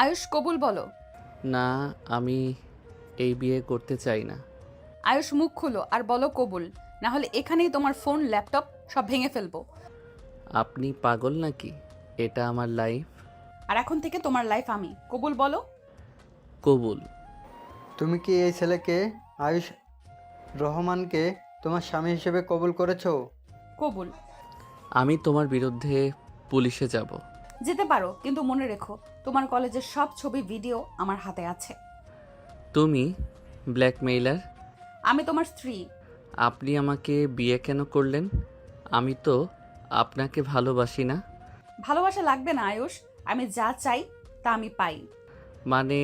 আয়ুষ কবুল বলো। না, আমি এই বিয়ে করতে চাই না। আয়ুষ মুখ খুলো আর বলো কবুল, না হলে এখানেই তোমার ফোন ল্যাপটপ সব ভেঙে ফেলবো। আপনি পাগল নাকি? এটা আমার লাইফ। আর এখন থেকে তোমার লাইফ আমি। কবুল বলো। কবুল। তুমি কি এই ছেলেকে, আয়ুষ রহমানকে, তোমার স্বামী হিসেবে কবুল করেছো? কবুল। আমি তোমার বিরুদ্ধে পুলিশে যাব। যেতে পারো, কিন্তু মনে রেখো তোমার কলেজের সব ছবি ভিডিও আমার হাতে আছে। তুমি ব্ল্যাকমেইলার। আমি তোমার স্ত্রী। আপনি আমাকে বিয়ে কেন করলেন? আমি তো আপনাকে ভালোবাসি না। ভালোবাসা লাগবে না আয়ুষ, আমি যা চাই তা আমি পাই। মানে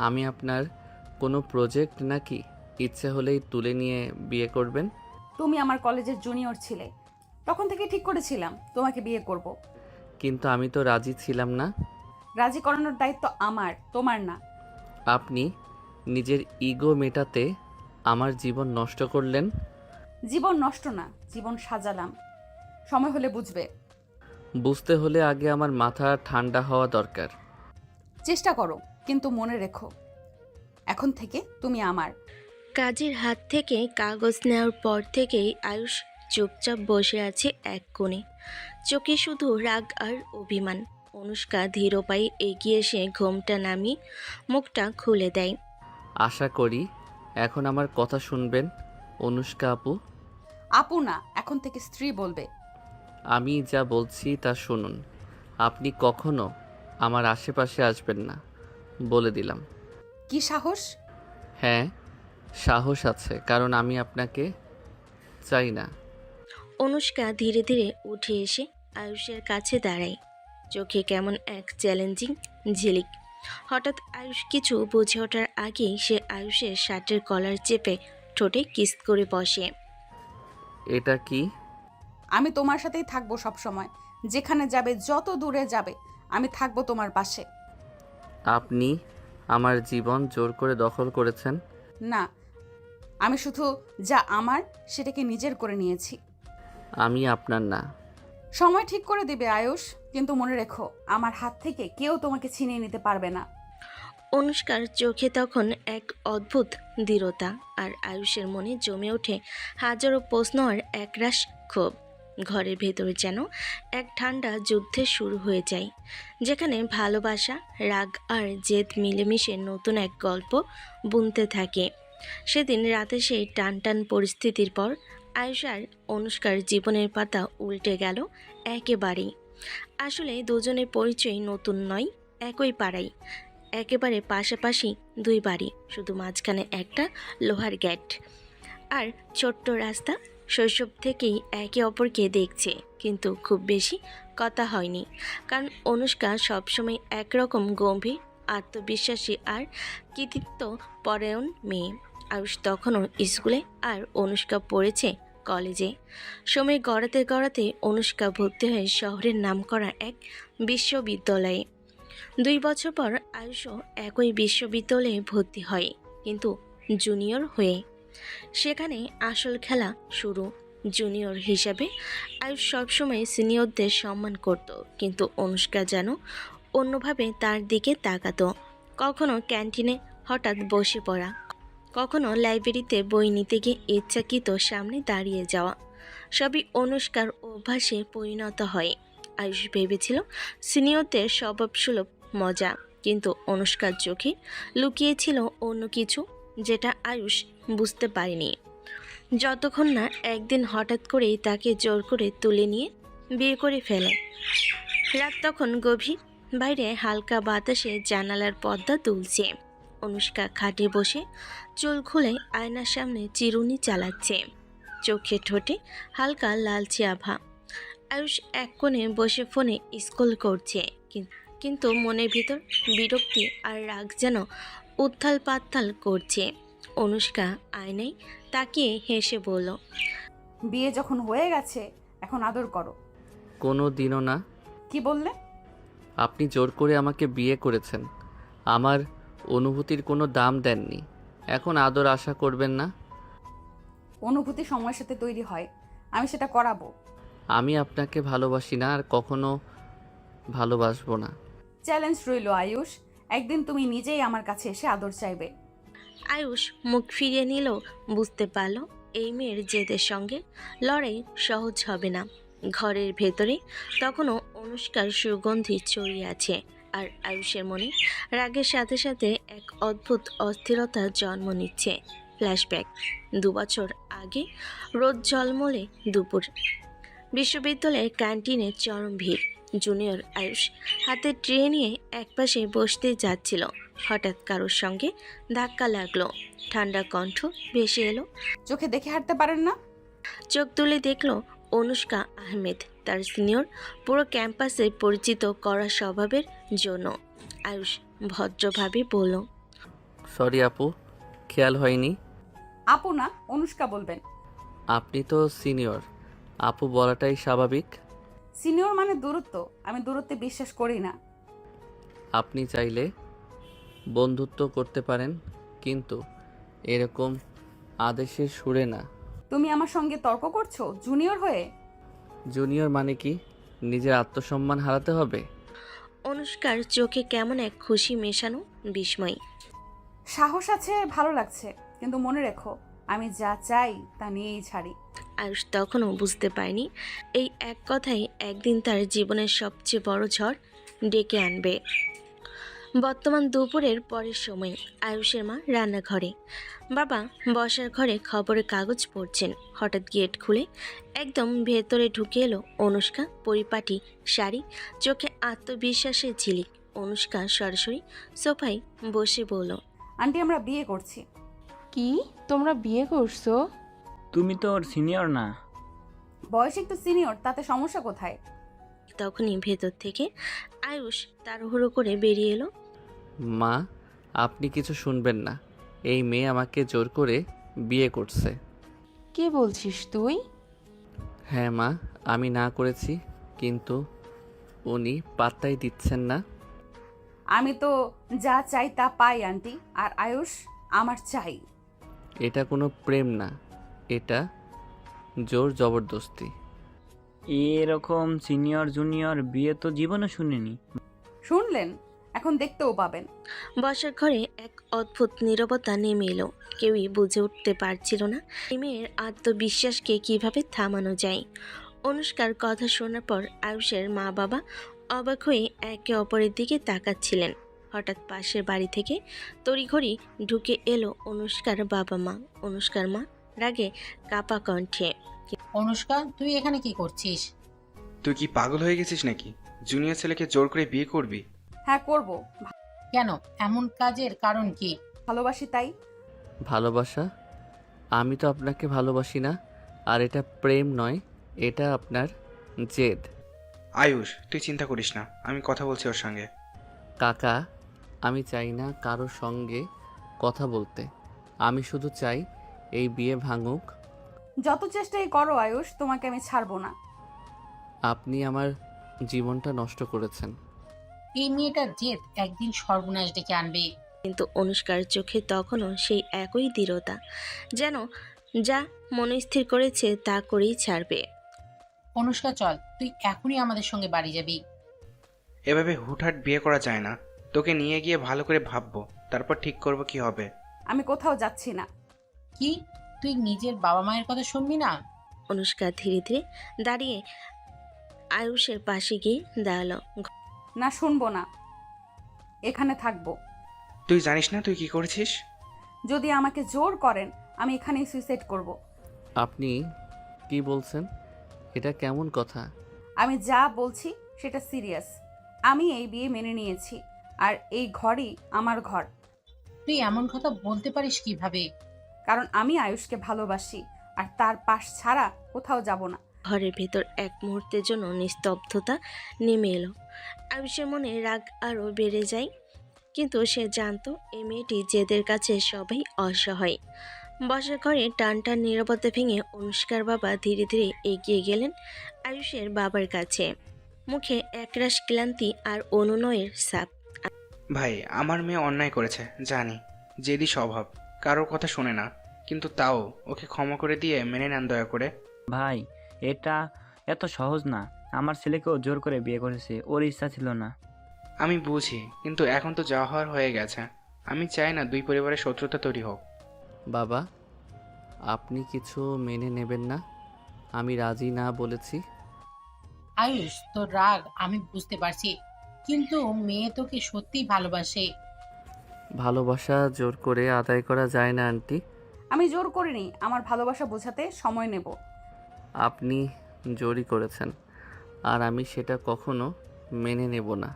আমি আপনার কোনো প্রজেক্ট নাকি? ইচ্ছে হলেই তুলে নিয়ে বিয়ে করবেন? তুমি আমার কলেজের জুনিয়র ছিলে, তখন থেকে ঠিক করেছিলাম তোমাকে বিয়ে করব। কিন্তু আমি তো রাজি ছিলাম না। রাজি করানোর দায়িত্ব আমার, তোমার না। আপনি নিজের ইগো মেটাতে আমার জীবন নষ্ট করলেন। জীবন নষ্ট না, জীবন সাজালাম। সময় হলে বুঝবে। বুঝতে হলে আগে আমার মাথা ঠান্ডা হওয়া দরকার। চেষ্টা করো, কিন্তু মনে রেখো এখন থেকে তুমি আমার। কাজের হাত থেকে কাগজ নেওয়ার পর থেকেই আয়ুষ চুপচাপ বসে আছে এক কোণে, চোখে শুধু রাগ আর অভিমান। অনুষ্কা ধীর পায়ে এগিয়ে এসে ঘোমটা নামিয়ে মুখটা খুলে দেয়। আশা করি এখন আমার কথা শুনবেন, অনুষ্কা আপু। আপু না, এখন থেকে স্ত্রী বলবে। আমি যা বলছি তা শুনুন। আপনি কখনো আমার আশেপাশে আসবেন না, বলে দিলাম। কি সাহস? হ্যাঁ, সাহস আছে, কারণ আমি আপনাকে চাই না। অনুষ্কা ধীরে ধীরে উঠে এসে আয়ুষের কাছে দাঁড়ায়, চোখে কেমন এক চ্যালেঞ্জিং ঝিলিক। হঠাৎ আয়ুষ কিছু বুঝে ওঠার আগেই সে আয়ুষের শার্টের কলার চেপে ঠোঁটে কিস করে বসে। এটা কি? আমি তোমার সাথেই থাকবো সব সময়, যেখানে যাবে, যত দূরে যাবে আমি থাকবো তোমার পাশে। আপনি আমার জীবন জোর করে দখল করেছেন। না, আমি শুধু যা আমার সেটাকে নিজের করে নিয়েছি। আমি আপনার না। সময় ঠিক করে দিবে আয়ুষ, কিন্তু মনে রেখো আমার হাত থেকে কেউ তোমাকে ছিনিয়ে নিতে পারবে না। অনুষ্কার চোখে তখন এক অদ্ভুত দৃঢ়তা, আর আয়ুষের মনে জমে ওঠে হাজারো প্রশ্ন আর একরাশ ক্ষোভ। ঘরের ভেতরে যেন এক ঠান্ডা যুদ্ধে শুরু হয়ে যায়, যেখানে ভালোবাসা, রাগ আর জেদ মিলেমিশে নতুন এক গল্প বুনতে থাকে। সেদিন রাতে সেই টানটান পরিস্থিতির পর আয়ুষ আর অনুষ্কার জীবনের পাতা উল্টে গেল একেবারেই। আসলে দুজনের পরিচয় নতুন নয়, একই পাড়ায়, একেবারে পাশাপাশি দুই বাড়ি, শুধু মাঝখানে একটা লোহার গেট আর ছোট্ট রাস্তা। শৈশব থেকেই একে অপরকে দেখছে, কিন্তু খুব বেশি কথা হয়নি, কারণ অনুষ্কা সবসময় একরকম গম্ভীর, আত্মবিশ্বাসী আর কৃতিত্ব পরায়ণ মেয়ে। আয়ুষ তখনও স্কুলে আর অনুষ্কা পড়েছে কলেজে। সময় গড়াতে গড়াতে অনুষ্কা ভর্তি হয়ে শহরের নামকরা এক বিশ্ববিদ্যালয়ে। 2 বছর পর আয়ুষও একই বিশ্ববিদ্যালয়ে ভর্তি হয়, কিন্তু জুনিয়র হয়ে। সেখানে আসল খেলা শুরু। জুনিয়র হিসাবে আয়ুষ সবসময় সিনিয়রদের সম্মান করত, কিন্তু অনুষ্কা যেন অন্যভাবে তার দিকে তাকাতো। কখনো ক্যান্টিনে হঠাৎ বসে পড়া, কখনো লাইব্রেরিতে বই নিতে গিয়ে ইচ্ছাকৃত সামনে দাঁড়িয়ে যাওয়া, সবই অনুষ্কার অভ্যাসে পরিণত হয়। আয়ুষ ভেবেছিল সিনিয়রদের স্বভাবসুলভ মজা, কিন্তু অনুষ্কার চোখে লুকিয়েছিল অন্য কিছু, যেটা আয়ুষ বুঝতে পারেনি যতক্ষণ না একদিন হঠাৎ করেই তাকে জোর করে তুলে নিয়ে বিয়ে করে ফেলে। রাত তখন গভীর, বাইরে হালকা বাতাসে জানালার পর্দা দুলছে। অনুষ্কা খাটে বসে চুল খুলে আয়নার সামনে চিরুনি চালাচ্ছে, চোখে ঠোঁটে হালকা লালচে আভা। আয়ুষ এক কোণে বসে ফোনে স্ক্রল করছে, কিন্তু মনের ভিতর বিরক্তি আর রাগ যেন উত্থাল পাত্তাল করছে। অনুষ্কা আয়নায় তাকিয়ে হেসে বলল, বিয়ে যখন হয়ে গেছে এখন আদর করো। কোনো দিনও না। কি বললে? আপনি জোর করে আমাকে বিয়ে করেছেন, আমার অনুভূতির কোনো দাম দেননি, এখন আদর আশা করবেন না। অনুভূতি সময়ের সাথে তৈরি হয়, আমি সেটা করাবো। আমি আপনাকে ভালোবাসি না আর কখনো ভালোবাসবো না। চ্যালেঞ্জ রইল আয়ুষ, একদিন তুমি নিজেই আমার কাছে এসে আদর চাইবে। আয়ুষ মুখ ফিরিয়ে নিলেও বুঝতে পারল এই মেয়ের জেদের সঙ্গে লড়াই সহজ হবে না। ঘরের ভেতরে তখনও অনুষ্কার সুগন্ধি ছড়িয়ে আছে, আর আয়ুষের মনে রাগের সাথে সাথে এক অদ্ভুত অস্থিরতা জন্ম নিচ্ছে। ফ্ল্যাশব্যাক 2 বছর আগে, রোদ ঝলমলে দুপুর, বিশ্ববিদ্যালয়ের ক্যান্টিনে চরম ভিড়। জুনিয়র আয়ুষ হাতে ট্রে নিয়ে একপাশে বসতে যাচ্ছিল, হঠাৎ কারোর সঙ্গে ধাক্কা লাগলো। ঠান্ডা কণ্ঠ ভেসে এলো। চোখে দেখে হাঁটতে পারেন না? চোখ তুলে দেখলো অনুষ্কা আহমেদ, তার সিনিয়র, পুরো ক্যাম্পাসে পরিচিত কড়া স্বভাবের জন্য। আয়ুষ ভদ্রভাবে বলল, সরি আপু, খেয়াল হয়নি। আপু না, অনুষ্কা বলবেন। আপনি তো সিনিয়র, আপু বলাটাই স্বাভাবিক। সিনিয়র মানে দূরত্ব, আমি দূরত্বে বিশ্বাস করি না। আপনি চাইলে বন্ধুত্ব করতে পারেন, কিন্তু এরকম আদেশের সুরে না। তুমি আমার সঙ্গে তর্ক করছো জুনিয়র হয়ে? জুনিয়র মানে কি নিজের আত্মসম্মান হারাতে হবে? অনুষ্কার চোখে কেমন এক খুশি মেশানো বিস্ময়। সাহস আছে, ভালো লাগছে, কিন্তু মনে রেখো আমি যা চাই তা নিয়েই ছাড়ি। আয়ুষ তখনও বুঝতে পারেনি এই এক কথাই একদিন তার জীবনের সবচেয়ে বড় ঝড় ডেকে আনবে। বর্তমান দুপুরের পরের সময় আয়ুষের মা রান্নাঘরে, বাবা বসার ঘরে খবরের কাগজ পড়ছেন। হঠাৎ গেট খুলে একদম ভেতরে ঢুকে এলো অনুষ্কা, পরিপাটি শাড়ি, চোখে আত্মবিশ্বাসের ঝিলিক। অনুষ্কা সরাসরি সোফায় বসে বলল, আন্টি আমরা বিয়ে করছি। কি, তোমরা বিয়ে করছো? তুমি তো ওর সিনিয়র না? বয়স একটু সিনিয়র, তাতে সমস্যা কোথায়? তখনই ভেতর থেকে আয়ুষ তাড়াহুড়ো করে বেরিয়ে এলো। মা, আপনি কিছু শুনবেন না, এই মেয়ে আমাকে জোর করে বিয়ে করছে। কি বলছিস তুই? হ্যাঁ মা, আমি না করেছি, কিন্তু উনি পাত্তাই দিচ্ছেন না। আমি তো যা চাই তা পাই আন্টি, আর আয়ুষ আমার চাই। এটা কোনো প্রেম না, এটা জোর জবরদস্তি। এরকম সিনিয়র জুনিয়র বিয়ে তো জীবনে শুনিনি। শুনলেন, এখন দেখতেও পাবেন। বসার ঘরে এক অদ্ভুত নীরবতা নেমে এলো। কেউই বুঝে উঠতে পারছিল না এই মেয়ের আত্মবিশ্বাসকে কিভাবে থামানো যায়। অনুষ্কার কথা শোনার পর আয়ুষের মা বাবা অবাক হয়ে একে অপরের দিকে তাকাচ্ছিলেন। হঠাৎ পাশের বাড়ি থেকে তড়িঘড়ি ঢুকে এলো অনুষ্কার বাবা মা। অনুষ্কার মা রাগে কাপা কণ্ঠে, অনুষ্কা, তুই এখানে কি করছিস? তুই কি পাগল হয়ে গেছিস নাকি? জুনিয়র ছেলেকে জোর করে বিয়ে করবি? হ্যাঁ করব, কেন, এমন কাজের কারণ কি? ভালোবাসি তাই। ভালোবাসা? আমি তো আপনাকে ভালোবাসি না, আর এটা প্রেম নয়, এটা আপনার জেদ। আয়ুষ, তুই চিন্তা করিস না, আমি কথা বলছি ওর সঙ্গে। কাকা, আমি চাই না কারোর সঙ্গে কথা বলতে, আমি শুধু চাই এই বিয়ে ভাঙুক। যত চেষ্টাই করো আয়ুষ, তোমাকে আমি ছাড়বো না। আপনি আমার জীবনটা নষ্ট করেছেন। এই মেয়েটার জেদ একদিন সর্বনাশ ডেকে আনবে। কিন্তু অনুষ্কার চোখে তখনও সেই একই দৃঢ়তা, যেন যা মনস্থির করেছে তা করেই ছাড়বে। অনুষ্কা চল, তুই এখনই আমাদের সঙ্গে বাড়ি যাবি। এভাবে হুটহাট বিয়ে করা যায় না, তোকে নিয়ে গিয়ে ভালো করে ভাববো, তারপর ঠিক করব কি হবে। আমি কোথাও যাচ্ছি না। কি, তুই নিজের বাবা মায়ের কথা শুনবি না? অনুষ্কা ধীরে ধীরে দাঁড়িয়ে আয়ুষের পাশে গিয়ে দাঁড়ালো। না, শুনবো না, এখানে থাকবো। তুই জানিস না তুই কি করেছিস? যদি আমাকে জোর করেন আমি এখানেই সুইসাইড করব। আপনি কি বলছেন? এটা কেমন কথা? আমি যা বলছি সেটা সিরিয়াস। আমি এই বিয়ে মেনে নিয়েছি, আর এই ঘরই আমার ঘর। তুই এমন কথা বলতে পারিস কিভাবে? কারণ আমি আয়ুষকে ভালোবাসি, আর তার পাশ ছাড়া কোথাও যাব না। ঘরের ভেতর এক মুহূর্তের জন্য নিস্তব্ধতা নেমে এলো। আয়ুষের মনে রাগ আরও বেড়ে যায়, কিন্তু সে জানতো এই মেয়েটি জেদের কাছে সবাই অসহায়। বসার ঘরে টান টান নীরবতা ভেঙে অনুষ্কার বাবা ধীরে ধীরে এগিয়ে গেলেন আয়ুষের বাবার কাছে, মুখে একরাশ ক্লান্তি আর অনুনয়ের ছাপ। ভাই, আমার মেয়ে অন্যায় করেছে জানি, জেদি স্বভাব, কারোর কথা শোনে না, কিন্তু তাও ওকে ক্ষমা করে দিয়ে মেনে নেন দয়া করে। ভাই, এটা এত সহজ না। আমার ছেলেকেও জোর করে বিয়ে করেছে, ওর ইচ্ছা ছিল না। আমি বুঝি, কিন্তু এখন তো যা হওয়ার হয়ে গেছে। আমি চাই না দুই পরিবারের শত্রুতা তৈরি হোক। বাবা, আপনি কিছু মেনে নেবেন না? আমি রাজি না বলেছি। আয়ুষ, তোর রাগ আমি বুঝতে পারছি, কিন্তু মেয়ে তোকে সত্যিই ভালোবাসে। ভালোবাসা জোর করে আদায় করা যায় না আন্টি। আমি জোর করিনি, আমার ভালোবাসা বোঝাতে সময় নেব। আপনি জোরই করেছেন, আর আমি সেটা কখনো মেনে নেব না।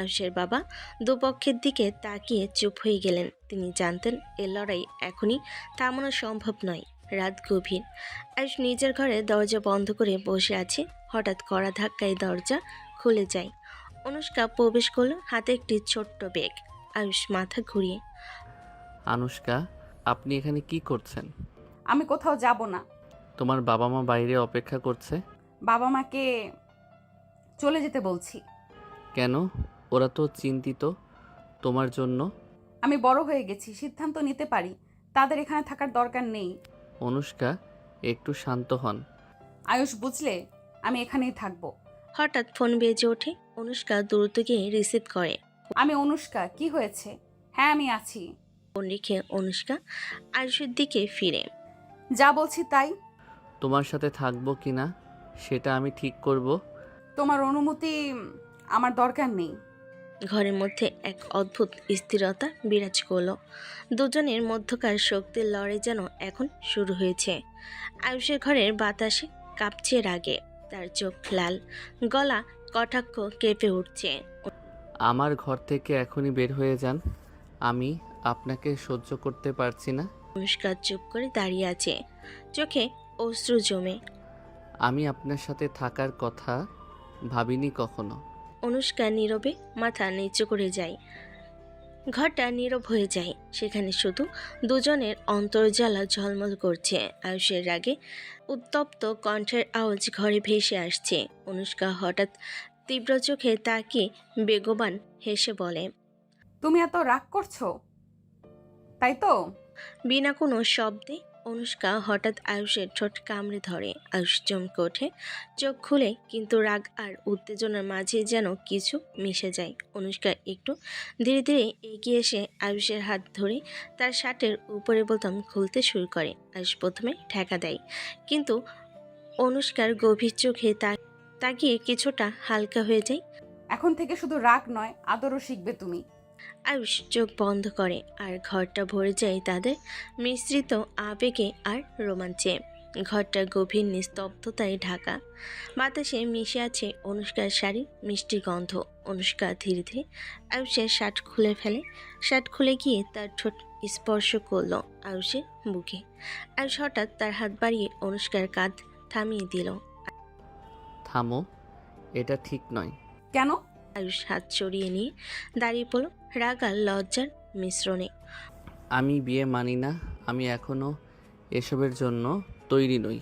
আয়ুষের বাবা দুপক্ষের দিকে তাকিয়ে চুপ হয়ে গেলেন। তিনি জানতেন এ লড়াই এখনই থামানো সম্ভব নয়। রাত গভীর। আয়ুষ নিজের ঘরে দরজা বন্ধ করে বসে আছে। হঠাৎ কড়া ধাক্কায় দরজা খুলে যায়। অনুষ্কা প্রবেশ করলো, হাতে একটি ছোট্ট ব্যাগ। আয়ুষ মাথা ঘুরিয়ে, আনুষ্কা, আপনি এখানে কি করছেন? আমি কোথাও যাব না। তোমার বাবা মা বাইরে অপেক্ষা করছে। বাবা মাকে চলে যেতে বলছি। কেন? ওরা তো চিন্তিত তোমার জন্য। আমি বড় হয়ে গেছি, সিদ্ধান্ত নিতে পারি। তাদের এখানে থাকার দরকার নেই। অনুষ্কা, একটু শান্ত হন। আয়ুষ, বুঝলে আমি এখানেই থাকবো। হঠাৎ ফোন বেজে ওঠে। অনুষ্কা দ্রুত গিয়ে রিসিভ করে। আমি অনুষ্কা, কি হয়েছে? হ্যাঁ, আমি আছি। ফোন রেখে অনুষ্কা আয়ুষের দিকে ফিরে। যা বলছি তাই। তোমার সাথে থাকবো কি না সেটা আমি ঠিক করব। তোমার অনুমতি আমার দরকার নেই। ঘরের মধ্যে এক অদ্ভুত স্থিরতা বিরাজ করলো। দুজনের মধ্যকার শক্তির লড়াই যেন এখন শুরু হয়েছে। আয়ুষের ঘরের বাতাসে কাঁপছে রাগে। তার চোখ লাল, গলা কটাক্ষ কেঁপে উঠছে। আমার ঘর থেকে এখনই বের হয়ে যান। আমি আপনাকে সহ্য করতে পারছি না। অনুষ্কা চুপ করে দাঁড়িয়ে আছে, চোখে অশ্রু জমে। আমি আপনার সাথে থাকার কথা ভাবিনি কখনো। অনুষ্কা নীরবে মাথা নিচু করে যায়। ঘরটা নীরব হয়ে যায়। সেখানে শুধু দুজনের অন্তর্জ্বালা ঝলমল করছে। আয়ুষের রাগে উত্তপ্ত কণ্ঠের আওয়াজ ঘরে ভেসে আসছে। অনুষ্কা হঠাৎ তীব্র চোখে তাকিয়ে বেগবান হেসে বলে, তুমি এত রাগ করছো, তাই তো? বিনা কোনো শব্দে অনুষ্কা হঠাৎ আয়ুষের ঠোঁট কামড়ে ধরে। আয়ুষ চমকে ওঠে, চোখ খুলে, কিন্তু রাগ আর উত্তেজনার মাঝে যেন কিছু মিশে যায়। অনুষ্কা একটু ধীরে ধীরে এগিয়ে এসে আয়ুষের হাত ধরে তার শার্টের উপরে বোতাম খুলতে শুরু করে। আয়ুষ প্রথমে ঠেকা দেয়, কিন্তু অনুষ্কার গভীর চোখে তাকিয়ে কিছুটা হালকা হয়ে যায়। এখন থেকে শুধু রাগ নয়, আদরও শিখবে তুমি। আয়ুষ চোখ বন্ধ করে, আর ঘরটা ভরে যায় তাদের মিশ্রিত আবেগে আর রোমাঞ্চে। ঘরটা গভীর নিস্তব্ধতায় ঢাকা। বাতাসে মিশে আছে অনুষ্কার শাড়ি মিষ্টি গন্ধ। অনুষ্কা ধীরে ধীরে আয়ুষের শার্ট খুলে ফেলে। শার্ট খুলে গিয়ে তার ঠোঁট স্পর্শ করলো আয়ুষের বুকে। আয়ুষ হঠাৎ তার হাত বাড়িয়ে অনুষ্কার কাঁধ থামিয়ে দিল। থামো, এটা ঠিক নয়। কেন? আয়ুষ হাত সরিয়ে নিয়ে দাঁড়িয়ে পড়ল, রাগ আর লজ্জার মিশ্রণে। আমি বিয়ে মানি না। আমি এখনো এসবের জন্য তৈরি নই।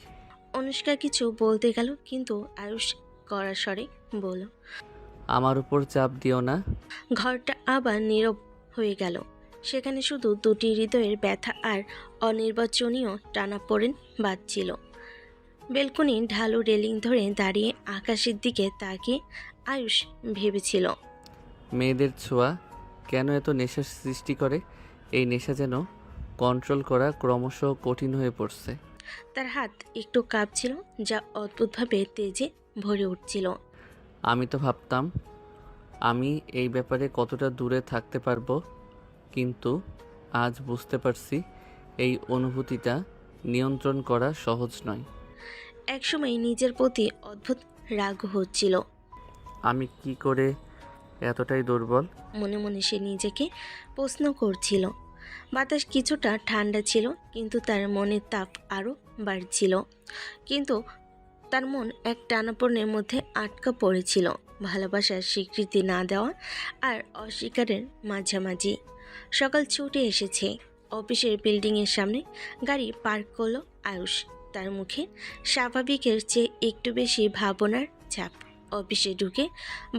অনুষ্কা কিছু বলতে গেল, কিন্তু আয়ুষ কড়া স্বরে বলল, আমার উপর চাপ দিও না। ঘরটা আবার নীরব হয়ে গেল। সেখানে শুধু দুটি হৃদয়ের ব্যথা আর অনির্বাচনীয় টানাপোড়েন বাজছিল। বেলকনি ঢালু রেলিং ধরে দাঁড়িয়ে আকাশের দিকে তাকিয়ে আয়ুষ ভেবেছিল, মেয়েদের ছোঁয়া কেন এত নেশার সৃষ্টি করে? এই নেশা যেন কন্ট্রোল করা ক্রমশ কঠিন হয়ে পড়ছে। তার হাত একটু কাঁপছিল, যা অদ্ভুতভাবে তেজে ভরে উঠছিল। আমি তো ভাবতাম আমি এই ব্যাপারে কতটা দূরে থাকতে পারবো, কিন্তু আজ বুঝতে পারছি এই অনুভূতিটা নিয়ন্ত্রণ করা সহজ নয়। একসময় নিজের প্রতি অদ্ভুত রাগ হচ্ছিল। আমি কি করে এতটাই দুর্বল? মনে মনে সে নিজেকে প্রশ্ন করছিল। বাতাস কিছুটা ঠান্ডা ছিল, কিন্তু তার মনের তাপ আরও বাড়ছিল। কিন্তু তার মন এক টানাপোড়েনের মধ্যে আটকা পড়েছিল, ভালোবাসার স্বীকৃতি না দেওয়া আর অস্বীকারের মাঝামাঝি। সকাল ছুটে এসেছে। অফিসের বিল্ডিংয়ের সামনে গাড়ি পার্ক করলো আয়ুষ। তার মুখে স্বাভাবিকের চেয়ে একটু বেশি ভাবনার ছাপ। অফিসে ঢুকে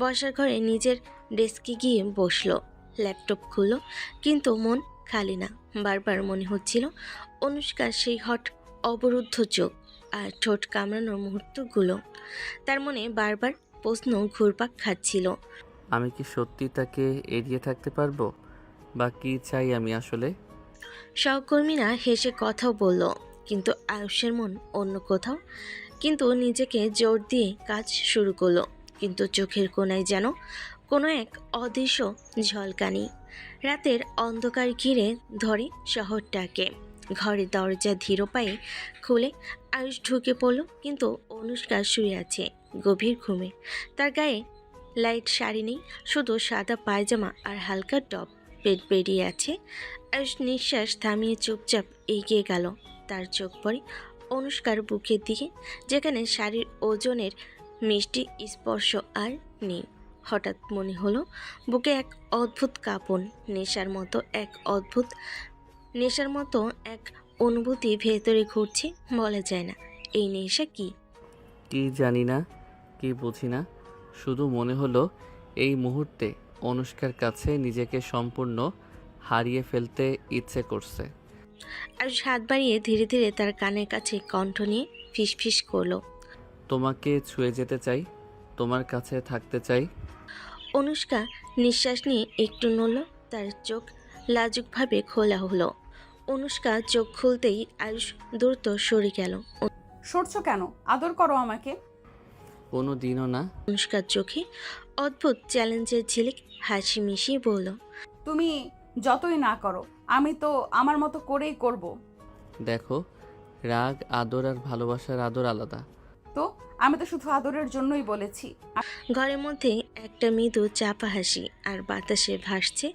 বসার ঘরে নিজের ডেস্কে গিয়ে বসলো। ল্যাপটপ খুললো, কিন্তু মন খালি না। বারবার মনে হচ্ছিল অনুষ্কার সেই হট অবরুদ্ধ চোখ আর ঠোঁট কামড়ানোর মুহূর্তগুলো। তার মনে বারবার প্রশ্ন ঘুরপাক খাচ্ছিল। আমি কি সত্যি তাকে এড়িয়ে থাকতে পারবো, বা কি চাই আমি আসলে? সহকর্মীরা হেসে কথাও বলল, কিন্তু আয়ুষের মন অন্য কোথাও। কিন্তু নিজেকে জোর দিয়ে কাজ শুরু করলো, কিন্তু চোখের কোণায় যেন কোনো এক অদৃশ্য ঝলকানি। রাতের অন্ধকার ঘিরে ধরে শহরটাকে। ঘরের দরজা ধীর পায়ে খুলে আয়ুষ ঢুকে পড়ল, কিন্তু অনুষ্কা শুয়ে আছে গভীর ঘুমে। তার গায়ে লাইট শাড়ি নেই, শুধু সাদা পায়জামা আর হালকা টপ। পেট বেরিয়ে আছে। আয়ুষ নিঃশ্বাস থামিয়ে চুপচাপ এগিয়ে গেল। তার চোখ পড়ে অনুষ্কার বুকের দিকে, যেখানে শাড়ির ওজনের মিষ্টি স্পর্শ আর নেই। হঠাৎ মনে হলো বুকে এক অদ্ভুত কাঁপন, নেশার মতো এক অনুভূতি ভেতরে ঘুরছে, বলা যায় না এই নেশা কি। কি জানি না, কি বুঝি না, শুধু মনে হলো এই মুহূর্তে অনুষ্কার কাছে নিজেকে সম্পূর্ণ হারিয়ে ফেলতে ইচ্ছে করছে। আয়ুষ হাত বাড়িয়ে ধীরে ধীরে তার কানের কাছে কণ্ঠ নিয়ে ফিসফিস করলো, তোমাকে ছুঁয়ে যেতে চাই, তোমার কাছে থাকতে চাই। অনুষ্কা নিঃশ্বাস নিয়ে একটু নড়ল, তার চোখ লাজুকভাবে খোলা হলো। অনুষ্কা চোখ খুলতেই আয়ুষ দ্রুত সরে গেল। সরছো কেন? আদর করো আমাকে। কোনো দিনও না। অনুষ্কার চোখে অদ্ভুত চ্যালেঞ্জের ঝিলিক, হাসি মিশিয়ে বলল, তুমি যতই না করো, আমি তো আমার মতো করেই করব। দেখো, রাগ, আদর আর ভালোবাসার আদর আলাদা। তো আমি তো শুধু আদরের জন্যই বলেছি। ঘরের মধ্যে একটা মৃদু চাপা হাসি আর বাতাসে ভাসছে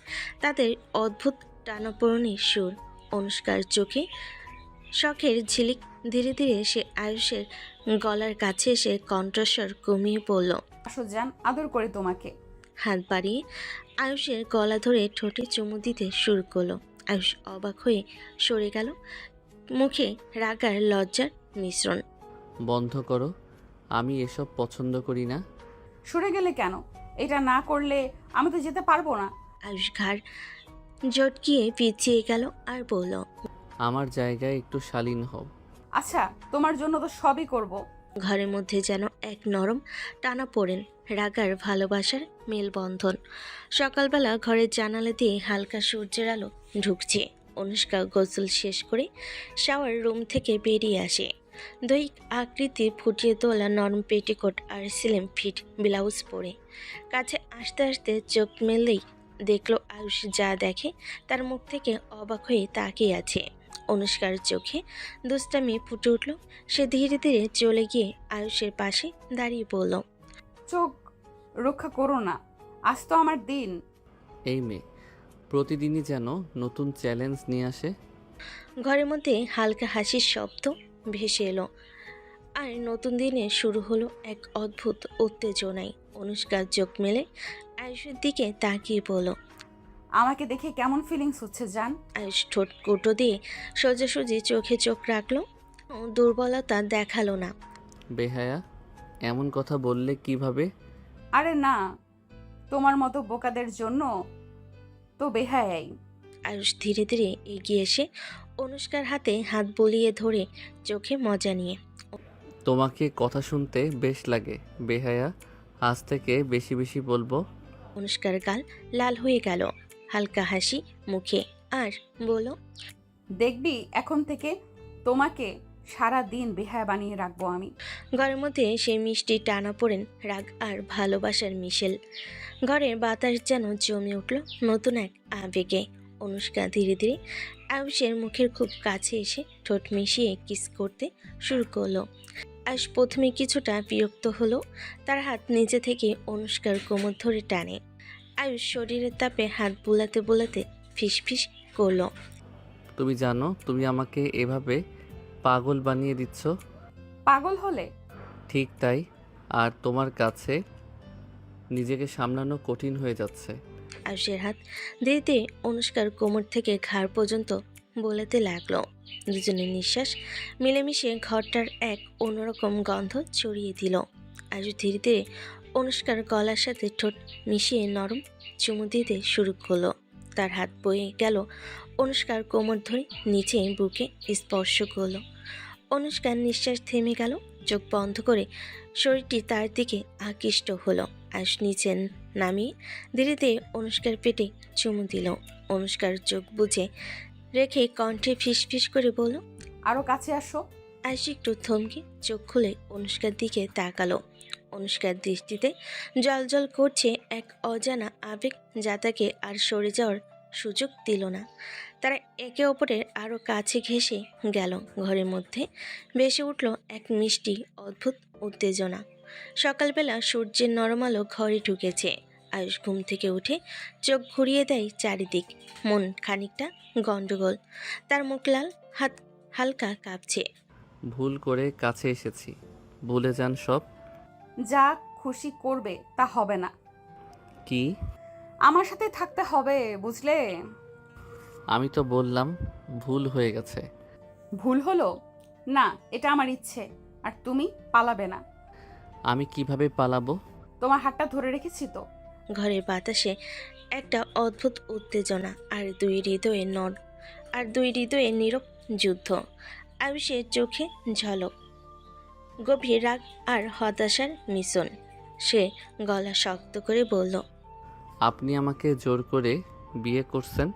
তাদের অদ্ভুত টানাপোড়েনের সুর। অনুষ্কার চোখে শখের ঝিলিক। ধীরে ধীরে সে আয়ুষের গলার কাছে এসে কণ্ঠস্বর কমিয়ে পড়ল। আসো জান, আদর করে তোমাকে। হাত বাড়িয়ে আয়ুষের গলা ধরে ঠোঁটে চুমু দিতে শুরু করলো। আয়ুষ অবাক হয়ে সরে গেল, মুখে রাগ আর লজ্জার মিশ্রণ। বন্ধ করো, আমি এসব পছন্দ করি না। সরে গেলে কেন? এটা না করলে আমি তো যেতে পারবো না। আয়ুষ ঘাড় জটকিয়ে পিছিয়ে গেল আর বলল, আমার জায়গায় একটু শালীন হও। আচ্ছা, তোমার জন্য তো সবই করব। ঘরের মধ্যে যেন এক নরম টানা পড়েন, রাগার ভালোবাসার মেলবন্ধন। সকালবেলা ঘরের জানালা দিয়ে হালকা সূর্যের আলো ঢুকছে। অনুষ্কা গোসল শেষ করে শাওয়ার রুম থেকে বেরিয়ে আসে। দৈহিক আকৃতি ফুটিয়ে তোলা নরম পেটিকোট আর স্লিম ফিট ব্লাউজ পরে কাছে আসতে আসতে চোখ মেললেই দেখলো আয়ুষ যা দেখে তার মুখ থেকে অবাক হয়ে তাকিয়ে আছে। অনুষ্কার চোখে দুষ্টামি ফুটে উঠল। সে ধীরে ধীরে চলে গিয়ে আয়ুষের পাশে দাঁড়িয়ে পড়ল। চোখ রক্ষা করো না, আজ তো আমার দিন। এই মেয়ে প্রতিদিনই যেন নতুন চ্যালেঞ্জ নিয়ে আসে। ঘরের মধ্যে হালকা হাসির শব্দ ভেসে এলো, আর নতুন দিনে শুরু হলো এক অদ্ভুত উত্তেজনায়। অনুষ্কার চোখ মেলে আয়ুষের দিকে তাকিয়ে বলল, আমাকে দেখে কেমন ফিলিংস হচ্ছে জান? আয়ুষ ঠোঁট কুটো দিয়ে সোজাসুজি চোখে চোখ রাখলো, দুর্বলতা দেখালো না। বেহায়া, এমন কথা বললে কিভাবে? আরে না, তোমার মতো বোকাদের জন্য তো বেহায়াই। আয়ুষ ধীরে ধীরে এগিয়ে এসে অনুষ্কার হাতে হাত বুলিয়ে ধরে চোখে মজা নিয়ে, তোমাকে কথা শুনতে বেশ লাগে বেহায়া, আজ থেকে বেশি বেশি বলবো। অনুষ্কার গাল লাল হয়ে গেল, হালকা হাসি মুখে, আর বলল, দেখবি এখন থেকে তোমাকে সারা দিন বেহায়া বানিয়ে রাখবো আমি। ঘরের মধ্যে সেই মিষ্টি টানা পড়েন, রাগ আর ভালোবাসার মিশেল। ঘরের বাতাস যেন জমে উঠল নতুন এক আবেগে। অনুষ্কা ধীরে ধীরে আয়ুষের মুখের খুব কাছে এসে ঠোঁট মিশিয়ে কিস করতে শুরু করলো। আয়ুষ প্রথমে কিছুটা বিরক্ত হলো, তার হাত নিচে থেকে অনুষ্কার কোমর ধরে টানে। আয়ুষ শরীরের তাপে হাত বুলাতে বুলাতে ফিসফিস করলো, তুমি জানো তুমি আমাকে এভাবে পাগল বানিয়ে দিচ্ছ। পাগল হলে? ঠিক তাই, আর তোমার কাছে নিজেকে সামলানো কঠিন হয়ে যাচ্ছে। আয়ুষের হাত ধীরে ধীরে অনুষ্কার কোমর থেকে ঘাড় পর্যন্ত বোলাতে লাগলো। দুজনের নিঃশ্বাস মিলেমিশে ঘরটার এক অন্যরকম গন্ধ ছড়িয়ে দিল। আয়ুষ ধীরে ধীরে অনুষ্কার গলার সাথে ঠোঁট মিশিয়ে নরম চুমু দিতে শুরু করলো। তার হাত বয়ে গেল অনুষ্কার কোমর ধরে নিচে বুকে স্পর্শ করলো। অনুষ্কার নিঃশ্বাস থেমে গেল, চোখ বন্ধ করে শরীরটি তার দিকে আকৃষ্ট হলো। আয়ুষ নিচে নামিয়ে ধীরে অনুষ্কার পেটে চুমু দিল। অনুষ্কার চোখ বুজে রেখে কণ্ঠে ফিসফিস করে বলল, আরও কাছে আসো। আয়ুষ একটু থমকে চোখ খুলে অনুষ্কার দিকে তাকালো। অনুষ্কার দৃষ্টিতে জলজল করছে এক অজানা আবেগ, যা তাকে আর সরে যাওয়ার সুযোগ দিল না। তারা একে অপরের আরও কাছে ঘেঁষে গেল। ঘরের মধ্যে ভেসে উঠল এক মিষ্টি অদ্ভুত উত্তেজনা। সকালবেলা সূর্যের নরম আলো ঘরে ঢুকেছে। আয়ুষ ঘুম থেকে উঠে চোখ ঘুরিয়ে দেয় চারিদিক। মন খানিকটা গণ্ডগোল, তার মুখ লাল, হাত হালকা কাঁপছে। ভুল করে কাছে এসেছি, ভুলে যান সব। যা খুশি করবে তা হবে না। কি? আমার সাথে থাকতে হবে, বুঝলে? আমি তো বললাম ভুল হয়ে গেছে। ভুল হলো না, এটা আমার ইচ্ছে, আর তুমি পালাবে না। আমি কিভাবে পালাবো? তোমার হাতটা ধরে রেখেছি তো। ঘরের বাতাসে একটা অদ্ভুত উত্তেজনা, আর দুই হৃদয়ে নীরব যুদ্ধ। আয়ুষের চোখে ঝলক, গভীর রাগ আর হতাশার মিশ্রণ। সে গলা শক্ত করে বলল, আপনি আমাকে জোর করে বিয়ে করছেন?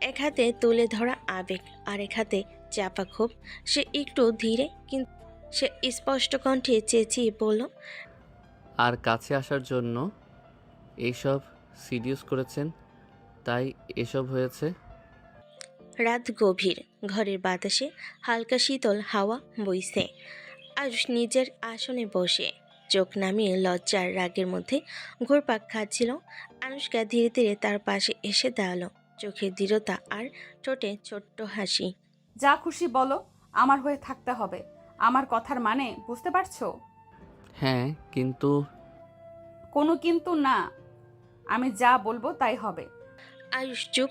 এক হাতে তুলে ধরা আবেগ, আর এক হাতে চাপা ক্ষোভ। সে একটু ধীরে কিন্তু সে স্পষ্ট কণ্ঠে চেঁচিয়ে বলল, আর কাছে আসার জন্য এইসব সিরিয়াস করেছেন, তাই এসব হয়েছে। রাত গভীর, ঘরের বাতাসে হালকা শীতল হাওয়া বইছে। আয়ুষ নিজের আসনে বসে চোখ নামিয়ে লজ্জার রাগের মধ্যে ঘুরপাক খাচ্ছিল। আনুষ্কা ধীরে ধীরে তার পাশে এসে দাঁড়ালো, চোখে দৃঢ়তা আর ঠোঁটে ছোট্ট হাসি। যা খুশি বলো, আমার হয়ে থাকতে হবে। আমার কথার মানে বুঝতে পারছো? হ্যাঁ, কিন্তু কোনো কিন্তু না, আমি যা বলবো তাই হবে। আয়ুষ চুপ,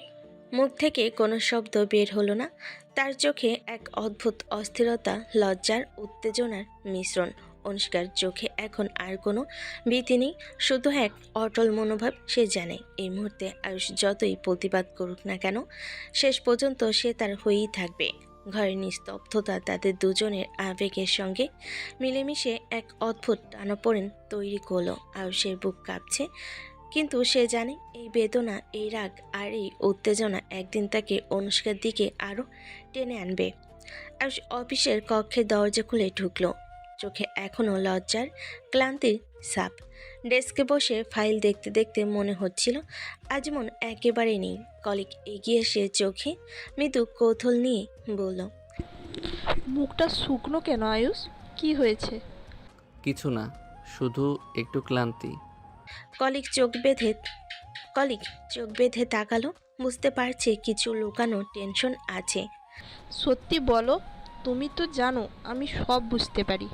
মুখ থেকে কোনো শব্দ বের হলো না। তার চোখে এক অদ্ভুত অস্থিরতা, লজ্জার উত্তেজনার মিশ্রণ। অনুষ্কার চোখে এখন আর কোনো ভীতি নেই, শুধু এক অটল মনোভাব। সে জানে এই মুহূর্তে আয়ুষ যতই প্রতিবাদ করুক না কেন, শেষ পর্যন্ত সে তার হয়েই থাকবে। ঘরের নিস্তব্ধতা তাদের দুজনের আবেগের সঙ্গে মিলেমিশে এক অদ্ভুত টানাপোড়েন তৈরি করলো। আয়ুষের বুক কাঁপছে, কিন্তু সে জানে এই বেদনা, এই রাগ আর এই উত্তেজনা একদিন তাকে অনুষ্কার দিকে আরও টেনে আনবে। আয়ুষ অফিসের কক্ষে দরজা খুলে ঢুকলো, চোখে এখনও লজ্জার ক্লান্তির ছাপ। ডেস্কে বসে ফাইল দেখতে দেখতে মনে হচ্ছিল আজ মন একেবারে নেই। কলিগ এগিয়ে এসে চোখে মৃদু কৌতূহল নিয়ে বলল, মুখটা শুকনো কেন আয়ুষ? কি হয়েছে? কিছু না, শুধু একটু ক্লান্তি। কলিগ চোখ বেঁধে তাকালো, বুঝতে পারছে কিছু লুকানো টেনশন আছে। সত্যি বলো, তুমি তো জানো আমি সব বুঝতে পারি।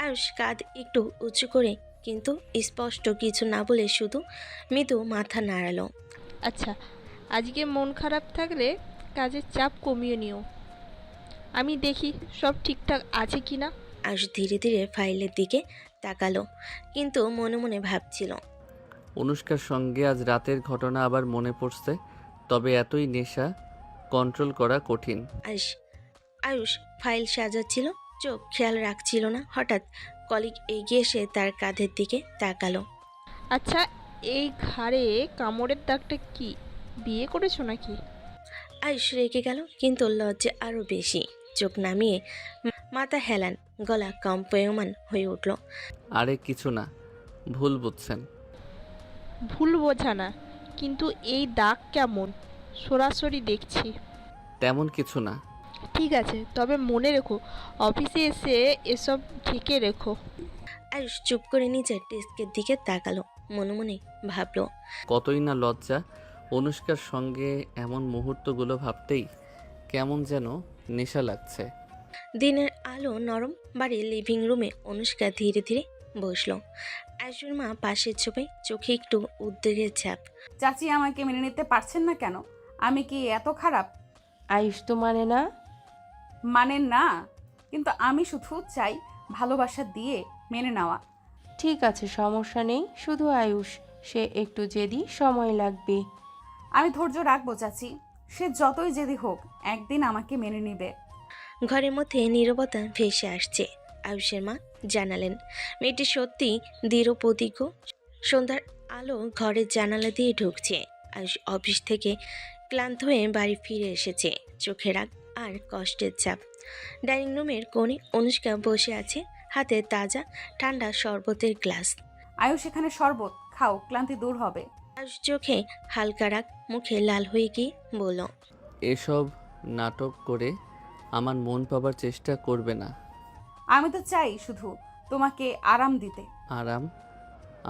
আয়ুষ কাঁধ একটু উঁচু করে কিন্তু স্পষ্ট কিছু না বলে শুধু মৃদু মাথা নাড়ালো। আচ্ছা, আজকে মন খারাপ থাকলে কাজের চাপ কমিয়ে নিও। আমি দেখি সব ঠিকঠাক আছে কি না। আয়ুষ ধীরে ধীরে ফাইলের দিকে তাকালো, কিন্তু মনে মনে ভাবছিল, অনুষ্কার সঙ্গে আজ রাতের ঘটনা আবার মনে পড়ছে, তবে এতই নেশা কন্ট্রোল করা কঠিন। আয়ুষ ফাইল সাজাচ্ছিল, চোখ খেয়াল রাখছিল না। হঠাৎ কলিগ এগিয়ে এসে তার কাঁধের দিকে তাকালো। আচ্ছা, এই ঘাড়ে কামড়ের দাগটা কি? বিয়ে করেছো নাকি? আয়ুষ রেগে গেল, কিন্তু লজ্জা আরও বেশি। চোখ নামিয়ে মাথা হেলান, গলা কম্পয়মান হয়ে উঠল। আরে কিছু না, ভুল বুঝছেন। ভুল বোঝা না, কিন্তু এই দাগ কেমন? সরাসরি দেখছি। তেমন কিছু না। ঠিক আছে, তবে মনে রেখো অফিসে এসে এসব ঢেকে রেখো। আয়ুষ চুপ করে নিজের ডেস্কের দিকে তাকালো, মনে মনে ভাবলো, কতই না লজ্জা। অনুষ্কার সঙ্গে এমন মুহূর্তগুলো ভাবতেই কেমন যেন নেশা লাগছে। দিনের আলো নরম বাড়ির লিভিং রুমে অনুষ্কা ধীরে ধীরে বসলো। আয়ুষের মা পাশের ছোপে, চোখে একটু উদ্বেগের ছাপ। চাচি আমাকে মেনে নিতে পারছেন না কেন? আমি কি এত খারাপ? আয়ুষ তো মানে না। মানে না, কিন্তু আমি শুধু চাই ভালোবাসা দিয়ে মেনে নেওয়া। ঠিক আছে, সমস্যা নেই। শুধু আয়ুষ, সে একটু জেদি, সময় লাগবে। আমি ধৈর্য রাখবো চাচি, সে যতই জেদি হোক একদিন আমাকে মেনে নিবে। ঘরের মধ্যে নীরবতা ভেসে আসছে। আয়ুষের মা জানালেন মেয়েটি সত্যি দৃঢ় প্রতিজ্ঞ। সন্ধ্যার আলো ঘরের জানালা দিয়ে ঢুকছে। আয়ুষ অফিস থেকে ক্লান্ত হয়ে বাড়ি ফিরে এসেছে, চোখে রাগ আর কষ্টের চাপ। ডাইনিং রুমের কোণে অনুষ্কা বসে আছে, হাতে তাজা ঠান্ডা শরবতের গ্লাস। আয়ুষ, এখানে শরবত খাও, ক্লান্তি দূর হবে। আয়ুষ চোখে হালকা রাগ, মুখে লাল হয়ে গিয়ে বলল, এসব নাটক করে আমার মন পাবার চেষ্টা করবে না। আমি তো চাই শুধু তোমাকে আরাম দিতে। আরাম?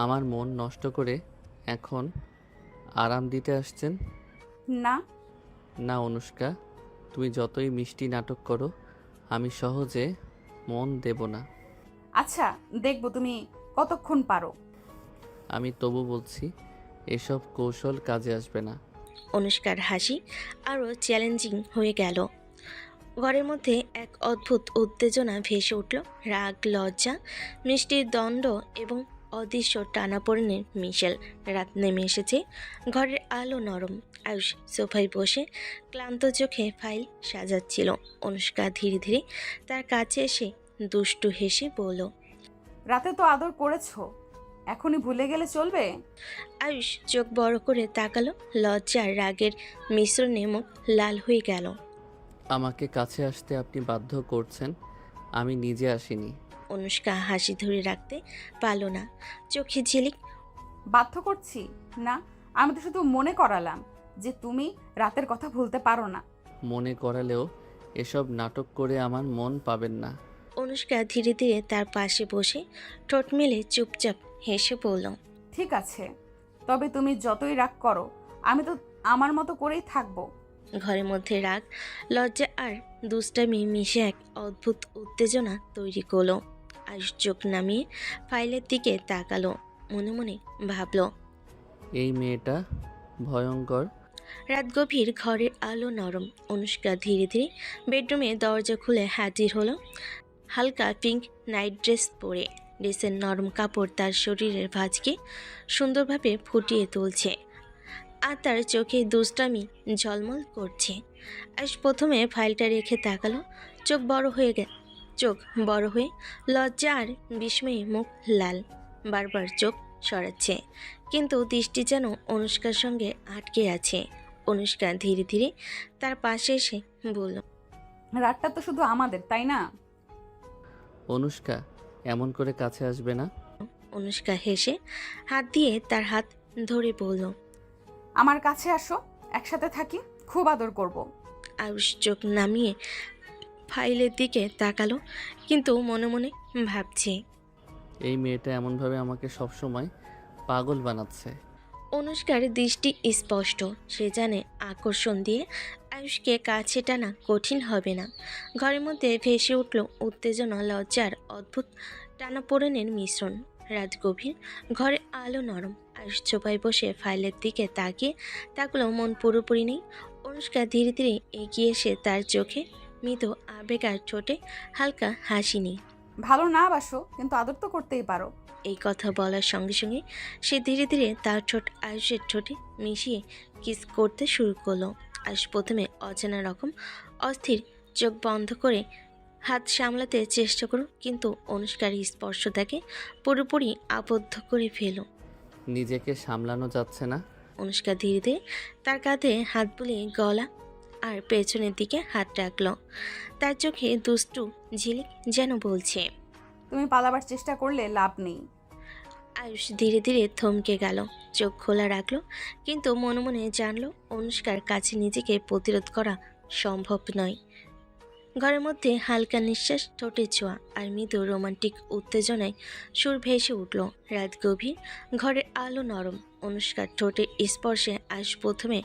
আমার মন নষ্ট করে এখন আরাম দিতে আসছেন? না, না অনুষ্কা, তুমি যতই মিষ্টি নাটক করো আমি সহজে মন দেব না। আচ্ছা দেখবো তুমি কতক্ষণ পারো। আমি তবু বলছি এসব কৌশল কাজে আসবে না। অনুষ্কার হাসি আরও চ্যালেঞ্জিং হয়ে গেল। ঘরের মধ্যে এক অদ্ভুত উত্তেজনা ভেসে উঠল। রাগ, লজ্জা, মিষ্টির দ্বন্দ্ব এবং অদৃশ্য টানাপোড়েনের মিশেল। রাত নেমে এসেছে, ঘরের আলো নরম। আয়ুষ সোফায় বসে ক্লান্ত চোখে ফাইল সাজাচ্ছিল। অনুষ্কা ধীরে ধীরে তার কাছে এসে দুষ্টু হেসে বলল, রাতে তো আদর করেছো, এখনই ভুলে গেলে চলবে? আয়ুষ চোখ বড় করে তাকালো। লজ্জা আর রাগের মিশ্রণে মুখ লাল হয়ে গেল। আমাকে কাছে আসতে আপনি বাধ্য করছেন, আমি নিজে আসিনি। অনুষ্কা হাসি ধরে রাখতে পারল না, চোখে ঝিলিক। বাধ্য করছি না, আমি তো শুধু মনে করালাম যে তুমি রাতের কথা ভুলতে পারো না। মনে করালেও এসব নাটক করে আমার মন পাবেন না। অনুষ্কা ধীরে ধীরে তার পাশে বসে ঠোঁট মেলে চুপচাপ হেসে বলল, ঠিক আছে, তবে তুমি যতই রাগ করো আমি তো আমার মতো করেই থাকবো। ঘরের মধ্যে রাগ, লজ্জা আর দুষ্টামি মিশে এক অদ্ভুত উত্তেজনা তৈরি করলো। আয়ুষ চোখ নামিয়ে ফাইলের দিকে তাকালো, মনে মনে ভাবল, এই মেয়েটা ভয়ঙ্কর। রাত গভীর, ঘরের আলো নরম। অনুষ্কা ধীরে ধীরে বেডরুমে দরজা খুলে হাজির হলো। হালকা পিঙ্ক নাইট ড্রেস পরে, ড্রেসের নরম কাপড় তার শরীরের ভাঁজকে সুন্দরভাবে ফুটিয়ে তুলছে, আর তার চোখে দুষ্টামি ঝলমল করছে। আজ প্রথমে ফাইলটা রেখে তাকালো, চোখ বড় হয়ে লজ্জা আর বিস্ময়ে মুখ লাল। বারবার চোখ সরাচ্ছে, কিন্তু দৃষ্টি যেন অনুষ্কার সঙ্গে আটকে আছে। অনুষ্কা ধীরে ধীরে তার পাশে এসে বলল, রাতটা তো শুধু আমাদের, তাই না? অনুষ্কা, এমন করে কাছে আসবে না। অনুষ্কা হেসে হাত দিয়ে তার হাত ধরে বলল, আমার কাছে আসো, একসাথে থাকি, খুব আদর করব। আয়ুষ চোখ নামিয়ে ফাইলের দিকে তাকালো, কিন্তু মনে মনে ভাবছে, এই মেয়েটা এমনভাবে আমাকে সবসময় পাগল বানাচ্ছে। অনুষ্কার দৃষ্টি স্পষ্ট, সে জানে আকর্ষণ দিয়ে আয়ুষকে কাছে টানা কঠিন হবে না। ঘরের মধ্যে ভেসে উঠল উত্তেজনা, লজ্জার অদ্ভুত টানাপোড়েনের মিশ্রণ। রাত গভীর, ঘরে আলো নরম। আয়ুষ চোপায় বসে ফাইলের দিকে তাকিয়ে তাকলো, মন পুরোপুরি নেই। অনুষ্কা ধীরে ধীরে এগিয়ে এসে তার চোখে মৃদু আবেগ আর ঠোঁটে হালকা হাসি নেই। ভালো না বাসো, কিন্তু আদর তো করতেই পারো। এই কথা বলার সঙ্গে সঙ্গে সে ধীরে ধীরে তার ঠোঁট আয়ুষের ঠোঁটে মিশিয়ে কিস করতে শুরু করলো। আয়ুষ প্রথমে অচেনা রকম অস্থির, চোখ বন্ধ করে হাত সামলাতে চেষ্টা করো, কিন্তু অনুষ্কার স্পর্শ তাকে পুরোপুরি আবদ্ধ করে ফেল। নিজেকে সামলানো যাচ্ছে না। অনুষ্কা ধীরে ধীরে তার কাঁধে হাত বুলিয়ে গলা আর পেছনের দিকে হাত রাখলো। তার চোখে দুষ্টু ঝিলিক যেন বলছে, তুমি পালাবার চেষ্টা করলে লাভ নেই। আয়ুষ ধীরে ধীরে থমকে গেল, চোখ খোলা রাখলো, কিন্তু মনে মনে জানলো অনুষ্কার কাছে নিজেকে প্রতিরোধ করা সম্ভব নয়। ঘরের মধ্যে হালকা নিঃশ্বাস, ঠোঁটে ছোঁয়া আর মৃদু রোমান্টিক উত্তেজনায় সুর ভেসে উঠল। রাত গভীর, ঘরের আলো নরম। অনুষ্কার ঠোঁটের স্পর্শে আয়ুষ প্রথমে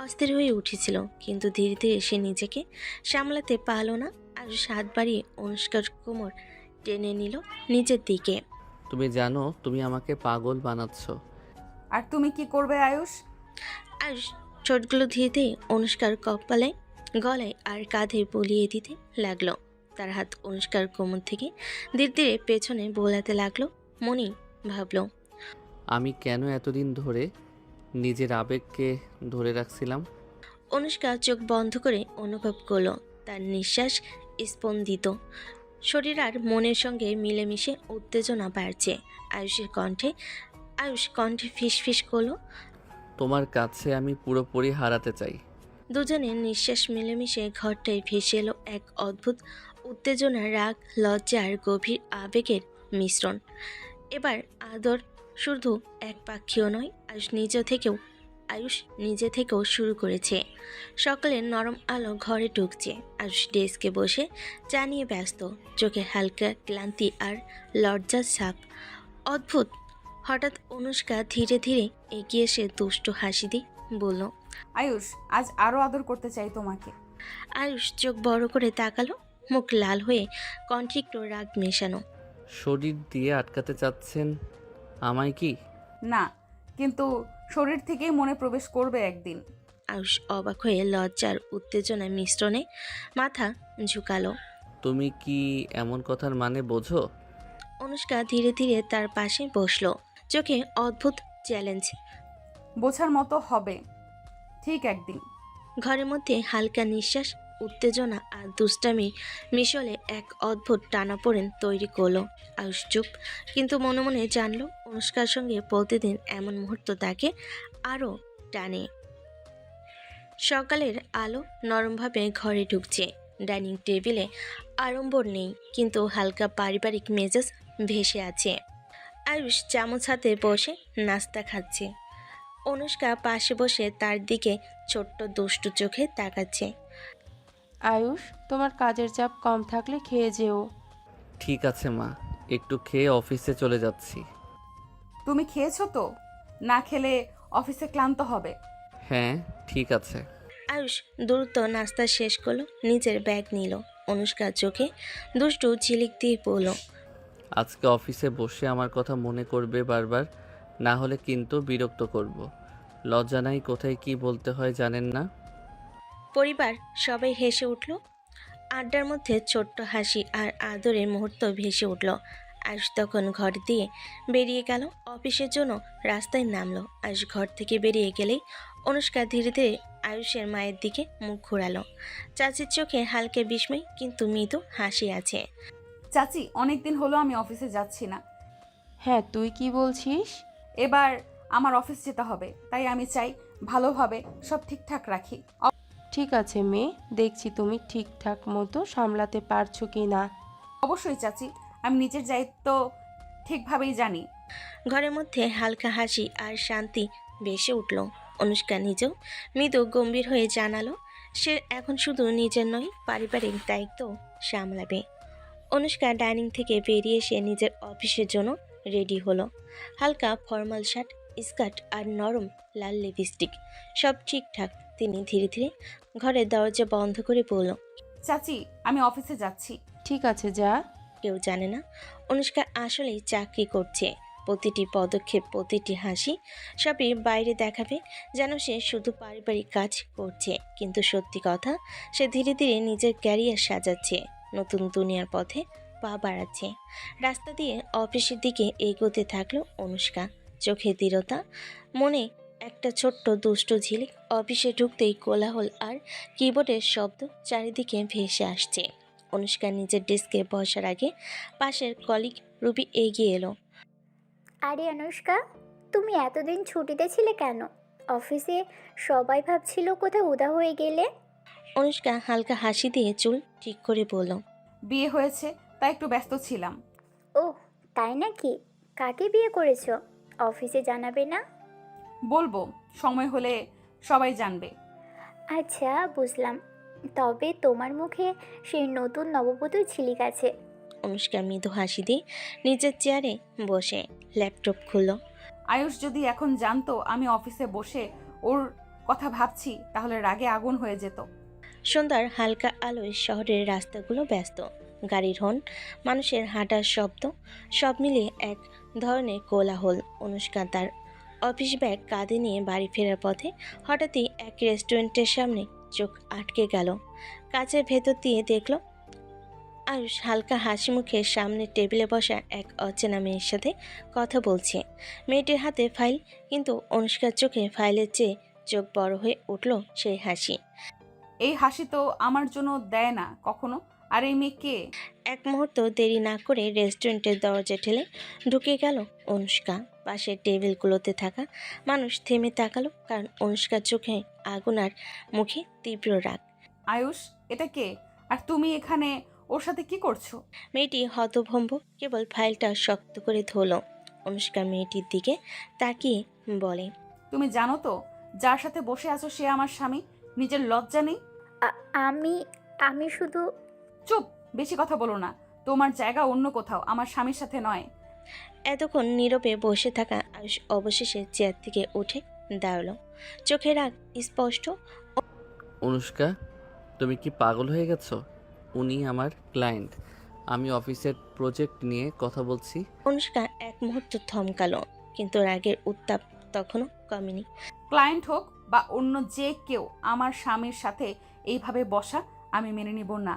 অস্থির হয়ে উঠেছিল, কিন্তু ধীরে ধীরে সে নিজেকে সামলাতে পারল না। আয়ুষ হাত বাড়িয়ে অনুষ্কার কোমর টেনে নিল নিজের দিকে। তুমি জানো তুমি আমাকে পাগল বানাচ্ছ। আর তুমি কি করবে আয়ুষ? আয়ুষ ঠোঁটগুলো ধীরে ধীরে অনুষ্কার কপালে, গলায় আর কাঁধে বলিয়ে দিতে লাগলো। তার হাত অনুষ্কার কোমর থেকে ধীরে ধীরে পেছনে বোলাতে লাগলো। মনে ভাবলো, আমি কেন এতদিন ধরে নিজের আবেগকে ধরে রাখছিলাম। অনুষ্কা চোখ বন্ধ করে অনুভব করলো তার নিঃশ্বাস স্পন্দিত, শরীর আর মনের সঙ্গে মিলেমিশে উত্তেজনা বাড়ছে। আয়ুষের কণ্ঠে আয়ুষ কণ্ঠে ফিসফিস করলো। তোমার কাছে আমি পুরোপুরি হারাতে চাই। দুজনের নিঃশ্বাস মিলেমিশে ঘরটায় ভেসে এলো এক অদ্ভুত উত্তেজনা, রাগ, লজ্জা আর গভীর আবেগের মিশ্রণ। এবার আদর শুধু একপাক্ষীয় নয়, আয়ুষ নিজে থেকেও শুরু করেছে। সকালের নরম আলো ঘরে ঢুকছে। আয়ুষ ডেস্কে বসে চা নিয়ে ব্যস্ত, চোখে হালকা ক্লান্তি আর লজ্জার ছাপ। অদ্ভুত, হঠাৎ অনুষ্কা ধীরে ধীরে এগিয়ে এসে দুষ্টু হাসি দিয়ে বলল। আয়ুষ, আজ আরো আদর করতে চাই তোমাকে। আয়ুষ চোখ বড় করে তাকালো, মুখ লাল হয়ে কণ্ঠে একটু রাগ মেশানো। শরীর দিয়ে আটকাতে চাচ্ছেন আমায় কি? না, কিন্তু শরীর থেকেই মনে প্রবেশ করবে একদিন। আয়ুষ অবাক হয়ে লজ্জার উত্তেজনার মিশ্রণে মাথা ঝুঁকালো। তুমি কি এমন কথার মানে বোঝো? অনুষ্কা ধীরে ধীরে তার পাশে বসলো, চোখে অদ্ভুত চ্যালেঞ্জ। বোঝার মতো হবে ঠিক একদিন। ঘরের মধ্যে হালকা নিঃশ্বাস, উত্তেজনা আর দুষ্টামি মিশলে এক অদ্ভুত টানাপোড়েন তৈরি করলো। আয়ুষ চুপ, কিন্তু মনে মনে জানলো অনুষ্কার সঙ্গে প্রতিদিন এমন মুহূর্ত তাকে আরও টানে। সকালের আলো নরমভাবে ঘরে ঢুকছে। ডাইনিং টেবিলে আড়ম্বর নেই, কিন্তু হালকা পারিবারিক মেজাজ ভেসে আছে। আয়ুষ চামচ হাতে বসে নাস্তা খাচ্ছে। অনুষ্কা পাশে বসে তার দিকে ছোট্ট দুষ্টু চোখে তাকাচ্ছে। আয়ুষ, তোমার কাজের চাপ কম থাকলে খেয়ে যেও। ঠিক আছে মা, একটু খেয়ে অফিসে চলে যাচ্ছি। তুমি খেয়েছো তো? না খেলে অফিসে ক্লান্ত হবে। হ্যাঁ, ঠিক আছে। আয়ুষ দ্রুত নাস্তা শেষ করলো, নিজের ব্যাগ নিল। অনুষ্কার চোখে দুষ্টু ঝিলিক দিয়ে বলল। আজকে অফিসে বসে আমার কথা মনে করবে বারবার, না হলে কিন্তু বিরক্ত করব। লজ্জা নাই, কোথায় কি বলতে হয় জানেন না? পরিবার সবাই হেসে উঠল। আড্ডার মধ্যে ছোট্ট হাসি আর আদরের মুহূর্ত ভেসে উঠল। আয়ুষ তখন ঘর দিয়ে বেরিয়ে গেল, অফিসের জন্য রাস্তায় নামলো। আয়ুষ ঘর থেকে বেরিয়ে গেলেই অনুষ্কা ধীরে ধীরে আয়ুষের মায়ের দিকে মুখ ঘোরালো। চাচির চোখে হালকা বিস্ময়, কিন্তু মৃদু হাসি আছে। চাচি, অনেকদিন হলো আমি অফিসে যাচ্ছি না। হ্যাঁ, তুই কি বলছিস? এবার আমার অফিস যেতে হবে, তাই আমি চাই ভালোভাবে সব ঠিকঠাক রাখি। ঠিক আছে মেয়ে, দেখছি তুমি ঠিকঠাক মতো সামলাতে পারছো কি না। অবশ্যই চাচি, আমি নিজের দায়িত্ব ঠিকভাবেই জানি। ঘরের মধ্যে হালকা হাসি আর শান্তি ভেসে উঠল। অনুষ্কা নিজেও মৃদু গম্ভীর হয়ে জানালো সে এখন শুধু নিজের নয়, পারিবারিক দায়িত্ব সামলাবে। অনুষ্কা ডাইনিং থেকে বেরিয়ে এসে নিজের অফিসের জন্য রেডি হলো। হালকা ফর্মাল শার্ট, স্কার্ট আর নরম লাল লিপস্টিক, সব ঠিকঠাক। তিনি ধীরে ধীরে ঘরের দরজা বন্ধ করে বলল। চাচি, আমি অফিসে যাচ্ছি। ঠিক আছে, যা। কেউ জানে না অনুষ্কা আসলেই চাকরি করছে। প্রতিটি পদক্ষেপ, প্রতিটি হাসি সবই বাইরে দেখাবে যেন সে শুধু পারিবারিক কাজ করছে, কিন্তু সত্যি কথা সে ধীরে ধীরে নিজের ক্যারিয়ার সাজাচ্ছে, নতুন দুনিয়ার পথে পা বাড়াচ্ছে। রাস্তা দিয়ে অফিসের দিকে এগোতে থাকলো অনুষ্কা, চোখে দৃঢ়তা, মনে একটা ছোট্ট দুষ্ট ঝিলিক। অফিসে ঢুকতেই কোলাহল আর কিবোর্ডের শব্দ চারিদিকে ভেসে আসছে। অনুষ্কা নিজের ডেস্কে বসার আগে পাশের কলিগ রুবি এগিয়ে এলো। আরে অনুষ্কা, তুমি এতদিন ছুটিতে ছিলে কেন? অফিসে সবাই ভাবছিল কোথাও উদা হয়ে গেলে। অনুষ্কা হালকা হাসি দিয়ে চুল ঠিক করে বলল। বিয়ে হয়েছে, তাই একটু ব্যস্ত ছিলাম। ওহ, তাই নাকি? কাকে বিয়ে করেছো? অফিসে জানাবে না? বলবো, সময় হলে সবাই জানবে। আচ্ছা, বুঝলাম। তবে তোমার মুখে সেই নতুন নববধূর ঝিলিক আছে। অনুষ্কা মৃদু হাসি দিয়ে নিজের চেয়ারে বসে ল্যাপটপ খুলল। আয়ুষ যদি এখন জানতো আমি অফিসে বসে ওর কথা ভাবছি, তাহলে রাগে আগুন হয়ে যেত। সন্ধ্যার হালকা আলোয় শহরের রাস্তাগুলো ব্যস্ত, গাড়ির হর্ন, মানুষের হাঁটার শব্দ, সব মিলিয়ে এক ধরনের কোলাহল। অনুষ্কা তার অফিস ব্যাগ কাঁধে নিয়ে বাড়ি ফেরার পথে হঠাৎই এক রেস্টুরেন্টের সামনে চোখ আটকে গেল। কাচের ভেতর দিয়ে দেখল আয়ুষ হালকা হাসি মুখে সামনে টেবিলে বসা এক অচেনা মেয়ের সাথে কথা বলছে। মেয়েটির হাতে ফাইল, কিন্তু অনুষ্কার চোখে ফাইলের চেয়ে চোখ বড় হয়ে উঠল সেই হাসি। এই হাসি তো আমার জন্য দেয় না কখনো। আর এই মেয়ে কে? এক মুহূর্ত দেরি না করে রেস্টুরেন্টের দরজা ঠেলে ঢুকে গেল অনুষ্কা। পাশের টেবিলগুলোতে থাকা মানুষ থেমে তাকালো, কারণ অনুষ্কার চোখে আগুন আর মুখে তীব্র রাগ। আয়ুষ, এটা কে? আর তুমি এখানে ওর সাথে কি করছো? মেয়েটি হতভম্ব, কেবল ফাইলটা শক্ত করে ধরল। অনুষ্কা মেয়েটির দিকে তাকিয়ে বলে, তুমি জানো তো যার সাথে বসে আছো সে আমার স্বামী। নিজের লজ্জা নেই? আমি আমি শুধু চুপ, বেশি কথা বলো না। তোমার জায়গা অন্য কোথাও, আমার স্বামীর সাথে নয়। এতক্ষণ নীরবে বসে থাকা আয়ুষ অবশেষে চেয়ার থেকে উঠে দাঁড়ালো, চোখে রাগ স্পষ্ট। অনুষ্কা, তুমি কি পাগল হয়ে গেছো? উনি আমার ক্লায়েন্ট। আমি অফিসের প্রজেক্ট নিয়ে কথা বলছি। অনুষ্কা এক মুহূর্ত থমকালো, কিন্তু রাগের উত্তাপ তখনও কমেনি। ক্লায়েন্ট হোক বা অন্য যে কেউ, আমার স্বামীর সাথে এইভাবে বসা আমি মেনে নিব না।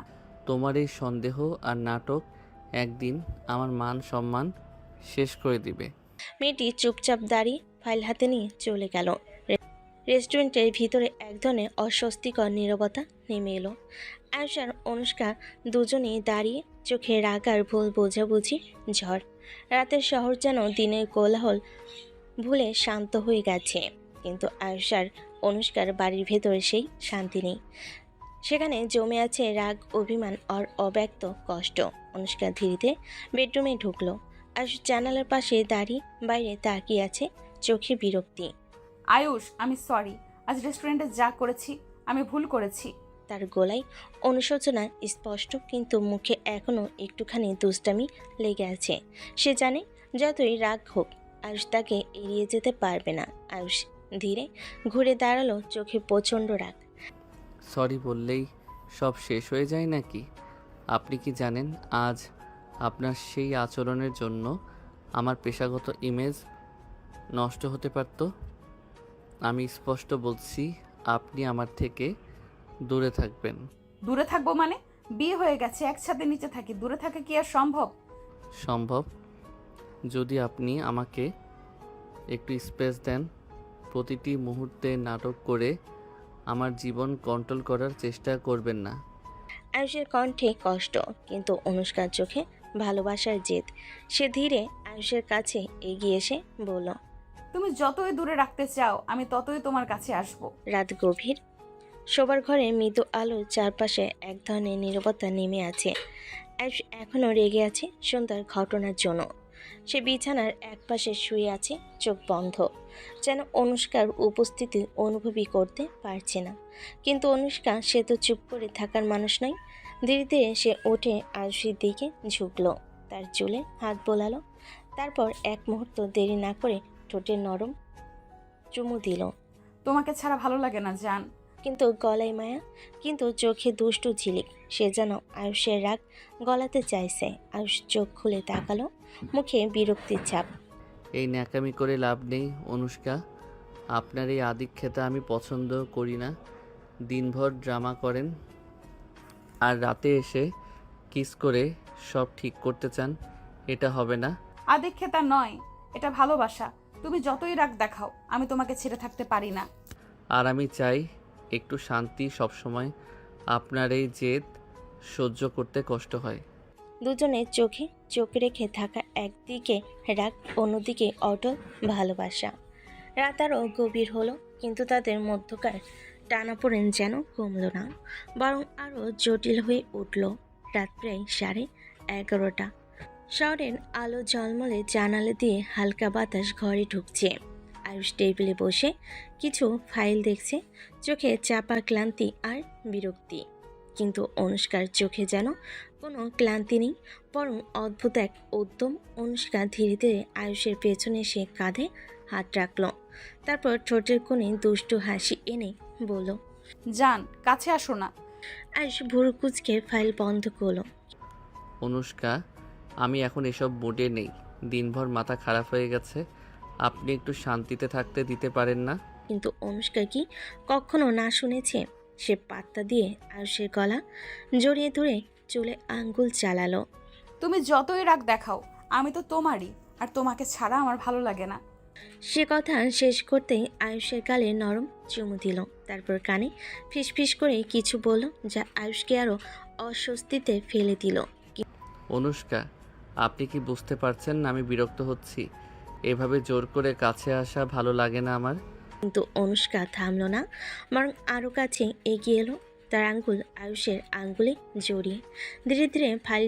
তোমার এই সন্দেহ আর নাটক একদিন আমার মান সম্মান শেষ করে দিবে। মেয়েটি চুপচাপ দাঁড়িয়ে ফাইল হাতে নিয়ে চলে গেল। রেস্টুরেন্টের ভিতরে এক ধরনের অস্বস্তিকর নীরবতা নেমে এলো। আয়ুষ আর অনুষ্কা দুজনেই দাঁড়িয়ে, চোখে রাগ আর ভুল বোঝাবুঝি ঝড়। রাতের শহর যেন দিনের কোলাহল ভুলে শান্ত হয়ে গেছে, কিন্তু আয়ুষ আর অনুষ্কার বাড়ির ভেতরে সেই শান্তি নেই। সেখানে জমে আছে রাগ, অভিমান আর অব্যক্ত কষ্ট। অনুষ্কা ধীরে বেডরুমে ঢুকলো। আয়ুষ জানালার পাশে দাঁড়িয়ে বাইরে তাকিয়ে আছে, চোখে বিরক্তি। আয়ুষ, আমি সরি। আজ রেস্টুরেন্টে যা করেছি আমি ভুল করেছি। তার গলায় অনুশোচনা স্পষ্ট, কিন্তু মুখে এখনো একটুখানি দুষ্টামি লেগে আছে। সে জানে যতই রাগ হোক আয়ুষ তাকে এড়িয়ে যেতে পারবে না। আয়ুষ ধীরে ঘুরে দাঁড়ালো, চোখে প্রচণ্ড রাগ। সরি বললেই সব শেষ হয়ে যায় নাকি? আপনি কি জানেন আজ আপনার সেই আচরণের জন্য আমার পেশাগত ইমেজ নষ্ট হতে পারত? আমি স্পষ্ট বলছি, আপনি আমার থেকে দূরে থাকবেন। দূরে থাকবো মানে? বিয়ে হয়ে গেছে, একসাথে নিচে থাকি, দূরে থাকা কি আর সম্ভব? সম্ভব, যদি আপনি আমাকে একটু স্পেস দেন। প্রতিটি মুহূর্তে নাটক করে আমার জীবন কন্ট্রোল করার চেষ্টা করবেন না। আয়ুষের কণ্ঠে কষ্ট, কিন্তু অনুষ্কার চোখে ভালোবাসার জেদ। সে ধীরে আয়ুষের কাছে এগিয়ে এসে বলল, তুমি যতই দূরে রাখতে চাও আমি ততই তোমার কাছে আসবো। রাত গভীর, শোবার ঘরে মৃদু আলোর চারপাশে এক ধরনের নীরবতা নেমে আছে। আয়ুষ এখনও রেগে আছে সন্ধ্যার ঘটনার জন্য। সে বিছানার একপাশে শুয়ে আছে, চোখ বন্ধ, যেন অনুষ্কার উপস্থিতি অনুভবই করতে পারছে না। কিন্তু অনুষ্কা, সে তো চুপ করে থাকার মানুষ নয়। ধীরে ধীরে সে উঠে আয়ুষের দিকে ঝুঁকলো, তার চুলে হাত বোলালো, তারপর এক মুহূর্ত দেরি না করে ঠোঁটে নরম চুমু দিল। তোমাকে ছাড়া ভালো লাগে না জান। কিন্তু গলায় মায়া, কিন্তু চোখে দুষ্টু ঝিলিক। সে যেন আয়ুষের রাগ গলাতে চাইছে। আয়ুষ চোখ খুলে তাকালো, মুখে বিরক্তির ছাপ। এই ন্যাকামি করে লাভ নেই অনুষ্কা। আপনার এই আদিক্ষেতা আমি পছন্দ করি না। দিনভর ড্রামা করেন আর রাতে এসে কিস করে সব ঠিক করতে চান। এটা হবে না। আদিক্ষেতা নয়, এটা ভালোবাসা। তুমি যতই রাগ দেখাও আমি তোমাকে ছেড়ে থাকতে পারি না। আর আমি চাই একটু শান্তি। সবসময় আপনার এই জেদ সহ্য করতে কষ্ট হয়। দুজনের চোখে চোখ রেখে থাকা, একদিকে রাগ, অন্যদিকে অটল ভালোবাসা। রাত আরও গভীর হলো, কিন্তু তাদের মধ্যকার টানাপোড়েন যেন কমল না, বরং আরও জটিল হয়ে উঠল। রাত প্রায় 11:30। শহরের আলো ঝলমলে জানালা দিয়ে হালকা বাতাস ঘরে ঢুকছে। আয়ুষ টেবিলে বসে কিছু ফাইল দেখছে, চোখে চাপা ক্লান্তি আর বিরক্তি। কিন্তু অনুষ্কার চোখে যেন কোনো ক্লান্তি নেই, বরং অদ্ভুত এক উদ্যম। অনুষ্কা ধীরে ধীরে আয়ুষের পেছনে এসে কাঁধে হাত রাখল, তারপর ঠোঁটের কোণে দুষ্টু হাসি এনে বলল, জান, কাছে আসো না। আয়ুষ ভুরু কুঁচকে ফাইল বন্ধ করলো। অনুষ্কা, আমি এখন এসব মুডে নেই। দিনভর মাথা খারাপ হয়ে গেছে। আপনি একটু শান্তিতে থাকতে দিতে পারেন না? কিন্তু অনুষ্কা কি কখনো না শুনেছে? সে পাত্তা দিয়ে আয়ুষের গলা জড়িয়ে ধরে চুলে আঙ্গুল চালালো। তুমি যতই রাগ দেখাও আমি তো তোমারই, আর তোমাকে ছাড়া আমার ভালো লাগে না। সে কথা শেষ করতেই আয়ুষের গালে নরম চুমু দিল, তারপর কানে ফিসফিস করে কিছু বলল, যা আয়ুষকে আরও অস্বস্তিতে ফেলে দিল। অনুষ্কা, আপনি কি বুঝতে পারছেন না আমি বিরক্ত হচ্ছি? এভাবে জোর করে কাছে আসা ভালো লাগে না আমার। কিন্তু অনুষ্কা থামল না, বরং আরও কাছে এগিয়ে এলো, তার আঙ্গুল আয়ুষের আঙ্গুলে জড়িয়ে ধীরে ধীরে ফাইল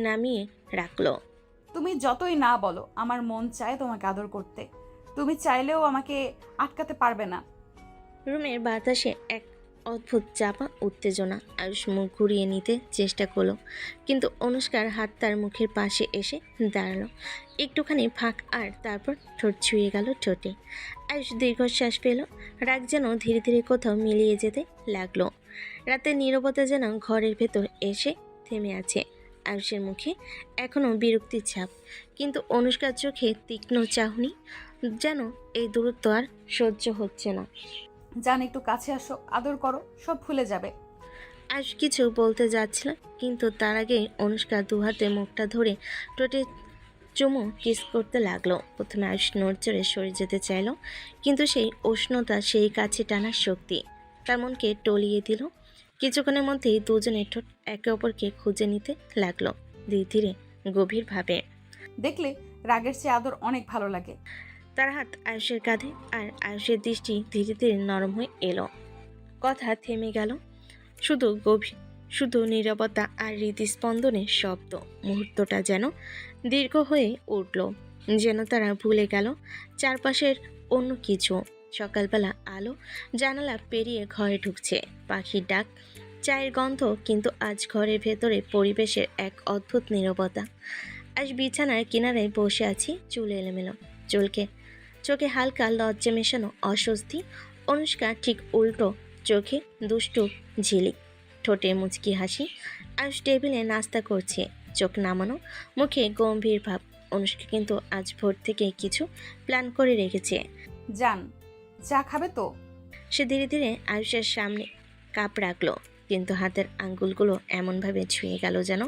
নামিয়ে রাখলো। তুমি যতই না বলো, আমার মন চায় তোমাকে আদর করতে। তুমি চাইলেও আমাকে আটকাতে পারবে না। রুমের বাতাসে এক অদ্ভুত চাপা উত্তেজনা। আয়ুষ মুখ ঘুরিয়ে নিতে চেষ্টা করলো, কিন্তু অনুষ্কার হাত তার মুখের পাশে এসে দাঁড়ালো। একটুখানি ফাঁক, আর তারপর ঠোঁট ছুঁয়ে গেল ঠোঁটে। আয়ুষ দীর্ঘশ্বাস পেল, রাগ যেন ধীরে ধীরে কোথাও মিলিয়ে যেতে লাগলো। রাতের নীরবতা যেন ঘরের ভেতর এসে থেমে আছে। আয়ুষের মুখে এখনও বিরক্তির ছাপ, কিন্তু অনুষ্কার চোখে তীক্ষ্ণ চাহনি, যেন এই দূরত্ব আর সহ্য হচ্ছে না। জান, একটু কাছে আসো, আদর করো, সব ভুলে যাবে। আয়ুষ কিছু বলতে যাচ্ছিল, কিন্তু তার আগেই অনুষ্কা দুহাতে মুখটা ধরে ঠোঁটে চুমু কিস করতে লাগলো। প্রথমে আয়ুষ নড়চড়ে সরে যেতে চাইলো, কিন্তু সেই উষ্ণতা, সেই কাছে টানার শক্তি তার মনকে টলিয়ে দিল। কিছুক্ষণের মধ্যেই দুজনের ঠোঁট একে অপরকে খুঁজে নিতে লাগলো, ধীরে ধীরে গভীরভাবে। দেখলে, রাগের চেয়ে আদর অনেক ভালো লাগে। তার হাত আয়ুষের কাঁধে, আর আয়ুষের দৃষ্টি ধীরে ধীরে নরম হয়ে এলো। কথা থেমে গেল, শুধু নীরবতা আর হৃদস্পন্দনের শব্দ। মুহূর্তটা যেন দীর্ঘ হয়ে উঠল, যেন তারা ভুলে গেল চারপাশের অন্য কিছু। সকালবেলা আলো জানালা পেরিয়ে ঘরে ঢুকছে, পাখির ডাক, চায়ের গন্ধ, কিন্তু আজ ঘরের ভেতরে পরিবেশের এক অদ্ভুত নীরবতা। আজ বিছানার কিনারায় বসে আছি, চুল এলোমেলো, চোখে হালকা লজ্জা মেশানো অস্বস্তি। অনুষ্কা ঠিক উল্টো, চোখে দুষ্টু ঝিলিক, ঠোঁটে মুচকি হাসি। আয়ুষ টেবিলে নাস্তা করছে, চোখ নামানো, মুখে গম্ভীর ভাব। অনুষ্কা কিন্তু আজ ভোর থেকে কিছু প্ল্যান করে রেখেছে। জান, চা খাবে তো? সে ধীরে ধীরে আয়ুষের সামনে কাপ রাখলো, কিন্তু হাতের আঙ্গুলগুলো এমনভাবে ছুঁয়ে গেল যেন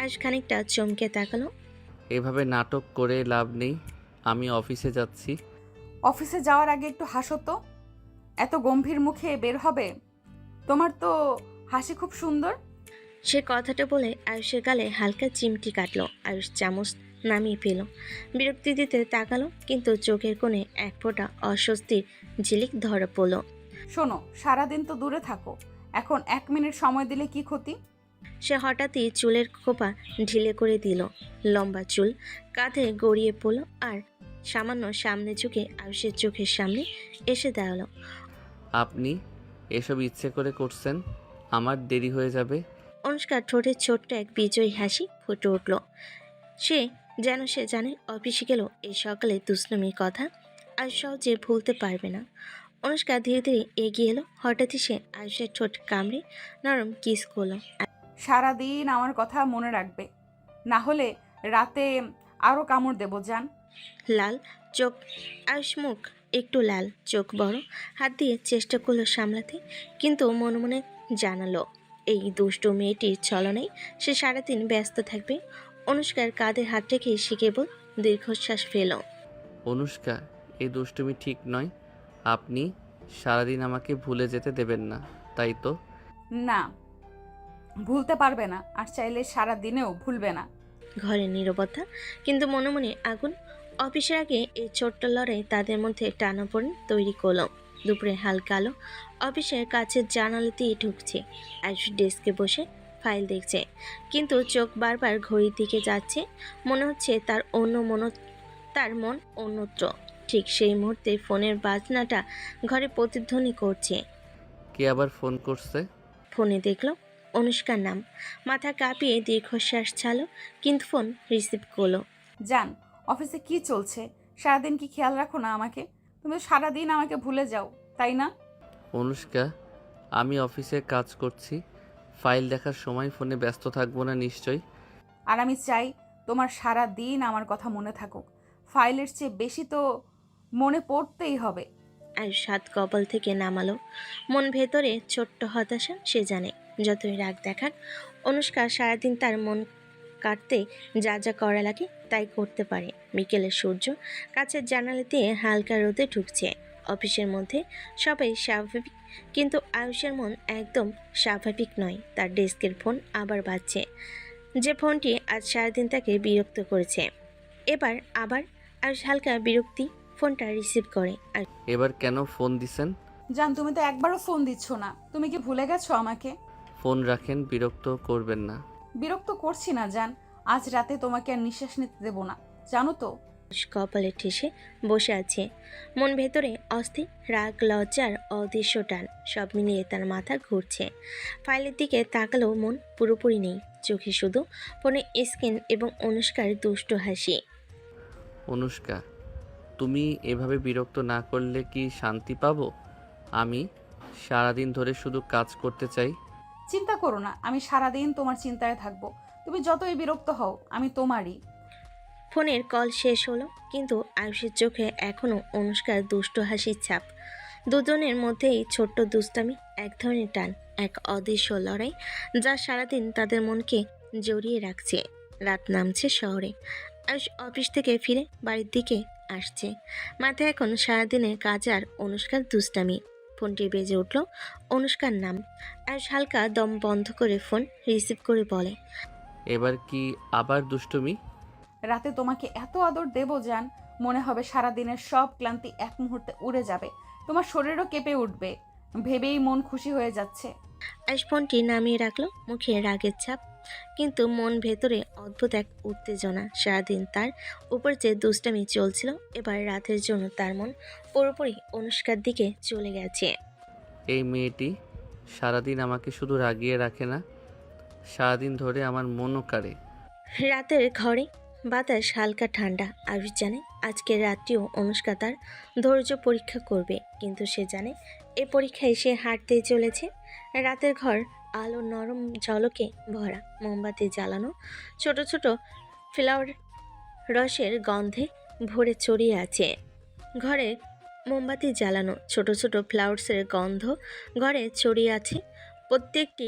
আয়ুষ খানিকটা চমকে তাকালো। এভাবে নাটক করে লাভ নেই, আমি অফিসে যাচ্ছি। অফিসে যাওয়ার আগে একটু হাসো তো। এত গম্ভীর মুখে বের হবে? তোমার তো হাসি খুব সুন্দর। সে কথাটা বলে আয়ুষের গালে হালকা চিমটি কাটলো। আয়ুষ চামচ নামিয়ে পেল, বিরক্তি দিতে তাকালো, কিন্তু চোখের কোণে এক ফোঁটা অস্বস্তির ঝিলিক ধরা পড়ল। শোনো, সারাদিন তো দূরে থাকো, এখন 1 মিনিট সময় দিলে কি ক্ষতি? সে হঠাৎই চুলের খোপা ঢিলে করে দিল, লম্বা চুল কাঁধে গড়িয়ে পড়ল, আর সামান্য সামনে ঝুঁকে আয়ুষের চোখের সামনে এসে দাঁড়ালো। আপনি এসব ইচ্ছে করে করছেন, আমার দেরি হয়ে যাবে। অনুষ্কার ঠোঁটের ছোট্ট এক বিজয়ী হাসি ফুটে উঠল। সে জানে অফিসে গেল এই সকালে দুষ্ণমির কথা আয়ুষ সহজে ভুলতে পারবে না। অনুষ্কা ধীরে ধীরে এগিয়ে এলো, হঠাৎই সে আয়ুষের ঠোঁট কামড়ে নরম কিস করলো। সারাদিন আমার কথা মনে রাখবে, না হলে রাতে আরও কামড় দেবো। জান। লাল চোখ আয়ুষ, মুখ একটু লাল, চোখ বড়, হাত দিয়ে চেষ্টা করলো সামলাতে, কিন্তু মনে মনে জানালো এই দুষ্টু মেয়েটির ছলনায় সে সারাদিন ব্যস্ত থাকবে। অনুষ্কার কাঁধে হাত রেখে সে কেবল দীর্ঘশ্বাস ফেল। অনুষ্কা, এই দুষ্টুমি ঠিক নয়। আপনি সারাদিন আমাকে ভুলে যেতে দেবেন না, তাই তো? না, ভুলতে পারবে না, আর চাইলে সারা দিনেও ভুলবে না। ঘরের নীরবতা, কিন্তু মনে মনে আগুন। অফিসের আগে এই ছোট্ট লড়াই তাদের মধ্যে টানাপোড়েন তৈরি করলো। দুপুরে হালকা আলো অফিসের কাছের জানালা দিয়ে ঢুকছে। আয়ুষ ডেস্কে বসে ফাইল দেখছে, কিন্তু চোখ বারবার ঘড়ির দিকে যাচ্ছে। মনে হচ্ছে তার মন অন্যত্র। ঠিক সেই মুহূর্তে ফোনের বাজনাটা ঘরে প্রতিধ্বনি করছে। কে আবার ফোন করছে? ফোনে দেখল অনুষ্কার নাম, মাথা কাঁপিয়ে দীর্ঘশ্বাস ছাড়লো, কিন্তু ফোন রিসিভ করলো। জান, অফিসে কি চলছে? সারাদিন কি খেয়াল রাখো না আমাকে? তুমি তো সারাদিন আমাকে ভুলে যাও, তাই না? অনুষ্কা, আমি অফিসে কাজ করছি, ফাইল দেখার সময় ফোনে ব্যস্ত থাকবো না নিশ্চয়ই। আর আমি চাই তোমার সারা দিন আমার কথা মনে থাকুক। ফাইলের চেয়ে বেশি তো মনে পড়তেই হবে। আয়ুষ হাত কপাল থেকে নামালো, মন ভেতরে ছোট্ট হতাশা। সে জানে যতই রাগ দেখাক, অনুষ্কা সারাদিন তার মন কাটতে যা যা করা লাগে তাই করতে পারে। বিকেলের সূর্য কাছের জানালা দিয়ে হালকা রোদে ঢুকছে। অফিসের মধ্যে সবাই স্বাভাবিক, কিন্তু আয়ুষের মন একদম স্বাভাবিক নয়। তার ডেস্কের ফোন আবার বাজছে, যে ফোনটি আজ সারাদিন তাকে বিরক্ত করেছে। এবার আবার আয়ুষ হালকা বিরক্তি ফোনটা রিসিভ করে। আর এবার কেন ফোন দিছেন? জান, তুমি তো একবারও ফোন দিচ্ছ না। তুমি কি ভুলে গেছো আমাকে? ফোন রাখেন, বিরক্ত করবেন না। বিরক্ত করছি না জান, আজ রাতে তোমাকে আর নিঃশ্বাস নিতে দেবো না, জানো তো। আয়ুষ কপালে ঠেসে বসে আছে, মন ভেতরে অস্থির, রাগ, লজ্জার অদৃশ্য টান সব মিলিয়ে তার মাথা ঘুরছে। ফাইলের দিকে তাকালেও মন পুরোপুরি নেই, চোখে শুধু ফোনে স্ক্রিন এবং অনুষ্কার দুষ্ট হাসি। অনুষ্কা, তুমি এভাবে বিরক্ত না করলে কি শান্তি পাবো? আমি সারাদিন ধরে শুধু কাজ করতে চাই। চিন্তা করো না, আমি সারাদিন তোমার চিন্তায় থাকবো। তুমি যতই বিরক্ত হও, আমি তোমারই। ফোনের কল শেষ হলো, কিন্তু আয়ুষের চোখে এখনও অনুষ্কার দুষ্ট হাসির ছাপ। দুজনের মধ্যেই ছোট্ট দুষ্টামি, এক ধরনের টান, এক অদৃশ্য লড়াই যা সারাদিন তাদের মনকে জড়িয়ে রাখছে। রাত নামছে শহরে। আয়ুষ অফিস থেকে ফিরে বাড়ির দিকে আসছে। মাথায় এখন সারাদিনের কাজ আর অনুষ্কার দুষ্টামি। ফোনটি বেজে উঠল, অনুষ্কার নাম। আয়ুষ হালকা দম বন্ধ করে ফোন রিসিভ করে বলে, এবার কি আবার দুষ্টুমি? রাতে তোমাকে এত আদর দেবো জান, মনে হবে সারাদিনের সব ক্লান্তি এক মুহূর্তে উড়ে যাবে। তোমার শরীরও কেঁপে উঠবে, ভেবেই মন খুশি হয়ে যাচ্ছে। আয়ুষ ফোনটি নামিয়ে রাখলো, মুখে রাগের ছাপ, কিন্তু মন ভেতরে অদ্ভুত এক উত্তেজনা। সারাদিন তার উপর যে দুষ্টামি চলছিল, এবার রাতের জন্য তার মন পুরোপুরি অনুষ্কার দিকে চলে গেছে। এই মেয়েটি সারাদিন আমাকে শুধু রাগিয়ে রাখে না, সারাদিন ধরে আমার মনও কাড়ে। রাতের ঘরে বাতাস হালকা ঠান্ডা। আয়ুষ জানে আজকের রাত্রিও অনুষ্কা তার ধৈর্য পরীক্ষা করবে, কিন্তু সে জানে এই পরীক্ষায় সে হারতেই চলেছে। রাতের ঘর আলো নরম ঝলকে ভরা, মোমবাতি জ্বালানো, ছোট ছোট ফ্লাওয়ার রসের গন্ধে ভরে ছড়িয়ে আছে। ঘরে মোমবাতি জ্বালানো, ছোট ছোট ফ্লাওয়ার্সের গন্ধ ঘরে ছড়িয়ে আছে। প্রত্যেকটি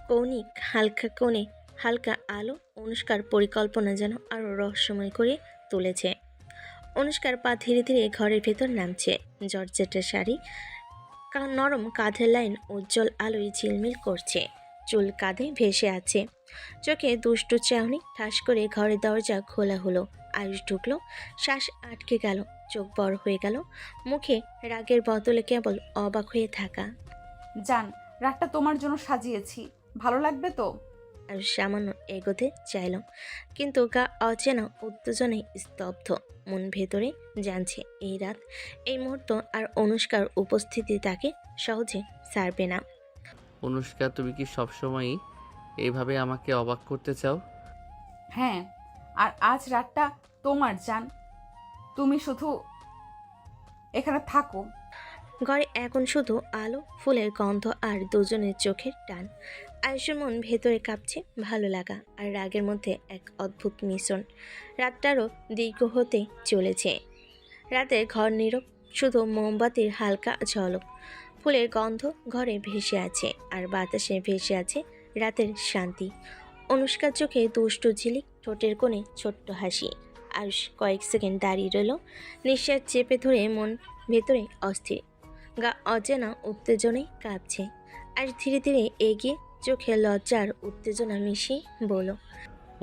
কৌণিক হালকা কোণে হালকা আলো অনুষ্কার পরিকল্পনা যেন আরও রহস্যময় করে তুলেছে। অনুষ্কার পা ধীরে ধীরে ঘরের ভেতর নামছে। জর্জেটের শাড়ি, নরম কাঁধের লাইন উজ্জ্বল আলোয় ঝিলমিল করছে। চুল কাঁধে ভেসে আছে, চোখে দুষ্টু চাহনি। ঠাস করে ঘরের দরজা খোলা হলো। আয়ুষ ঢুকলো, শ্বাস আটকে গেল, চোখ বড় হয়ে গেল, মুখে রাগের বদলে কেবল অবাক হয়ে থাকা। জান, রাতটা তোমার জন্য সাজিয়েছি, ভালো লাগবে তো? আর সামান্য এগোতে চাইল, কিন্তু গা অচেনা উত্তেজনায় স্তব্ধ। মন ভেতরে জানছে এই রাত, এই মুহূর্ত আর অনুষ্কার উপস্থিতি তাকে সহজে ছাড়বে না। অনুষ্কা, তুমি কি সবসময়ই এইভাবে আমাকে অবাক করতে চাও? হ্যাঁ, আর আজ রাতটা তোমার জান, তুমি শুধু এখানে থাকো। ঘরে এখন শুধু আলো, ফুলের গন্ধ আর দুজনের চোখের টান। আয়ুষের মন ভেতরে কাঁপছে, ভালো লাগা আর রাগের মধ্যে এক অদ্ভুত মিশ্রণ। রাতটারও দীর্ঘ হতে চলেছে। রাতে ঘর নীরব, শুধু মোমবাতির হালকা ঝলক, ফুলের গন্ধ ঘরে ভেসে আছে, আর বাতাসে ভেসে আছে রাতের শান্তি। অনুষ্কার চোখে দুষ্টু ঝিলিক, ঠোঁটের কোণে ছোট্ট হাসি। আয়ুষ কয়েক সেকেন্ড দাঁড়িয়ে রইল, নিঃশ্বাস চেপে ধরে, মন ভেতরে অস্থির, গা অজানা উত্তেজনায় কাঁপছে। আর ধীরে ধীরে এগিয়ে চোখে লজ্জার উত্তেজনা মিশিয়ে বলল,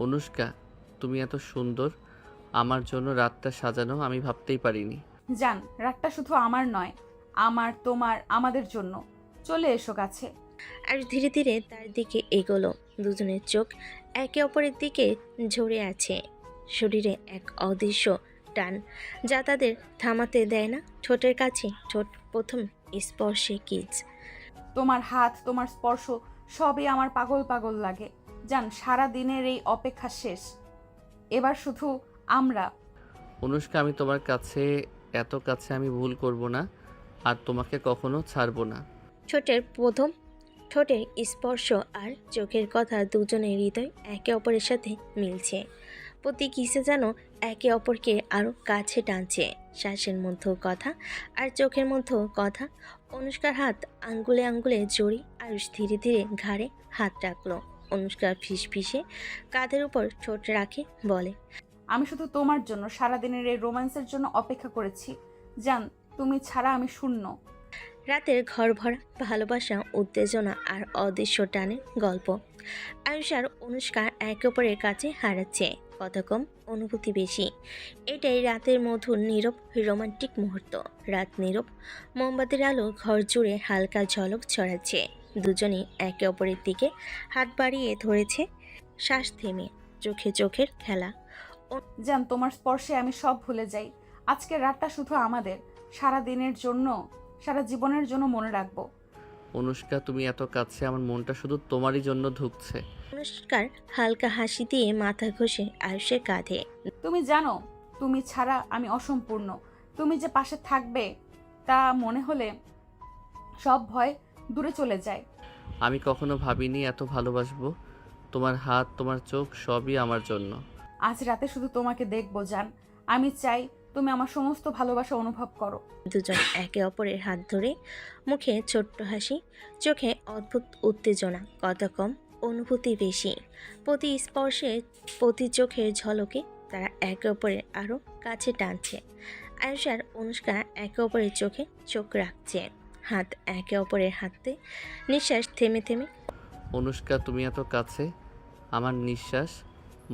অনুষ্কা, তুমি এত সুন্দর, আমার জন্য রাতটা সাজানো আমি ভাবতেই পারিনি। জান, রাতটা শুধু আমার নয়, আমার, তোমার, আমাদের জন্য। চলে এসো কাছে। আর ধীরে ধীরে তার দিকে এগোলো। দুজনের চোখ একে অপরের দিকে ঝরে আছে, শরীরে এক অদৃশ্য টান যা তাদের থামাতে দেয় না। ঠোঁটের কাছে ঠোঁট, প্রথম স্পর্শে কিস। তোমার হাত, তোমার স্পর্শ সবই আমার পাগল পাগল লাগে। জান, সারা দিনের এই অপেক্ষা শেষ, এবার শুধু আমরা। অনুষ্কা, আমি তোমার কাছে, এত কাছে আমি ভুল করব না, আর তোমাকে কখনো ছাড়বো না। ঠোঁটের প্রথম ঠোঁটের স্পর্শ আর চোখের কথা, দুজনের হৃদয় একে অপরের সাথে মিলছে। প্রতি কিসে যেন একে অপরকে আরও কাছে টানছে। শ্বাসের মধ্যেও কথা আর চোখের মধ্যেও কথা। অনুষ্কার হাত আঙ্গুলে আঙ্গুলে জড়ি। আয়ুষ ধীরে ধীরে ঘাড়ে হাত রাখলো। অনুষ্কার ফিসফিসে কাঁধের উপর ঠোঁট রাখে, বলে, আমি শুধু তোমার জন্য সারাদিনের এই রোম্যান্সের জন্য অপেক্ষা করেছি। জান, তুমি ছাড়া আমি শূন্য। রাতের ঘর ভরা ভালোবাসা, উত্তেজনা আর অদৃশ্য টানের গল্প। আয়ুষ আর অনুষ্কা একে অপরের কাছে হারাচ্ছে, কথা কম, অনুভূতি বেশি। এটাই রাতের মধুর নীরব রোমান্টিক মুহূর্ত। রাত নীরব, মোমবাতির আলো ঘর জুড়ে হালকা ঝলক ছড়াচ্ছে। দুজনই একে অপরের দিকে হাত বাড়িয়ে ধরেছে, শ্বাস থেমে, চোখে চোখের খেলা। জান, তোমার স্পর্শে আমি সব ভুলে যাই। আজকের রাতটা শুধু আমাদের, সারা দিনের জন্য, সারা জীবনের জন্য মনে রাখবো। অনুষ্কা, তুমি এত কাছে, আমার মনটা শুধু তোমারই জন্য ধুকছে। অনুষ্কার হালকা হাসি দিয়ে মাথা ঘষে আয়ুষের কাঁধে। তুমি জানো, তুমি ছাড়া আমি অসম্পূর্ণ। তুমি যে পাশে থাকবে তা মনে হলে সব ভয় দূরে চলে যায়। আমি কখনো ভাবিনি এত ভালোবাসবো। তোমার হাত, তোমার চোখ সবই আমার জন্য। আজ রাতে শুধু তোমাকে দেখবো জান। আমি চাই তুমি আমার সমস্ত ভালোবাসা অনুভব করো। দুজন একে অপরের হাত ধরে, মুখে ছোট্ট হাসি, চোখে অদ্ভুত উত্তেজনা, কথা কম, অনুভূতি বেশি। প্রতি স্পর্শে, প্রতি চোখের ঝলকে তারা একে অপরের আরও কাছে টানছে। আয়ুষ আর অনুষ্কা একে অপরের চোখে চোখ রাখছে, হাত একে অপরের হাতে, নিঃশ্বাস থেমে থেমে। অনুষ্কা, তুমি এত কাছে, আমার নিঃশ্বাস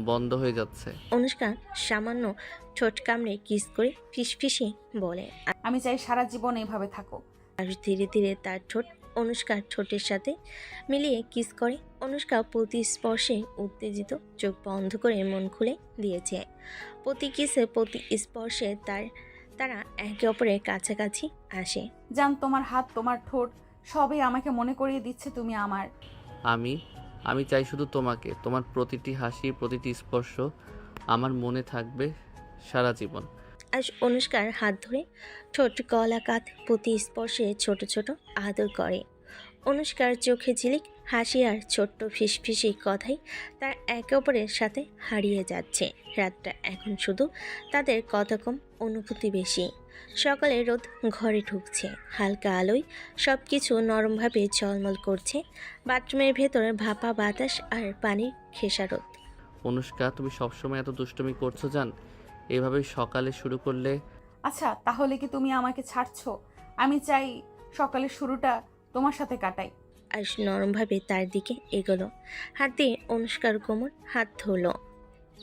বন্ধ হয়ে যাচ্ছে। অনুষ্কা সামান্য ঠোঁট কামড়ে কিস করে ফিসফিসে বলে। আমি চাই সারা জীবন এইভাবে থাকো। আয়ুষ ধীরে ধীরে তার ঠোঁট অনুষ্কার ঠোঁটের সাথে মিলিয়ে কিস করে। অনুষ্কা প্রতি স্পর্শে উত্তেজিত, চোখ বন্ধ করে মন খুলে দিয়েছে। প্রতি কিসে, প্রতি স্পর্শে তারা একে অপরের কাছাকাছি আসে। জান, তোমার হাত, তোমার ঠোঁট সবই আমাকে মনে করিয়ে দিচ্ছে তুমি আমার। আমি চাই শুধু তোমাকে। তোমার প্রতিটি হাসি, প্রতিটি স্পর্শ আমার মনে থাকবে সারা জীবন। আজ অনুষ্কার হাত ধরে ঠোঁট, গলা, কাঁধ প্রতি স্পর্শে ছোট ছোট আদর করে। অনুষ্কার চোখে ঝিলিক হাসি আর ছোট্ট ফিসফিসি কথাই তার একে অপরের সাথে হারিয়ে যাচ্ছে। রাতটা এখন শুধু তাদের, কথা কম, অনুভূতি বেশি। সকালে রোদ ঘরে ঢুকছে, হালকা আলোয় সব কিছু নরমভাবে ঝলমল করছে। বাথরুমের ভেতরে ভাপা বাতাস আর পানির খেসারত। অনুষ্কা, তুমি সবসময় এত দুষ্টুমি করছো জান। এভাবে সকালে শুরু করলে। আচ্ছা, তাহলে কি তুমি আমাকে ছাড়ছো? আমি চাই সকালের শুরুটা তোমার সাথে কাটাই। আর নরমভাবে তার দিকে এগোলো, হাত দিয়ে অনুষ্কার কোমর হাত ধরলো।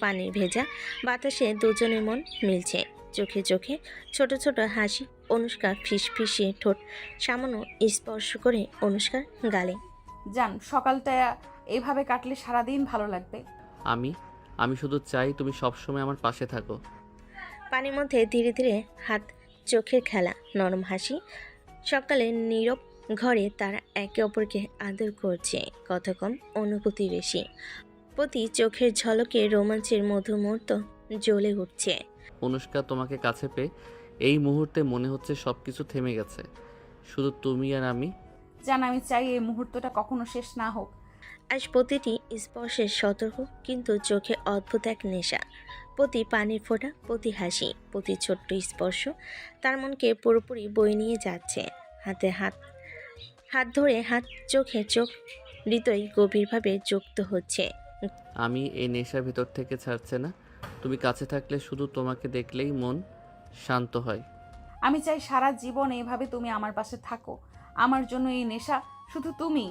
পানির ভেজা বাতাসে দুজনের মন মিলছে, চোখে চোখে ছোট ছোট হাসি। অনুষ্কা ফিসফিসিয়ে ঠোঁট সামান্য স্পর্শ করে অনুষ্কার গালে। জান, সকালটা এইভাবে কাটলে সারাদিন ভালো লাগবে। আমি শুধু চাই তুমি সবসময় আমার পাশে থাকো। পানির মধ্যে ধীরে ধীরে হাত, চোখের খেলা, নরম হাসি। সকালে নীরব ঘরে তারা একে অপরকে আদর করছে, কথা কম, অনুভূতি বেশি। প্রতি চোখের ঝলকে রোমাঞ্চের মধুর মুহূর্ত জ্বলে উঠছে। অনুষ্কা, তোমাকে কাছে পেয়ে এই মুহূর্তে মনে হচ্ছে সব কিছু থেমে গেছে, শুধু তুমি আর আমি। জান, আমি চাই এই মুহূর্তটা কখনো শেষ না হোক। আজ প্রতিটি স্পর্শের সতর্ক, কিন্তু চোখে অদ্ভুত এক নেশা। প্রতি পানির ফোঁটা, প্রতি হাসি, প্রতি ছোট্ট স্পর্শ তার মনকে পুরোপুরি বয়ে নিয়ে যাচ্ছে। হাতে হাত হাত ধরে, হাত চোখে চোখ, হৃদয় গভীরভাবে যুক্ত হচ্ছে। আমি এই নেশার ভিতর থেকে ছাড়ছে না। তুমি কাছে থাকলে, শুধু তোমাকে দেখলেই মন শান্ত হয়। আমি চাই সারা জীবন এইভাবে তুমি আমার পাশে থাকো। আমার জন্য এই নেশা শুধু তুমি।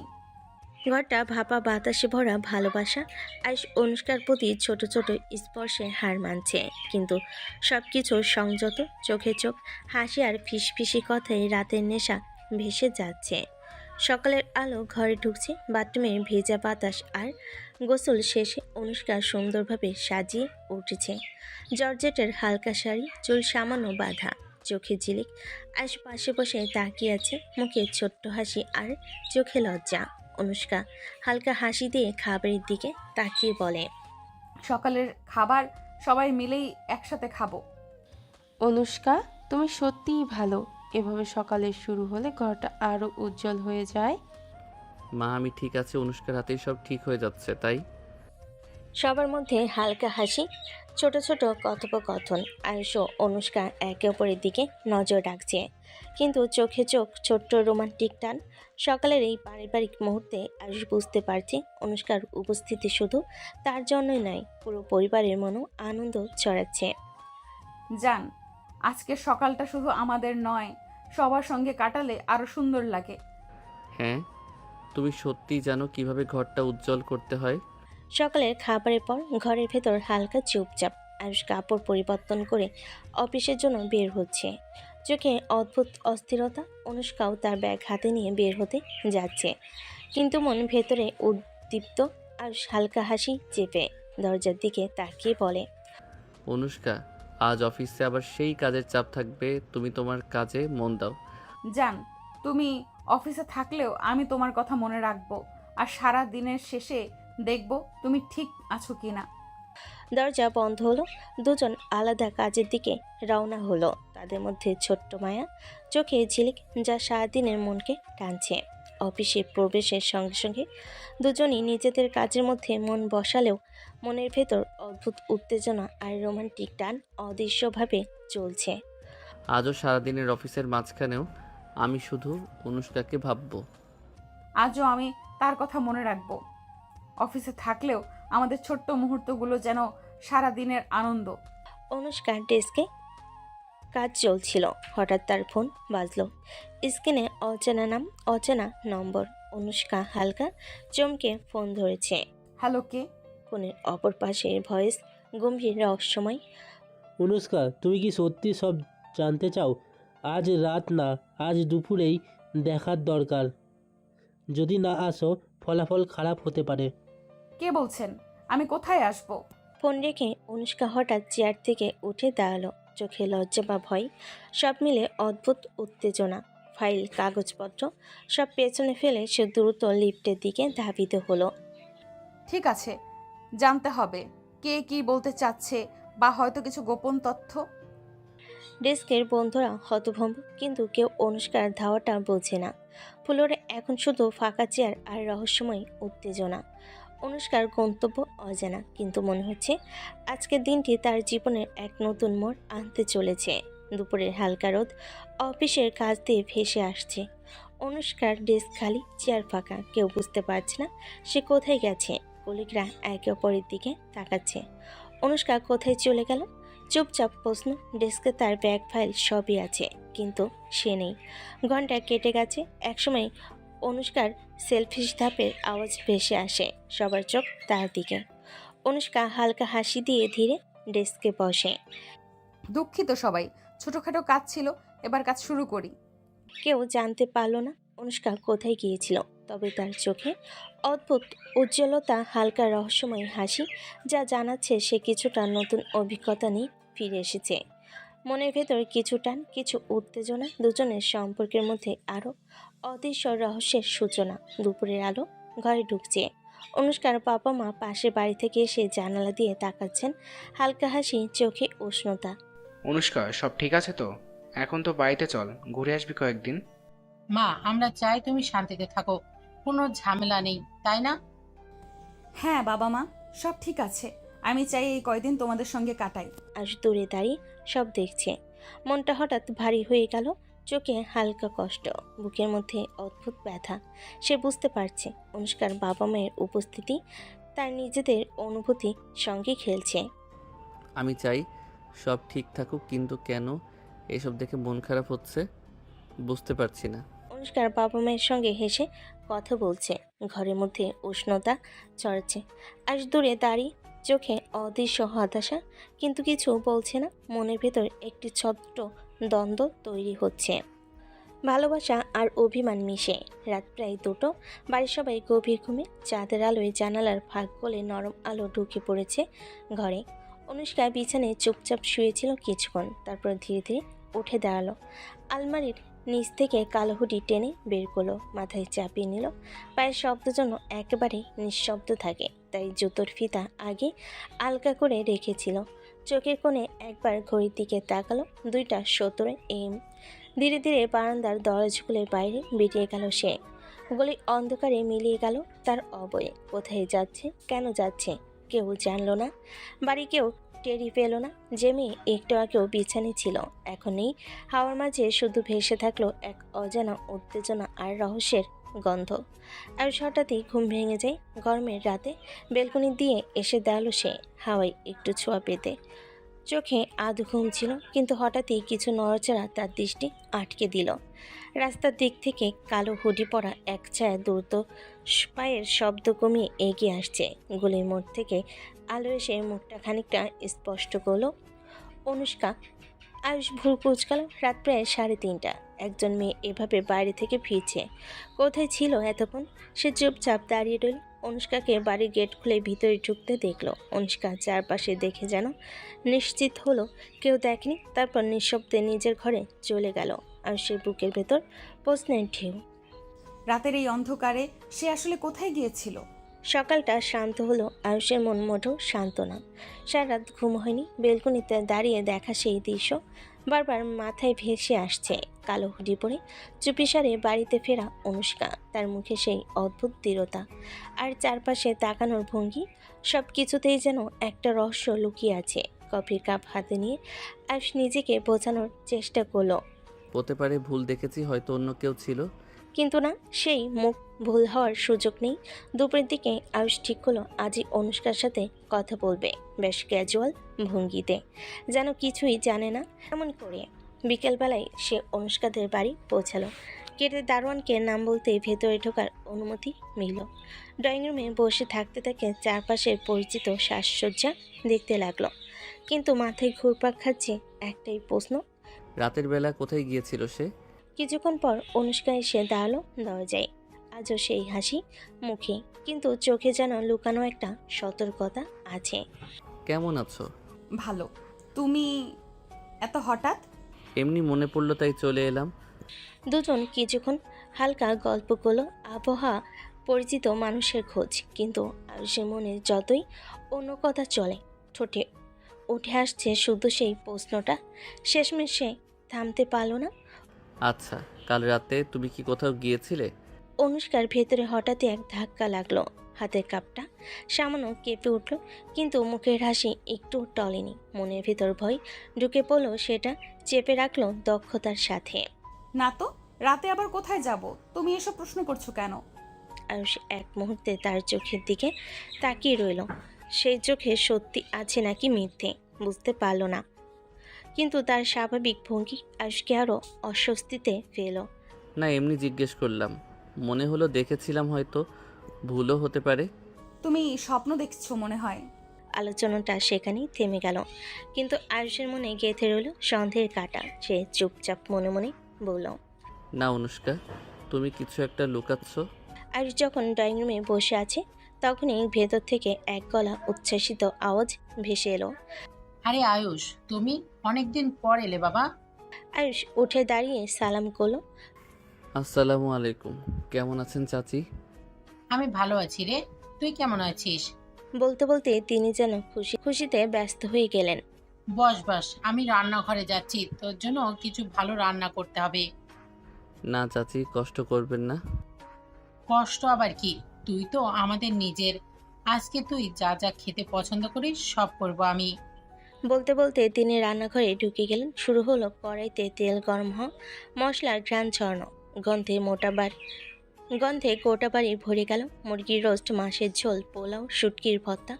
ঘরটা ভাপা বাতাসে ভরা ভালোবাসা। আজ অনুষ্কার প্রতি ছোট ছোট স্পর্শে হার মানছে, কিন্তু সব কিছু সংযত, চোখে চোখ, হাসি আর ফিসফিসি কথায় রাতের নেশা ভেসে যাচ্ছে। সকালের আলো ঘরে ঢুকছে, বাথরুমের ভেজা বাতাস আর গোসল শেষে অনুষ্কা সুন্দরভাবে সাজিয়ে উঠেছে। জর্জেটের হালকা শাড়ি, চুল সামান্য বাঁধা, চোখে ঝিলিক। আজ পাশে বসে তাকিয়ে আছে, মুখে ছোট্ট হাসি আর চোখে লজ্জা। অনুষ্কা হালকা হাসি দিয়ে খাবারের দিকে তাকিয়ে বলে, সকালের খাবার সবাই মিলেই একসাথে খাবো। অনুষ্কা, তুমি সত্যিই ভালো। এভাবে সকালের শুরু হলে ঘরটা আরও উজ্জ্বল হয়ে যায়। মা, আমি ঠিক আছে। অনুষ্কার হাতেই সব ঠিক হয়ে যাচ্ছে, তাই। সবার মধ্যে হালকা হাসি, ছোট ছোট কথোপকথন। আয়ুষ ও অনুষ্কা একে অপরের দিকে নজর রাখছে, কিন্তু চোখে চোখ, ছোট্ট রোমান্টিক টান। সকালের এই পারিবারিক মুহূর্তে আয়ুষ বুঝতে পারছে অনুষ্কার উপস্থিতি শুধু তার জন্যই নয়, পুরো পরিবারের মনও আনন্দ ছড়াচ্ছে। জান, আজকের সকালটা শুধু আমাদের নয়, সবার সঙ্গে কাটালে আরো সুন্দর লাগে। হ্যাঁ, তুমি সত্যিই জানো কিভাবে ঘরটা উজ্জ্বল করতে হয়। সকালের খাবারের পর ঘরের ভেতর হালকা চুপচাপ আয়ুষ কাপড় পরিবর্তন করে অফিসের জন্য বের হচ্ছে। চোখে অদ্ভুত অস্থিরতা। অনুষ্কাও তার ব্যাগ হাতে নিয়ে বের হতে যাচ্ছে, কিন্তু মন ভেতরে উদ্দীপ্ত। আয়ুষ হালকা হাসি চেপে দরজার দিকে তাকিয়ে বলে, অনুষ্কা, আজ অফিসে আবার সেই কাজের চাপ থাকবে, তুমি তোমার কাজে মন দাও। জান, তুমি অফিসে থাকলেও আমি তোমার কথা মনে রাখবো, আর সারা দিনের শেষে দেখব তুমি ঠিক আছো কিনা। দরজা বন্ধ হলো। দুজন আলাদা কাজের দিকে রওনা হলো। তাদের মধ্যে ছোট্ট মায়া, চোখে ঝিলিক, যা সারাদিনের মনকে টানছে। অফিসে প্রবেশের সঙ্গে সঙ্গে দুজনই নিজেদের কাজের মধ্যে মন বসালেও মনের ভেতর অদ্ভুত উত্তেজনা আর রোমান্টিক টান অদৃশ্যভাবে চলছে। আজও সারাদিনের অফিসের মাঝখানেও আমি শুধু অনুষ্কাকে ভাববো। আজও আমি তার কথা মনে রাখবো। অফিসে থাকলেও আমাদের ছোট্ট মুহূর্তগুলো যেন সারা দিনের আনন্দ। অনুষ্কার ডেস্কে কাজ চলছিল। হঠাৎ তার ফোন বাজলো। স্ক্রিনে অচেনা নাম, অচেনা নম্বর। অনুষ্কা হালকা চমকে ফোন ধরেছে। হ্যালো, কে? ফোনের অপর পাশের ভয়েস গম্ভীর রহস্যময়। অনুষ্কা, তুমি কি সত্যি সব জানতে চাও? আজ রাত না, আজ দুপুরেই দেখার দরকার। যদি না আসো, ফলাফল খারাপ হতে পারে। কে বলছেন? আমি কোথায় আসবো? ফোন রেখে অনুষ্কা হঠাৎ চেয়ার থেকে উঠে দাঁড়ালো। চোখে লজ্জা বা ভয় সব মিলে অদ্ভুত উত্তেজনা। ফাইল, কাগজপত্র সব পেছনে ফেলে সে দ্রুত লিফটের দিকে ধাবিত হলো। ঠিক আছে, জানতে হবে কে কি বলতে চাচ্ছে, বা হয়তো কিছু গোপন তথ্য। ডেস্কের বন্ধুরা হতভম্ব, কিন্তু কেউ অনুষ্কার ধাওয়াটা বোঝে না। ফ্লোরে এখন শুধু ফাঁকা চেয়ার আর রহস্যময় উত্তেজনা। অনুষ্কার গন্তব্য অজানা, কিন্তু মনে হচ্ছে আজকের দিনটি তার জীবনের এক নতুন মোড় আনতে চলেছে। দুপুরের হালকা রোদ অফিসের কাজ দিয়ে ভেসে আসছে। অনুষ্কার ডেস্ক খালি, চেয়ার ফাঁকা। কেউ বুঝতে পারছে না সে কোথায় গেছে। কলিগরা একে অপরের দিকে তাকাচ্ছে। অনুষ্কা কোথায় চলে গেল? চুপচাপ প্রশ্ন। ডেস্কে তার ব্যাগ, ফাইল সবই আছে, কিন্তু সে নেই। ঘন্টা কেটে গেছে। একসময় অনুষ্কার সেলফিশ ধাপের আওয়াজ ভেসে আসে। সবার চোখ তার দিকে। অনুষ্কা হালকা হাসি দিয়ে ধীরে ডেস্কে বসে। দুঃখিত সবাই, ছোটখাটো কাজ ছিল, এবার কাজ শুরু করি। কেউ জানতে পারল না অনুষ্কা কোথায় গিয়েছিল, তবে তার চোখে অদ্ভুত উজ্জ্বলতা, হালকা রহস্যময় হাসি, যা জানাচ্ছে সে কিছুটা নতুন অভিজ্ঞতা নিয়ে ফিরে এসেছে। মনের ভেতর কিছু টান, কিছু উত্তেজনা, দুজনের সম্পর্কের মধ্যে আরও অদৃশ্য রহস্যের সূচনা। দুপুরের আলো ঘরে ঢুকছে। অনুষ্কার বাবা মা পাশের বাড়ি থেকে এসে জানালা দিয়ে তাকাচ্ছেন। হালকা হাসি, চোখে উষ্ণতা। অনুষ্কা, সব ঠিক আছে তো? এখন তো বাড়িতে চল, ঘুরে আসবি কয়েকদিন। মা, আমরা চাই তুমি শান্তিতে থাকো, কোনো ঝামেলা নেই, তাই না? হ্যাঁ বাবা মা, সব ঠিক আছে। আমি চাই এই কয়দিন তোমাদের সঙ্গে কাটাই। আজ দূরে দাঁড়িয়ে সব দেখছে। মনটা হঠাৎ ভারী হয়ে গেল। চোখে হালকা কষ্ট, বুকের মধ্যে অদ্ভুত ব্যথা। সে বুঝতে পারছে অনুষ্কার বাবা মায়ের উপস্থিতি তার নিজেদের অনুভূতি সঙ্গে খেলছে। আমি চাই সব ঠিক থাকুক, কিন্তু কেন এসব দেখে মন খারাপ হচ্ছে বুঝতে পারছি না। অনুষ্কার বাবা মায়ের সঙ্গে হেসে কথা বলছে। ঘরের মধ্যে উষ্ণতা চড়ছে। আজ দূরে দাঁড়িয়ে চোখে অদৃশ্য হতাশা, কিন্তু কিছু বলছে না। মনের ভেতর একটি ছোট্ট দ্বন্দ্ব তৈরি হচ্ছে, ভালোবাসা আর অভিমান মিশে। রাত প্রায় 2টো। বাড়ির সবাই গভীর ঘুমে। চাঁদের আলোয় জানালার ফাঁক গলে নরম আলো ঢুকে পড়েছে ঘরে। অনুষ্কা বিছানায় চুপচাপ শুয়েছিল কিছুক্ষণ, তারপর ধীরে ধীরে উঠে দাঁড়ালো। আলমারির নিচ থেকে কালো হুডি টেনে বের করলো, মাথায় চাপিয়ে নিল। পায়ের শব্দ যেন একেবারে নিঃশব্দ থাকে, তাই জুতোর ফিতা আগে আলগা করে রেখেছিল। চোখের কোণে একবার ঘড়ির দিকে তাকালো। 2:17 AM। ধীরে ধীরে বারান্দার দরজা খুলে বাইরে বেরিয়ে গেল সে। গলি অন্ধকারে মিলিয়ে গেল তার অবয়ে। কোথায় যাচ্ছে, কেন যাচ্ছে, কেউ জানলো না। বাড়ি কেউ টেরি পেল না। যে মেয়ে একটু আগেও বিছানায় ছিল, এখন নেই। হাওয়ার মাঝে শুধু ভেসে থাকলো এক অজানা উত্তেজনা আর রহস্যের গন্ধ। আর হঠাৎই ঘুম ভেঙে যায়। গরমের রাতে বেলকনি দিয়ে এসে দাঁড়ালো সে, হাওয়ায় একটু ছোঁয়া পেতে। চোখে আধ ঘুম ছিল, কিন্তু হঠাৎই কিছু নড়াচড়া তার দৃষ্টি আটকে দিল। রাস্তার দিক থেকে কালো হুডি পরা এক ছায়া দ্রুত পায়ের শব্দ কমিয়ে এগিয়ে আসছে। গলির মোড় থেকে আলো এসে মুখটা খানিকটা স্পষ্ট করলো। অনুষ্কা। আয়ুষ ভুল কুচকাল। রাত প্রায় 3:30। একজন মেয়ে এভাবে বাইরে থেকে ফিরছে। কোথায় ছিল এতক্ষণ? সে চুপচাপ দাঁড়িয়ে রইল। অনুষ্কাকে বাড়ির গেট খুলে ভিতরে ঢুকতে দেখলো। অনুষ্কা চারপাশে দেখে যেন নিশ্চিত হলো কেউ দেখেনি, তারপর নিঃশব্দে নিজের ঘরে চলে গেল। আয়ুষের বুকের ভেতর প্রশ্নের ঢেউ। রাতের এই অন্ধকারে সে আসলে কোথায় গিয়েছিল? সকালটা শান্ত হলো। আয়ুষের মন মোটেও শান্ত না। সারা রাত ঘুম হয়নি। বেলকনিতে দাঁড়িয়ে দেখা সেই দৃশ্য বারবার মাথায় ভেসে আসছে। কালো হুডি পরে চুপিসারে বাড়িতে ফেরা অনুষ্কা, তার মুখে সেই অদ্ভুত দৃঢ়তা আর চারপাশে তাকানোর ভঙ্গি, সব কিছুতেই যেন একটা রহস্য লুকিয়ে আছে। কফির কাপ হাতে নিয়ে আয়ুষ নিজেকে বোঝানোর চেষ্টা করলো। হতে পারে ভুল দেখেছি, হয়তো অন্য কেউ ছিল। কিন্তু না, সেই মুখ ভুল হওয়ার সুযোগ নেই। দুপুরের দিকে আয়ুষ ঠিক হলো আজই অনুষ্কার সাথে কথা বলবে, বেশ ক্যাজুয়াল ভঙ্গিতে, যেন কিছুই জানে না এমন করে। বিকেলবেলায় সে অনুষ্কাদের বাড়ি পৌঁছালো। গেটের দারোয়ানকে নাম বলতেই ভেতরে ঢোকার অনুমতি মিলল। ড্রয়িং রুমে বসে থাকতে থাকে চারপাশের পরিচিত সাজসজ্জা দেখতে লাগলো, কিন্তু মাথায় ঘুরপাক খাচ্ছে একটাই প্রশ্ন, রাতের বেলা কোথায় গিয়েছিল সে? কিছুক্ষণ পর অনুষ্কা এসে দাঁড়ালো দরজায়। আজও সেই হাসি মুখে, কিন্তু চোখে যেন লুকানো একটা সতর্কতা আছে। কেমন আছো? ভালো। তুমি এত হঠাৎ? এমনি মনে পড়লো তাই চলে এলাম। দুজন কিছুক্ষণ হালকা গল্প করলো। আবহাওয়া পরিচিত মানুষের খোঁজ, কিন্তু আয়ুষের মনে যতই অন্য কথা চলে, ঠোঁটে উঠে আসছে শুধু সেই প্রশ্নটা। শেষমেশ সে থামতে পারল না। আচ্ছা, কাল রাতে তুমি কি কোথাও গিয়েছিলে? অনুষ্কার ভেতরে হঠাৎই এক ধাক্কা লাগলো। হাতের কাপটা সামান্য কেঁপে উঠল, কিন্তু মুখের হাসি একটু টলেনি। মনের ভেতর ভয় ঢুকে পড়ল, সেটা চেপে রাখলো দক্ষতার সাথে। না তো, রাতে আবার কোথায় যাব? তুমি এসব প্রশ্ন করছো কেন? আয়ুষ এক মুহূর্তে তার চোখের দিকে তাকিয়ে রইল। সেই চোখে সত্যি আছে নাকি মিথ্যে বুঝতে পারল না, কিন্তু তার স্বাভাবিক ভঙ্গি আয়ুষকে আরও অস্বস্তিতে ফেল। না, এমনি জিজ্ঞেস করলাম। মনে হলো দেখেছিলাম, হয়তো ভুলও হতে পারে। তুমি স্বপ্ন দেখছো মনে হয়। আলোচনাটা সেখানেই থেমে গেল, কিন্তু আয়ুষের মনে গেঁথে রইল সন্দেহের কাঁটা। সে চুপচাপ মনে মনে বলল, না অনুষ্কা, তুমি কিছু একটা লুকাচ্ছ। আয়ুষ যখন ড্রয়িং রুমে বসে আছে, তখনই ভেতর থেকে এক গলা উচ্ছ্বাসিত আওয়াজ ভেসে এলো। আরে আয়ুষ, তুমি অনেকদিন পর এলে বাবা। আয়ুষ উঠে দাঁড়িয়ে সালাম করলো। আসসালামু আলাইকুম। কেমন আছেন চাচি? আমি ভালো আছি রে, তুই কেমন আছিস? বলতে বলতে তিনি যেন খুশিতে ব্যস্ত হয়ে গেলেন। বস বস, আমি রান্নাঘরে যাচ্ছি, তোর জন্য কিছু ভালো রান্না করতে হবে। না চাচি, কষ্ট করবেন না। কষ্ট আবার কি, তুই তো আমাদের নিজের। আজকে তুই যা যা খেতে পছন্দ করিস সব করব আমি। বলতে বলতে তিনি রান্নাঘরে ঢুকে গেলেন। শুরু হলো কড়াইতে তেল গরম হওয়া, মশলার ঘ্রাণ ছড়ানো, গন্ধে গোটা বাড়ি ভরে গেল। মুরগির রোস্ট, মাছের ঝোল, পোলাও, শুটকির ভর্তা,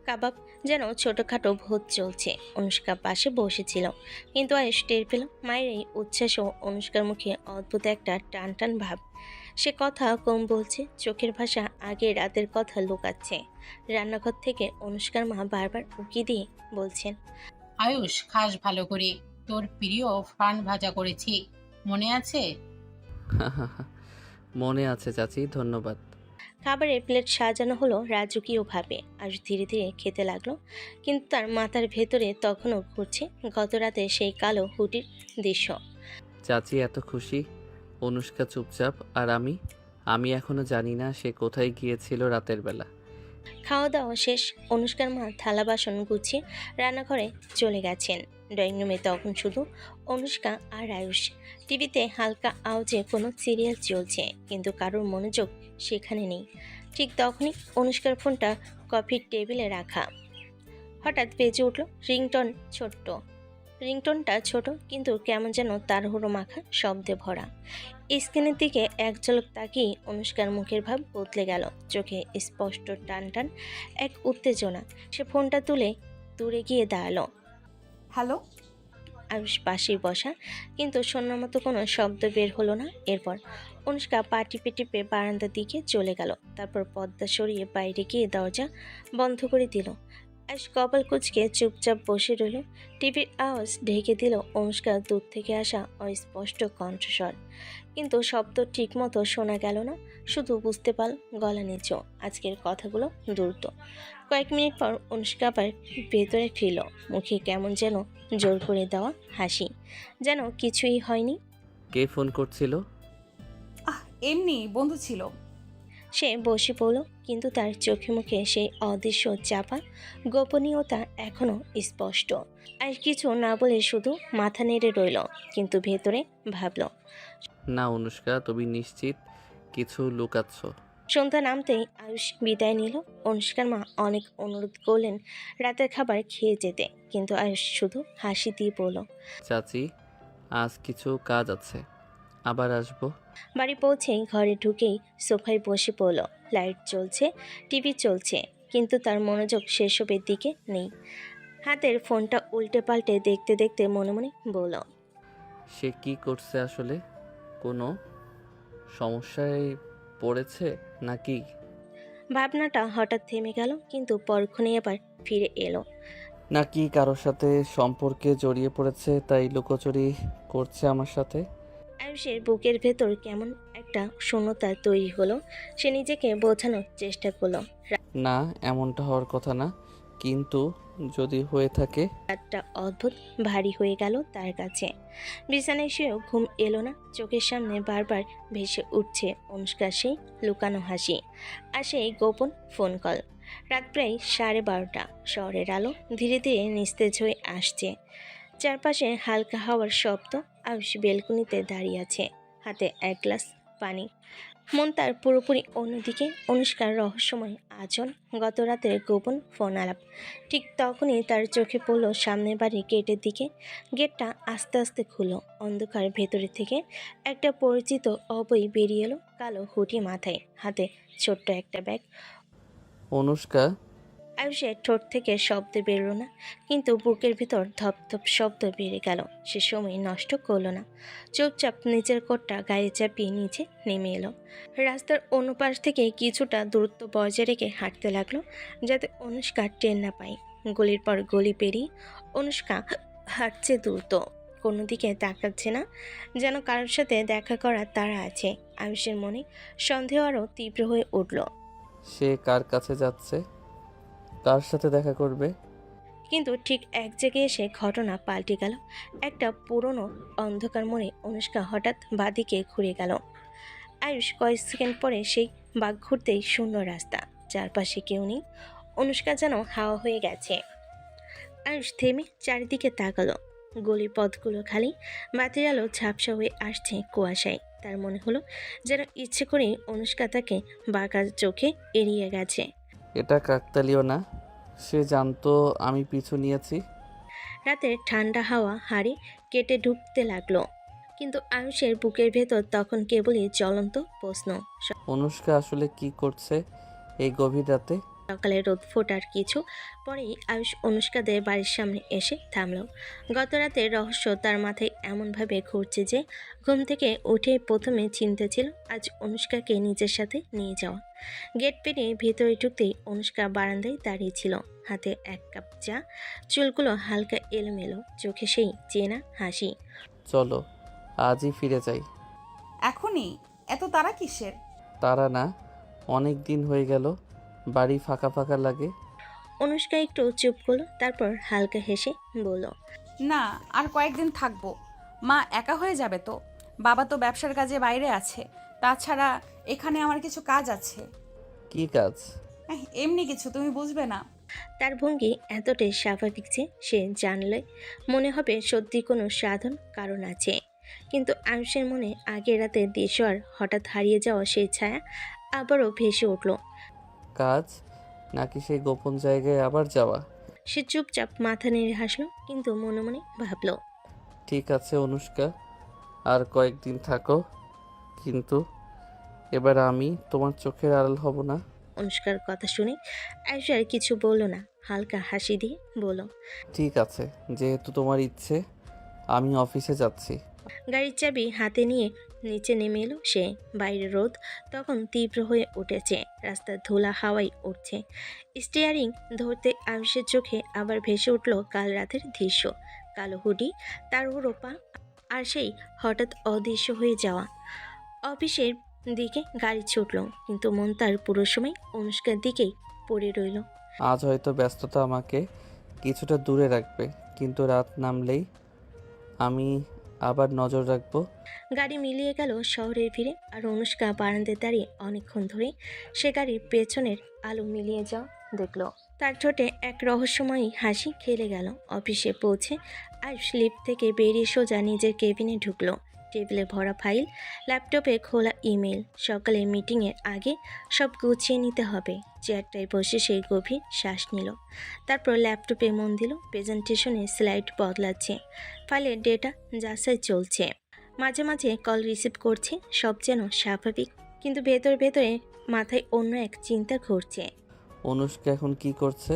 কাবাব, যেন ছোটোখাটো ভোজ চলছে। অনুষ্কা পাশে বসেছিল, কিন্তু আয়ুষ টের পেল মায়ের এই উচ্ছ্বাস ও অনুষ্কার মুখে অদ্ভুত একটা টান টান ভাব। সে কথা কম বলছে, চোখের ভাষা আগে রাতের কথা লুকাচ্ছে। রান্নাঘর থেকে অনুষ্কার মা বারবার উকি দিয়ে বলছেন, আয়ুষ, খাস ভালো করে, তোর প্রিয় ফান ভাজা করেছি, মনে আছে? মনে আছে চাচি, ধন্যবাদ। খাবারের প্লেট সাজানো হলো রাজকীয়ভাবে। আয়ুষ ধীরে ধীরে খেতে লাগলো, কিন্তু তার মাথার ভেতরে তখনও ঘুরছে গত রাতে সেই কালো হুডির দৃশ্য। চাচি এত খুশি, অনুষ্কা চুপচাপ, আর আমি এখনো জানি না সে কোথায় গিয়েছিল রাতের বেলা। খাওয়া দাওয়া শেষ। অনুষ্কার মা থালা বাসন গুছিয়ে রান্নাঘরে চলে গেছেন। ড্রয়িং রুমে তখন শুধু অনুষ্কা আর আয়ুষ। টিভিতে হালকা আওয়াজে কোনো সিরিয়াল চলছে, কিন্তু কারোর মনোযোগ সেখানে নেই। ঠিক তখনই অনুষ্কার ফোনটা কফির টেবিলে রাখা। হঠাৎ বেজে উঠল রিংটোনটা ছোট, কিন্তু কেমন যেন তাড়াহুড়ো মাখা শব্দে ভরা। স্ক্রিনের দিকে এক ঝলক তাকিয়ে অনুষ্কার মুখের ভাব বদলে গেল। চোখে স্পষ্ট টান টান এক উত্তেজনা। সে ফোনটা তুলে দূরে গিয়ে দাঁড়ালো। হ্যালো। আয়ুষ পাশেই বসা, কিন্তু শোনার মতো কোনো শব্দ বের হলো না। এরপর অনুষ্কা পা টিপে টিপে বারান্দার দিকে চলে গেল, তারপর পর্দা সরিয়ে বাইরে গিয়ে দরজা বন্ধ করে দিল। আয়ুষ কপাল কুঁচকে চুপচাপ বসে রইল। টিভির আওয়াজ ঢেকে দিল অনুষ্কার দূর থেকে আসা অস্পষ্ট কণ্ঠস্বর, কিন্তু শব্দ ঠিক মতো শোনা গেল না, শুধু বুঝতে পারল গলা নিচু। আজকের কথাগুলো দ্রুত। কয়েক মিনিট পর অনুষ্কা আবার ভেতরে ফিরল, মুখে কেমন যেন জোর করে দেওয়া হাসি, যেন কিছুই হয়নি। কে ফোন করছিল? এমনি বন্ধু ছিল। সে বসে পড়ল, কিন্তু তার চোখে মুখে সেই অদৃশ্য চাপা গোপনীয়তা এখনো স্পষ্ট। আর কিছু না বলে শুধু মাথা নেড়ে রইল, কিন্তু ভেতরে ভাবল। না অনুষ্কা, তুমি নিশ্চিত কিছু লুকাচ্ছ? সন্ধ্যা নামতেই আয়ুষ বিদায় নিল। অনুষ্কার মা অনেক অনুরোধ করলেন রাতের খাবার খেয়ে যেতে, কিন্তু আয়ুষ শুধু হাসি দিয়ে বলল, চাচি, আজ কিছু কাজ আছে, আবার আসবো। বাড়ি পৌঁছেই ঘরে ঢুকেই সোফায় বসে পড়ল। লাইট জ্বলছে, টিভি চলছে, কিন্তু তার মনোযোগ সেসবের দিকে নেই। হাতের ফোনটা উল্টে পাল্টে দেখতে দেখতে মনে মনে বলল, সে কি করছে আসলে? কোনো সমস্যায় পড়েছে নাকি? ভাবনাটা হঠাৎ থেমে গেল, কিন্তু পরক্ষণেই আবার ফিরে এলো। নাকি কারোর সাথে সম্পর্কে জড়িয়ে পড়েছে, তাই লুকোচুরি করছে আমার সাথে? আয়ুষের বুকের ভেতর কেমন একটা শূন্যতা তৈরি হলো। সে নিজেকে বোঝানোর চেষ্টা করলো, না, এমনটা হওয়ার কথা না, কিন্তু যদি হয়ে থাকে। রাতটা অদ্ভুত ভারী হয়ে গেল তার কাছে। বিছানায় শুয়েও ঘুম এলো না। চোখের সামনে বারবার ভেসে উঠছে অনুষ্কার সেই লুকানো হাসি আর সেই গোপন ফোন কল। রাত প্রায় 12:30। শহরের আলো ধীরে ধীরে নিস্তেজ হয়ে আসছে, চারপাশে হালকা হাওয়ার শব্দ। আয়ুষ বেলকনিতে দাঁড়িয়ে আছে, হাতে এক গ্লাস পানি। মন তার পুরোপুরি অন্যদিকে। অনুষ্কার রহস্যময় আচরণ, গত রাতের গোপন ফোন আলাপ। ঠিক তখনই তার চোখে পড়ল সামনের বাড়ির গেটের দিকে। গেটটা আস্তে আস্তে খুলল। অন্ধকার ভেতরে থেকে একটা পরিচিত অবৈ বেরিয়ে এলো, কালো হুটি মাথায়, হাতে ছোট্ট একটা ব্যাগ। অনুষ্কা। আয়ুষের ঠোঁট থেকে শব্দ বেরোলো না, কিন্তু বুকের ভিতর ধপধপ শব্দ বেড়ে গেল। সে সময় নষ্ট করলো না, চুপচাপ নিচের কোটটা গায়ে চাপিয়ে নিচে নেমে এলো। রাস্তার অন্য পাশ থেকে কিছুটা দূরত্ব বজায় রেখে হাঁটতে লাগলো, যাতে অনুষ্কা টের না পায়। গলির পর গলি পেরিয়ে অনুষ্কা হাঁটছে দ্রুত, কোনো দিকে তাকাচ্ছে না, যেন কারোর সাথে দেখা করার তাড়া আছে। আয়ুষের মনে সন্দেহ আরও তীব্র হয়ে উঠল। সে কার কাছে যাচ্ছে? কার সাথে দেখা করবে? কিন্তু ঠিক এক জায়গায় এসে ঘটনা পাল্টে গেল। একটা পুরনো অন্ধকার মোড়ে অনুষ্কা হঠাৎ বাদিকে ঘুরে গেল। আয়ুষ কয়েক সেকেন্ড পরে সেই বাঘ ঘুরতেই শূন্য রাস্তা, চারপাশে কেউ নেই। অনুষ্কা যেন হাওয়া হয়ে গেছে। আয়ুষ থেমে চারিদিকে তাকালো। গলির পথগুলো খালি, বাতির আলো ঝাপসা হয়ে আসছে কুয়াশায়। তার মনে হলো যেন ইচ্ছে করে অনুষ্কা তাকে বাঁকা চোখে এড়িয়ে গেছে। এটা কাকতালীয় না, সে জানতো আমি পিছু নিয়েছি। রাতের ঠান্ডা হাওয়া হাড়ে কেটে ঢুকতে লাগলো, কিন্তু আয়ুষের বুকের ভেতর তখন কেবলই জ্বলন্ত প্রশ্ন। অনুষ্কা আসলে কি করছে এই গভীর রাতে? সকালে রোদ ফোটার কিছু পরেই আয়ুষ অনুষ্কাদের বাড়ির সামনে এসে থামলো। গত রাতের রহস্য তার মাথায় এমনভাবে ঘুরছে যে ঘুম থেকে উঠে প্রথমে চিন্তা ছিল আজ অনুষ্কাকে নিজের সাথে নিয়ে যাওয়া। গেট পেরিয়ে ভেতরে ঢুকতেই অনুষ্কা বারান্দায় দাঁড়িয়ে ছিল, হাতে এক কাপ চা, চুলগুলো হালকা এলোমেলো, চোখে সেই চেনা হাসি। চলো আজই ফিরে যাই। এখনই? এত তাড়া কিসের? তারা না, অনেক দিন হয়ে গেল, বাড়ি ফাঁকা ফাঁকা লাগে। অনুষ্কা একটু চুপ করলো, তারপর হালকা হেসে বলল, না, আর কয়েকদিন থাকবো। মা একা হয়ে যাবে তো। বাবা তো ব্যবসার কাজে বাইরে আছে, তাছাড়া এখানে আমার কিছু কাজ আছে। কি কাজ? এমনি কিছু, তুমি বুঝবে না। তার ভঙ্গি এতটাই স্বাভাবিক যে সে জানলে মনে হবে সত্যি কোনো সাধন কারণ আছে। কিন্তু আয়ুষের মনে আগের রাতে দেশোয়ার হঠাৎ হারিয়ে যাওয়া সেই ছায়া আবারও ভেসে উঠল। কাজ নাকি সেই গোপন জায়গায় আবার যাওয়া? সে চুপচাপ মাথা নেড়ে হাসলো, কিন্তু মনে মনে ভাবলো, ঠিক আছে অনুষ্কা, আর কয়েকদিন থাকো, কিন্তু এবার আমি তোমার চোখের আড়াল হব না। অনুষ্কার কথা শুনে আয়ুষ আর কিছু বলল না। হালকা হাসি দিয়ে বলল, ঠিক আছে, যেহেতু তোমার ইচ্ছে, আমি অফিসে যাচ্ছি। গাড়ির চাবি হাতে নিয়ে নিচে নেমে এলো সে। বাইরে রোদ তখন তীব্র হয়ে উঠেছে, রাস্তার ধুলা হাওয়ায় উঠছে। স্টিয়ারিং ধরতে আয়ুষের চোখে আবার ভেসে উঠল কাল রাতের দৃশ্য। কালো হুডি, তার রোপা, আর সেই হঠাৎ অদৃশ্য হয়ে যাওয়া। অফিসের দিকে গাড়ি ছুটল, কিন্তু মন তার পুরো সময় অনুষ্কার দিকেই পড়ে রইল। আজ হয়তো ব্যস্ততা আমাকে কিছুটা দূরে রাখবে, কিন্তু রাত নামলেই আমি আবার নজর রাখবো। গাড়ি মিলিয়ে গেল শহরের ভিড়ে, আর অনুষ্কা বারান্দায় দাঁড়িয়ে অনেকক্ষণ ধরে সে গাড়ির পেছনের আলো মিলিয়ে যাওয়া দেখল। তার ঠোঁটে এক রহস্যময়ী হাসি খেলে গেল। অফিসে পৌঁছে আয়ুষ লিফট থেকে বেরিয়ে সোজা নিজের কেবিনে ঢুকলো। টেবিলে ভরা ফাইল, ল্যাপটপে খোলা ইমেল। সকালে মিটিংয়ের আগে সব গুছিয়ে নিতে হবে। চেয়ারটায় বসে সেই গভীর শ্বাস নিল। তারপর ল্যাপটপে মন দিল। প্রেজেন্টেশনে স্লাইড বদলাচ্ছে, ফাইলের ডেটা যাচাই চলছে, মাঝে মাঝে কল রিসিভ করছে। সব যেন স্বাভাবিক, কিন্তু ভেতরে মাথায় অন্য এক চিন্তা ঘুরছে। অনুষ্কা এখন কি করছে?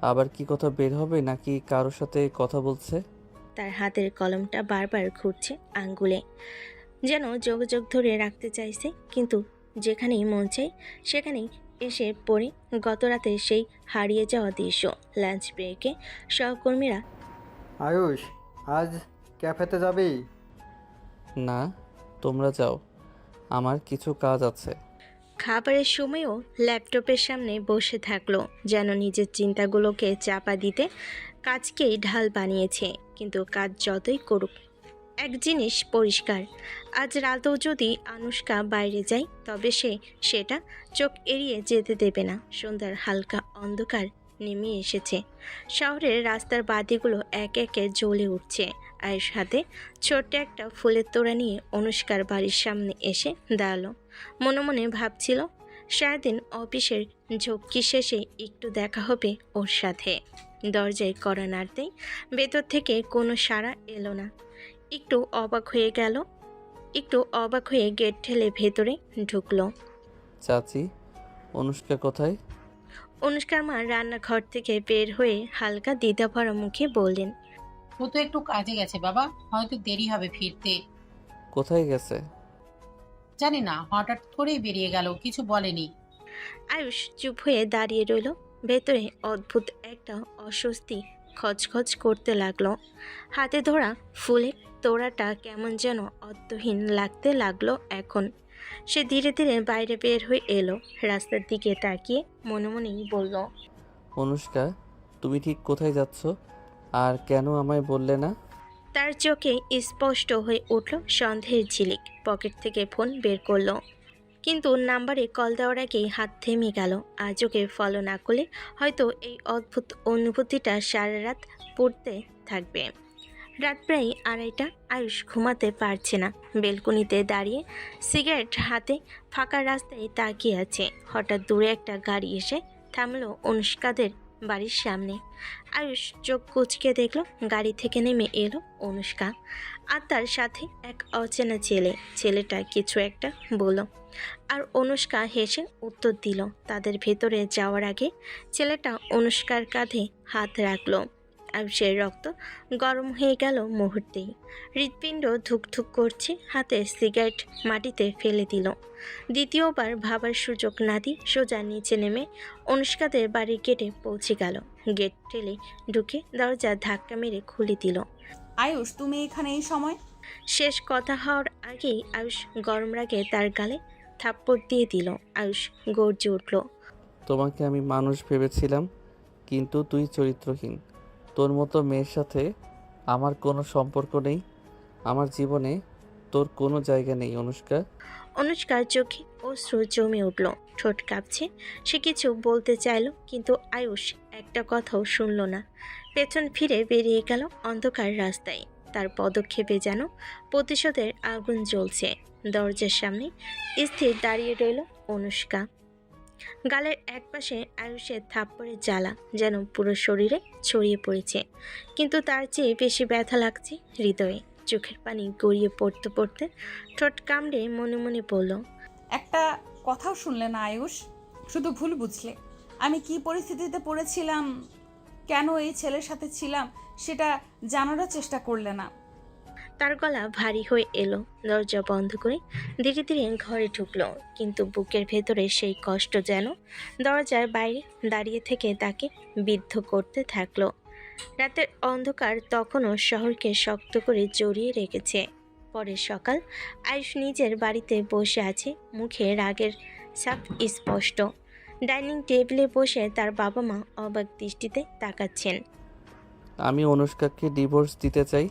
আবার কি কথা বের হবে, নাকি কারোর সাথে কথা বলছে? তার হাতের কলমটা বারবার ঘুরছে আঙ্গুলে, যেন যোগাযোগ ধরে রাখতে চাইছে, কিন্তু যেখানেই মন চাই সেখানেই এসে পড়ে গত রাতে সেই হারিয়ে যাওয়া দৃশ্য। লাঞ্চ ব্রেকে সহকর্মীরা, আয়ুষ, আজ ক্যাফেতে যাবি? না, তোমরা যাও, আমার কিছু কাজ আছে। খাবারের সময়ও ল্যাপটপের সামনে বসে থাকলো, যেন নিজের চিন্তাগুলোকে চাপা দিতে কাজকেই ঢাল বানিয়েছে। কিন্তু কাজ যতই করুক, এক জিনিস পরিষ্কার, আজ রাতেও যদি অনুষ্কা বাইরে যায় তবে সেটা চোখ এড়িয়ে যেতে দেবে না। সন্ধ্যার হালকা অন্ধকার নেমে এসেছে। শহরের রাস্তার বাতিগুলো একে একে জ্বলে উঠছে। আয়ুষ হাতে ছোট্ট একটা ফুলের তোড়া নিয়ে অনুষ্কার বাড়ির সামনে এসে দাঁড়ালো। মনে মনে ভাবছিল, সারাদিন অফিসের ঝক্কি শেষে একটু দেখা হবে ওর সাথে। দরজায় কড়া নাড়তেই ভেতর থেকে কোনো সাড়া এলো না। একটু অবাক হয়ে গেট ঠেলে ভেতরে ঢুকলো। চাচি, অনুষ্কা কোথায়? অনুষ্কার মা রান্নাঘর থেকে বের হয়ে হালকা দ্বিধাভরা মুখে বললেন, ও তো একটু কাজে গেছে বাবা, হয়তো দেরি হবে ফিরতে। কোথায় গেছে? জানি না, হঠাৎ করেই বেরিয়ে গেল, কিছু বলেনি। আয়ুষ চুপ হয়ে দাঁড়িয়ে রইল। ভেতরে অদ্ভুত একটা অস্বস্তি খচখচ করতে লাগলো। হাতে ধরা ফুলের তোড়াটা কেমন যেন অর্থহীন লাগতে লাগলো এখন। সে ধীরে ধীরে বাইরে বের হয়ে এলো। রাস্তার দিকে তাকিয়ে মনে মনেই বলল, অনুষ্কা, তুমি ঠিক কোথায় যাচ্ছ, আর কেন আমায় বললে না? তার চোখে স্পষ্ট হয়ে উঠল সন্দেহের ঝিলিক। পকেট থেকে ফোন বের করলো, কিন্তু নাম্বারে কল দেওয়ার আগেই হাত থেমে গেল। আজ ওকে ফলো না করলে হয়তো এই অদ্ভুত অনুভূতিটা সারা রাত পড়তে থাকবে। রাত প্রায় 2:30। আয়ুষ ঘুমাতে পারছে না। বেলকনিতে দাঁড়িয়ে সিগারেট হাতে ফাঁকা রাস্তায় তাকিয়ে আছে। হঠাৎ দূরে একটা গাড়ি এসে থামলো অনুষ্কাদের বাড়ির সামনে। আয়ুষ চোখ কুঁচকে দেখল, গাড়ি থেকে নেমে এলো অনুষ্কা, আর তার সাথে এক অচেনা ছেলেটা কিছু একটা বলল, আর অনুষ্কা হেসে উত্তর দিল। তাদের ভেতরে যাওয়ার আগে ছেলেটা অনুষ্কার কাঁধে হাত রাখলো। আয়ুষের রক্ত গরম হয়ে গেল মুহূর্তেই। হৃৎপিণ্ড ধুকধুক করছে। হাতে সিগারেট মাটিতে ফেলে দিল। দ্বিতীয়বার ভাবার সুযোগ না দিয়ে সোজা নিচে নেমে অনুষ্কাদের বাড়ির গেটে পৌঁছে গেল। গেট ঠেলে ঢুকে দরজা ধাক্কা মেরে খুলে দিল। আয়ুষ, তুমি এখানে এই সময়? শেষ কথা হওয়ার আগেই আয়ুষ গরম রাগে তার গালে থাপ্পড় দিয়ে দিল। আয়ুষ গর্জে উঠল, তোমাকে আমি মানুষ ভেবেছিলাম, কিন্তু তুই চরিত্রহীন। তোর মতো মেয়ের সাথে আমার কোনো সম্পর্ক নেই। আমার জীবনে তোর কোনো জায়গা নেই অনুষ্কা। অনুষ্কার চোখে অশ্রু জমে উঠল, ঠোঁট কাঁপছে। সে কিছু বলতে চাইল, কিন্তু আয়ুষ একটা কথাও শুনল না। পেছন ফিরে বেরিয়ে গেল অন্ধকার রাস্তায়। তার পদক্ষেপে যেন প্রতিশোধের আগুন জ্বলছে। দরজার সামনে স্থির দাঁড়িয়ে রইল অনুষ্কা। গালের একপাশে আয়ুষের থাপ্পড়ের জ্বালা যেন পুরো শরীরে ছড়িয়ে পড়েছে, কিন্তু তার চেয়ে বেশি ব্যথা লাগছে হৃদয়ে। চোখের পানি গড়িয়ে পড়তে পড়তে ঠোঁট কামড়ে মনে মনে বলল, একটা কথাও শুনলে না আয়ুষ, শুধু ভুল বুঝলে। আমি কি পরিস্থিতিতে পড়েছিলাম কেন এই ছেলের সাথে ছিলাম সেটা জানারও চেষ্টা করলে না। তার গলা ভারী হয়ে এলো। দরজা বন্ধ করে ধীরে ধীরে ঘরে ঢুকলো, কিন্তু বুকের ভেতরে সেই কষ্ট যেন দরজার বাইরে দাঁড়িয়ে থেকে তাকে বিদ্ধ করতে থাকলো। রাতের অন্ধকার তখনও শহরকে শক্ত করে জড়িয়ে রেখেছে। পরের সকাল, আয়ুষ নিজের বাড়িতে বসে আছে, মুখে রাগের ছাপ স্পষ্ট। ডাইনিং টেবিলে বসে তার বাবা মা অবাক দৃষ্টিতে তাকাচ্ছেন। আমি অনুষ্কাকে ডিভোর্স দিতে চাই।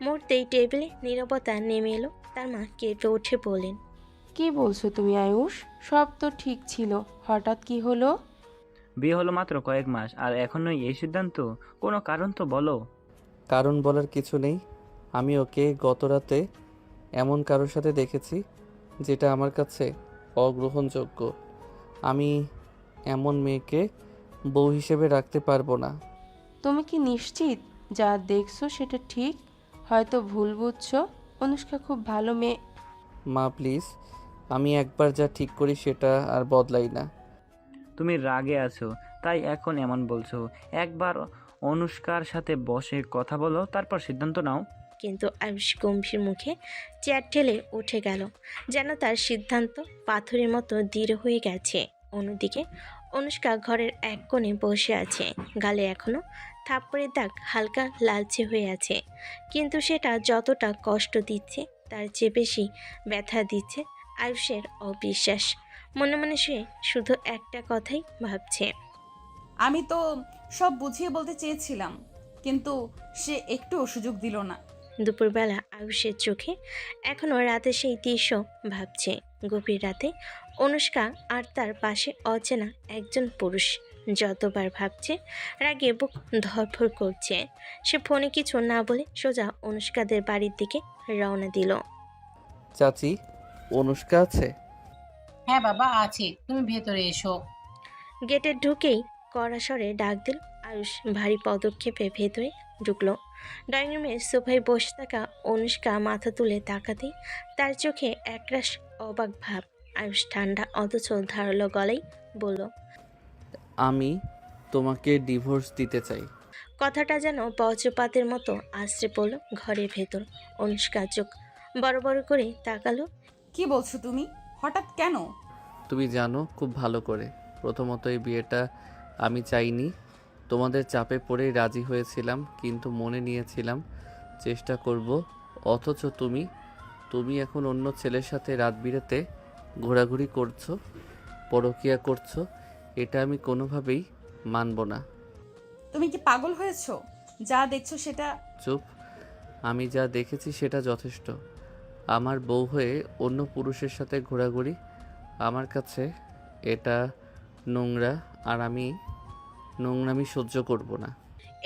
মুহূর্তেই টেবিলে নীরবতা নেমে এলো। তার মা কেঁপে উঠে বলেন, কি বলছো তুমি আয়ুষ? সব তো ঠিক ছিল, হঠাৎ কি হলো? বিয়ে হলো মাত্র কয়েক মাস আর এখনই এই সিদ্ধান্ত? কোনো কারণ তো বলো। কারণ বলার কিছু নেই। আমি ওকে গত রাতে এমন কারোর সাথে দেখেছি যেটা আমার কাছে অগ্রহণযোগ্য। আমি এমন মেয়েকে বউ হিসেবে রাখতে পারবো না। তুমি কি নিশ্চিত যা দেখছো সেটা ঠিক? হয়তো ভুল বুঝছো। অনুষ্কা খুব ভালো মেয়ে। মা প্লিজ, আমি একবার যা ঠিক করি সেটা আর বদলাই না। তুমি রাগে আছো তাই এখন এমন বলছো। একবার অনুষ্কার সাথে বসে কথা বলো, তারপর সিদ্ধান্ত নাও। কিন্তু আয়ুষ গম্ভীর মুখে চেয়ার ঠেলে উঠে গেল, যেন তার সিদ্ধান্ত পাথরের মতো দৃঢ় হয়ে গেছে। অন্যদিকে অনুষ্কা ঘরের এক কোণে বসে আছে, গালে এখনো থাপ্পড়ের দাগ হালকা লালচে হয়ে আছে, কিন্তু সেটা যতটা কষ্ট দিচ্ছে তার চেয়ে বেশি ব্যথা দিচ্ছে আয়ুষের অবিশ্বাস। মনে মনে সে শুধু একটা কথাই ভাবছে, আমি তো সব বুঝিয়ে বলতে চেয়েছিলাম, কিন্তু সে একটুও সুযোগ দিল না। দুপুরবেলা আয়ুষের চোখে এখনও রাতে সেই দৃশ্য ভাবছে। গভীর রাতে অনুষ্কা আর তার পাশে অচেনা একজন পুরুষ। যতবার ভাবছে রাগে বুক ধরফর করছে। সে ফোনে কিছু না বলে সোজা অনুষ্কাদের বাড়ির দিকে রওনা দিল। চাচি, অনুষ্কা আছে? হ্যাঁ বাবা আছে, তুমি ভেতরে এসো। গেটে ঢুকেই কড়া স্বরে ডাক দিল আয়ুষ। ভারী পদক্ষেপে ভেতরে ঢুকলো। ডাইনিং রুমের সোফায় বসে থাকা অনুষ্কা মাথা তুলে তাকাতেই তার চোখে একরাশ অবাক ভাব। আয়ুষ ঠান্ডা অথচ ধারালো গলায় বলল, আমি তোমাকে ডিভোর্স দিতে চাই। কথাটা যেন বজ্রপাতের মতো আশ্রে পড়ল ঘরের ভেতর। অনুষ্কা চোখ বড় বড় করে তাকালো। কি বলছো তুমি? হঠাৎ কেন? তুমি জানো খুব ভালো করে, প্রথমত এই বিয়েটা আমি চাইনি, তোমাদের চাপে পড়েই রাজি হয়েছিলাম, কিন্তু মনে নিয়েছিলাম চেষ্টা করব। অথচ তুমি এখন অন্য ছেলের সাথে রাত বিরেতে ঘোরাঘুরি করছো, পরকীয়া করছো। এটা আমি কোনোভাবেই মানব না। তুমি কি পাগল হয়েছো? যা দেখছো সেটা। চুপ। আমি যা দেখেছি সেটা যথেষ্ট। আমার বউ হয়ে অন্য পুরুষের সাথে ঘোরাঘুরি আমার কাছে এটা নোংরা, আর আমি নোংরামি সহ্য করব না।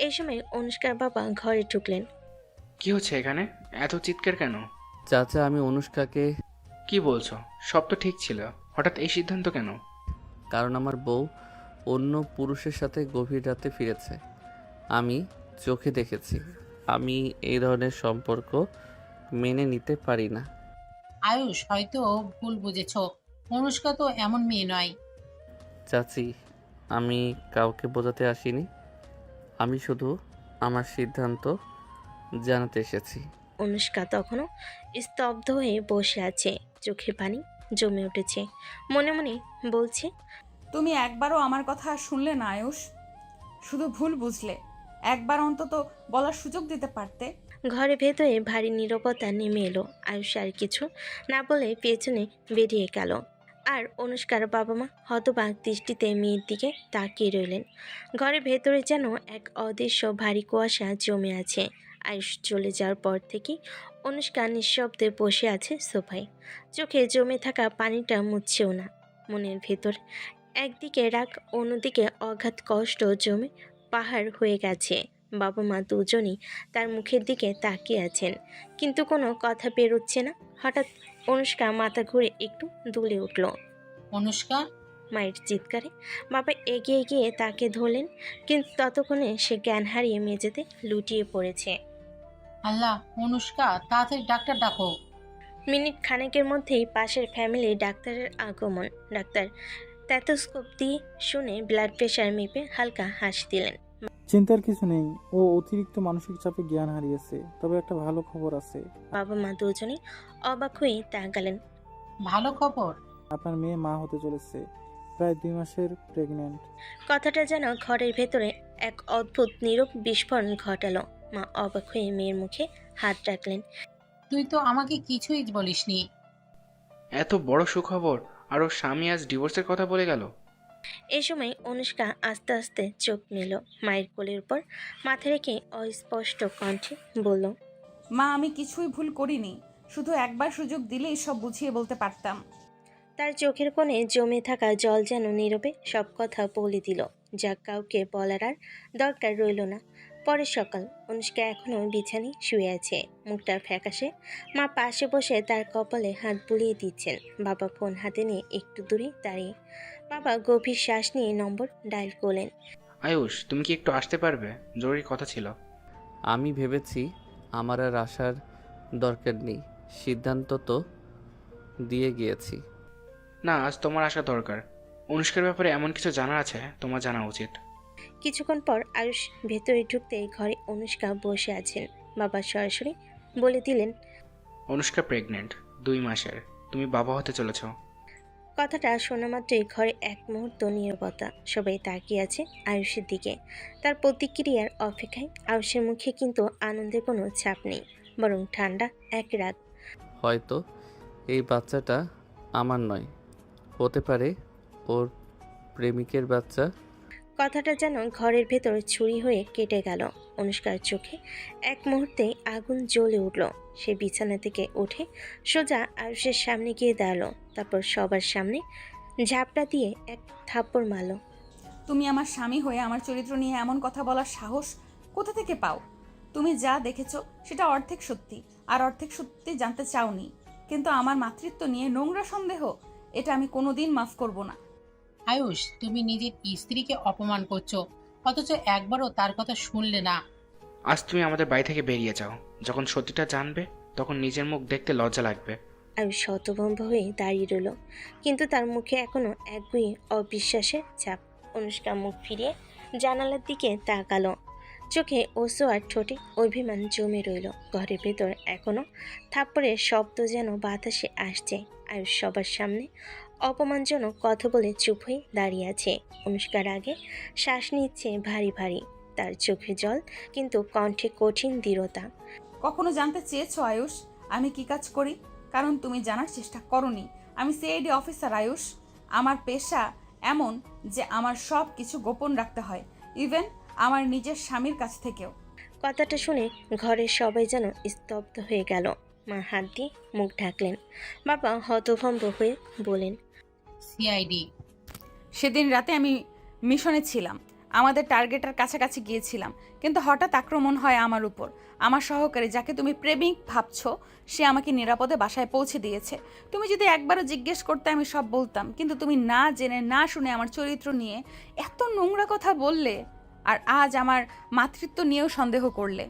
এই সময় অনুষ্কার বাবা ঘরে ঢুকলেন। কি হচ্ছে এখানে? এত চিৎকার কেন? চাচা, আমি অনুষ্কাকে। কি বলছো? সব তো ঠিক ছিল, হঠাৎ এই সিদ্ধান্ত কেন? কারণ আমার বউ অন্য পুরুষের সাথে গভীর রাতে ফিরেছে। আমি চোখে দেখেছি। আমি এই ধরনের সম্পর্ক মেনে নিতে পারি না। আয়ুষ হয়তো ভুল বুঝেছো, অনুষ্কা তো এমন মেয়ে নয়। চাচি, আমি কাউকে বোঝাতে আসিনি, আমি শুধু আমার সিদ্ধান্ত জানাতে এসেছি। অনুষ্কা তখনও স্তব্ধ হয়ে বসে আছে, চোখে পানি জমে উঠেছে। মনে মনে বলছে, তুমি একবারও আমার কথা শুনলে না আয়ুষ, শুধু ভুল বুঝলে। একবার অন্তত বলার সুযোগ দিতে পারতে। ঘরে ভেতরে ভারী নীরবতা নেমে এলো। আয়ুষ আর কিছু না বলে পেছনে বেরিয়ে গেল। আর অনুষ্কার বাবা মা হতবাক দৃষ্টিতে মেয়ের দিকে তাকিয়ে রইলেন। ঘরের ভেতরে যেন এক অদৃশ্য ভারী কুয়াশা জমে আছে। আয়ুষ চলে যাওয়ার পর থেকে অনুষ্কা নিঃশব্দে বসে আছে সোফায়। চোখে জমে থাকা পানিটা মুছছেও না। মনের ভেতর একদিকে রাগ, অন্যদিকে অগাধ কষ্ট জমে পাহাড় হয়ে গেছে। বাবা মা দুজনই তার মুখের দিকে তাকিয়ে আছেন, কিন্তু কোনো কথা বেরোচ্ছে না। হঠাৎ অনুষ্কা মাথা ঘুরে একটু দুলে উঠল। অনুষ্কা! মায়ের চিৎকারে বাবা এগিয়ে গিয়ে তাকে ধরলেন, কিন্তু ততক্ষণে সে জ্ঞান হারিয়ে মেঝেতে লুটিয়ে পড়েছে। আল্লাহ, অনুষ্কা তাড়াতাড়ি ডাক্তার ডাকো। মিনিট খানেকের মধ্যেই পাশের ফ্যামিলি ডাক্তারের আগমন। ডাক্তার স্টেথোস্কোপ দিয়ে শুনে ব্লাড প্রেশার মেপে হালকা হাসি দিলেন। চিন্তার কিছু নেই, ও অতিরিক্ত মানসিক চাপে জ্ঞান হারিয়েছে। তবে একটা ভালো খবর আছে, বাবা মা দুজনেই অবাক হয়ে তাকালেন। ভালো খবর? আপনার মেয়ে মা হতে চলেছে, প্রায় 2 মাসের প্রেগন্যান্ট। কথাটা যেন ঘরের ভেতরে এক অদ্ভুত নীরব বিস্ফোরণ ঘটালো। মা অবাক হয়ে মেয়ের মুখে হাত রাখলেন। তুই তো আমাকে কিছুই বলিসনি। এত বড় সুখবর, আর ওর স্বামী আজ ডিভোর্সের কথা বলে গেল। এই সময় অনুষ্কা আস্তে আস্তে চোখ মেল, মায়ের কোলের উপর মাথা রেখে অস্পষ্ট কণ্ঠে বলল, মা আমি কিছুই ভুল করিনি, শুধু একবার সুযোগ দিলেই সব বুঝিয়ে বলতে পারতাম। তার চোখের কোণে জমে থাকা জল যেন নীরবে সব কথা বলে দিল, যা কাউকে বলার আর দরকার রইল না। পরের সকাল, অনুষ্কা এখনও বিছানায় শুয়ে আছে, মুখটা ফ্যাকাশে। মা পাশে বসে তার কপালে হাত বুলিয়ে দিচ্ছেন। বাবা ফোন হাতে নিয়ে একটু দূরে দাঁড়িয়ে। বাবা গভীর শ্বাস নিয়ে নম্বর ডায়াল করলেন। আয়ুষ, তুমি কি একটু আসতে পারবে? জরুরি কথা ছিল। আমি ভেবেছি আমার আর আসার দরকার নেই, সিদ্ধান্ত তো দিয়ে গিয়েছি। না, আজ তোমার আসা দরকার। অনুষ্কার ব্যাপারে এমন কিছু জানার আছে, তোমার জানা উচিত। কিছুক্ষণ পর আয়ুষ ভেতরে ঢুকতেই ঘরে অনুষ্কা বসে আছেন। বাবা সরাসরি বলে দিলেন, অনুষ্কা প্রেগনেন্ট, 2 মাসের। তুমি বাবা হতে চলেছ। কথাটা শোনা মাত্রই ঘরে এক মুহূর্ত নীরবতা। সবাই তাকিয়ে আছে আয়ুষের দিকে, তার প্রতিক্রিয়ার অপেক্ষায়। আয়ুষের মুখে কিন্তু আনন্দের কোনো ছাপ নেই, বরং ঠান্ডা এক রাগ। হয়তো এই বাচ্চাটা আমার নয়, হতে পারে ওর প্রেমিকের বাচ্চা। কথাটা যেন ঘরের ভেতর ছুরি হয়ে কেটে গেল। অনুষ্কার চোখে এক মুহূর্তেই আগুন জ্বলে উঠল। সে বিছানা থেকে উঠে সোজা আয়ুষের সামনে গিয়ে দাঁড়ালো, তারপর সবার সামনে ঝাপটা দিয়ে এক থাপ্পড় মারল। তুমি আমার স্বামী হয়ে আমার চরিত্র নিয়ে এমন কথা বলার সাহস কোথা থেকে পাও? তুমি যা দেখেছো সেটা অর্ধেক সত্যি, আর অর্ধেক সত্যি জানতে চাওনি। কিন্তু আমার মাতৃত্ব নিয়ে নোংরা সন্দেহ, এটা আমি কোনোদিন মাফ করব না। আয়ুষ, তুমি নিজের স্ত্রীকে অপমান করছো, অথচ একবারও তার কথা শুনলে না। আজ তুমি আমাদের বাড়ি থেকে বেরিয়ে যাও। যখন সত্যিটা জানবে তখন নিজের মুখ দেখতে লজ্জা লাগবে। আয়ুষ হতভম্ব হয়ে দাঁড়িয়ে রইল, কিন্তু তার মুখে এখনো একগুঁয়ে অবিশ্বাসের ছাপ। অনুষ্কা মুখ ফিরিয়ে জানালার দিকে তাকালো, চোখে ওসো আর ঠোঁটে অভিমান জমে রইল। ঘরের ভেতর এখনো থাপ্পড়ের শব্দ যেন বাতাসে আসছে। আয়ুষ সবার সামনে অপমানজনক কথা বলে চুপ হয়ে দাঁড়িয়ে আছে। অনুষ্কার আগে শ্বাস নিচ্ছে ভারী ভারী, তার চোখে জল, কিন্তু কণ্ঠে কঠিন দৃঢ়তা। কখনো জানতে চেয়েছো আয়ুষ আমি কি কাজ করি? কারণ তুমি জানার চেষ্টা করনি। আমি সিআইডি অফিসার আয়ুষ। আমার পেশা এমন যে আমার সব কিছু গোপন রাখতে হয়, ইভেন আমার নিজের স্বামীর কাছ থেকেও। কথাটা শুনে ঘরের সবাই যেন স্তব্ধ হয়ে গেল। মা হাত দিয়ে মুখ ঢাকলেন। বাবা হতভম্ব হয়ে বলেন, সিআইডি? সেদিন রাতে আমি মিশনে ছিলাম, আমাদের টার্গেটের কাছাকাছি গিয়েছিলাম, কিন্তু হঠাৎ আক্রমণ হয় আমার উপর। আমার সহকারী, যাকে তুমি প্রেমিক ভাবছো, সে আমাকে নিরাপদে বাসায় পৌঁছে দিয়েছে। তুমি যদি একবারও জিজ্ঞেস করতে আমি সব বলতাম, কিন্তু তুমি না জেনে না শুনে আমার চরিত্র নিয়ে এত নোংরা কথা বললে, আর আজ আমার মাতৃত্ব নিয়েও সন্দেহ করলে।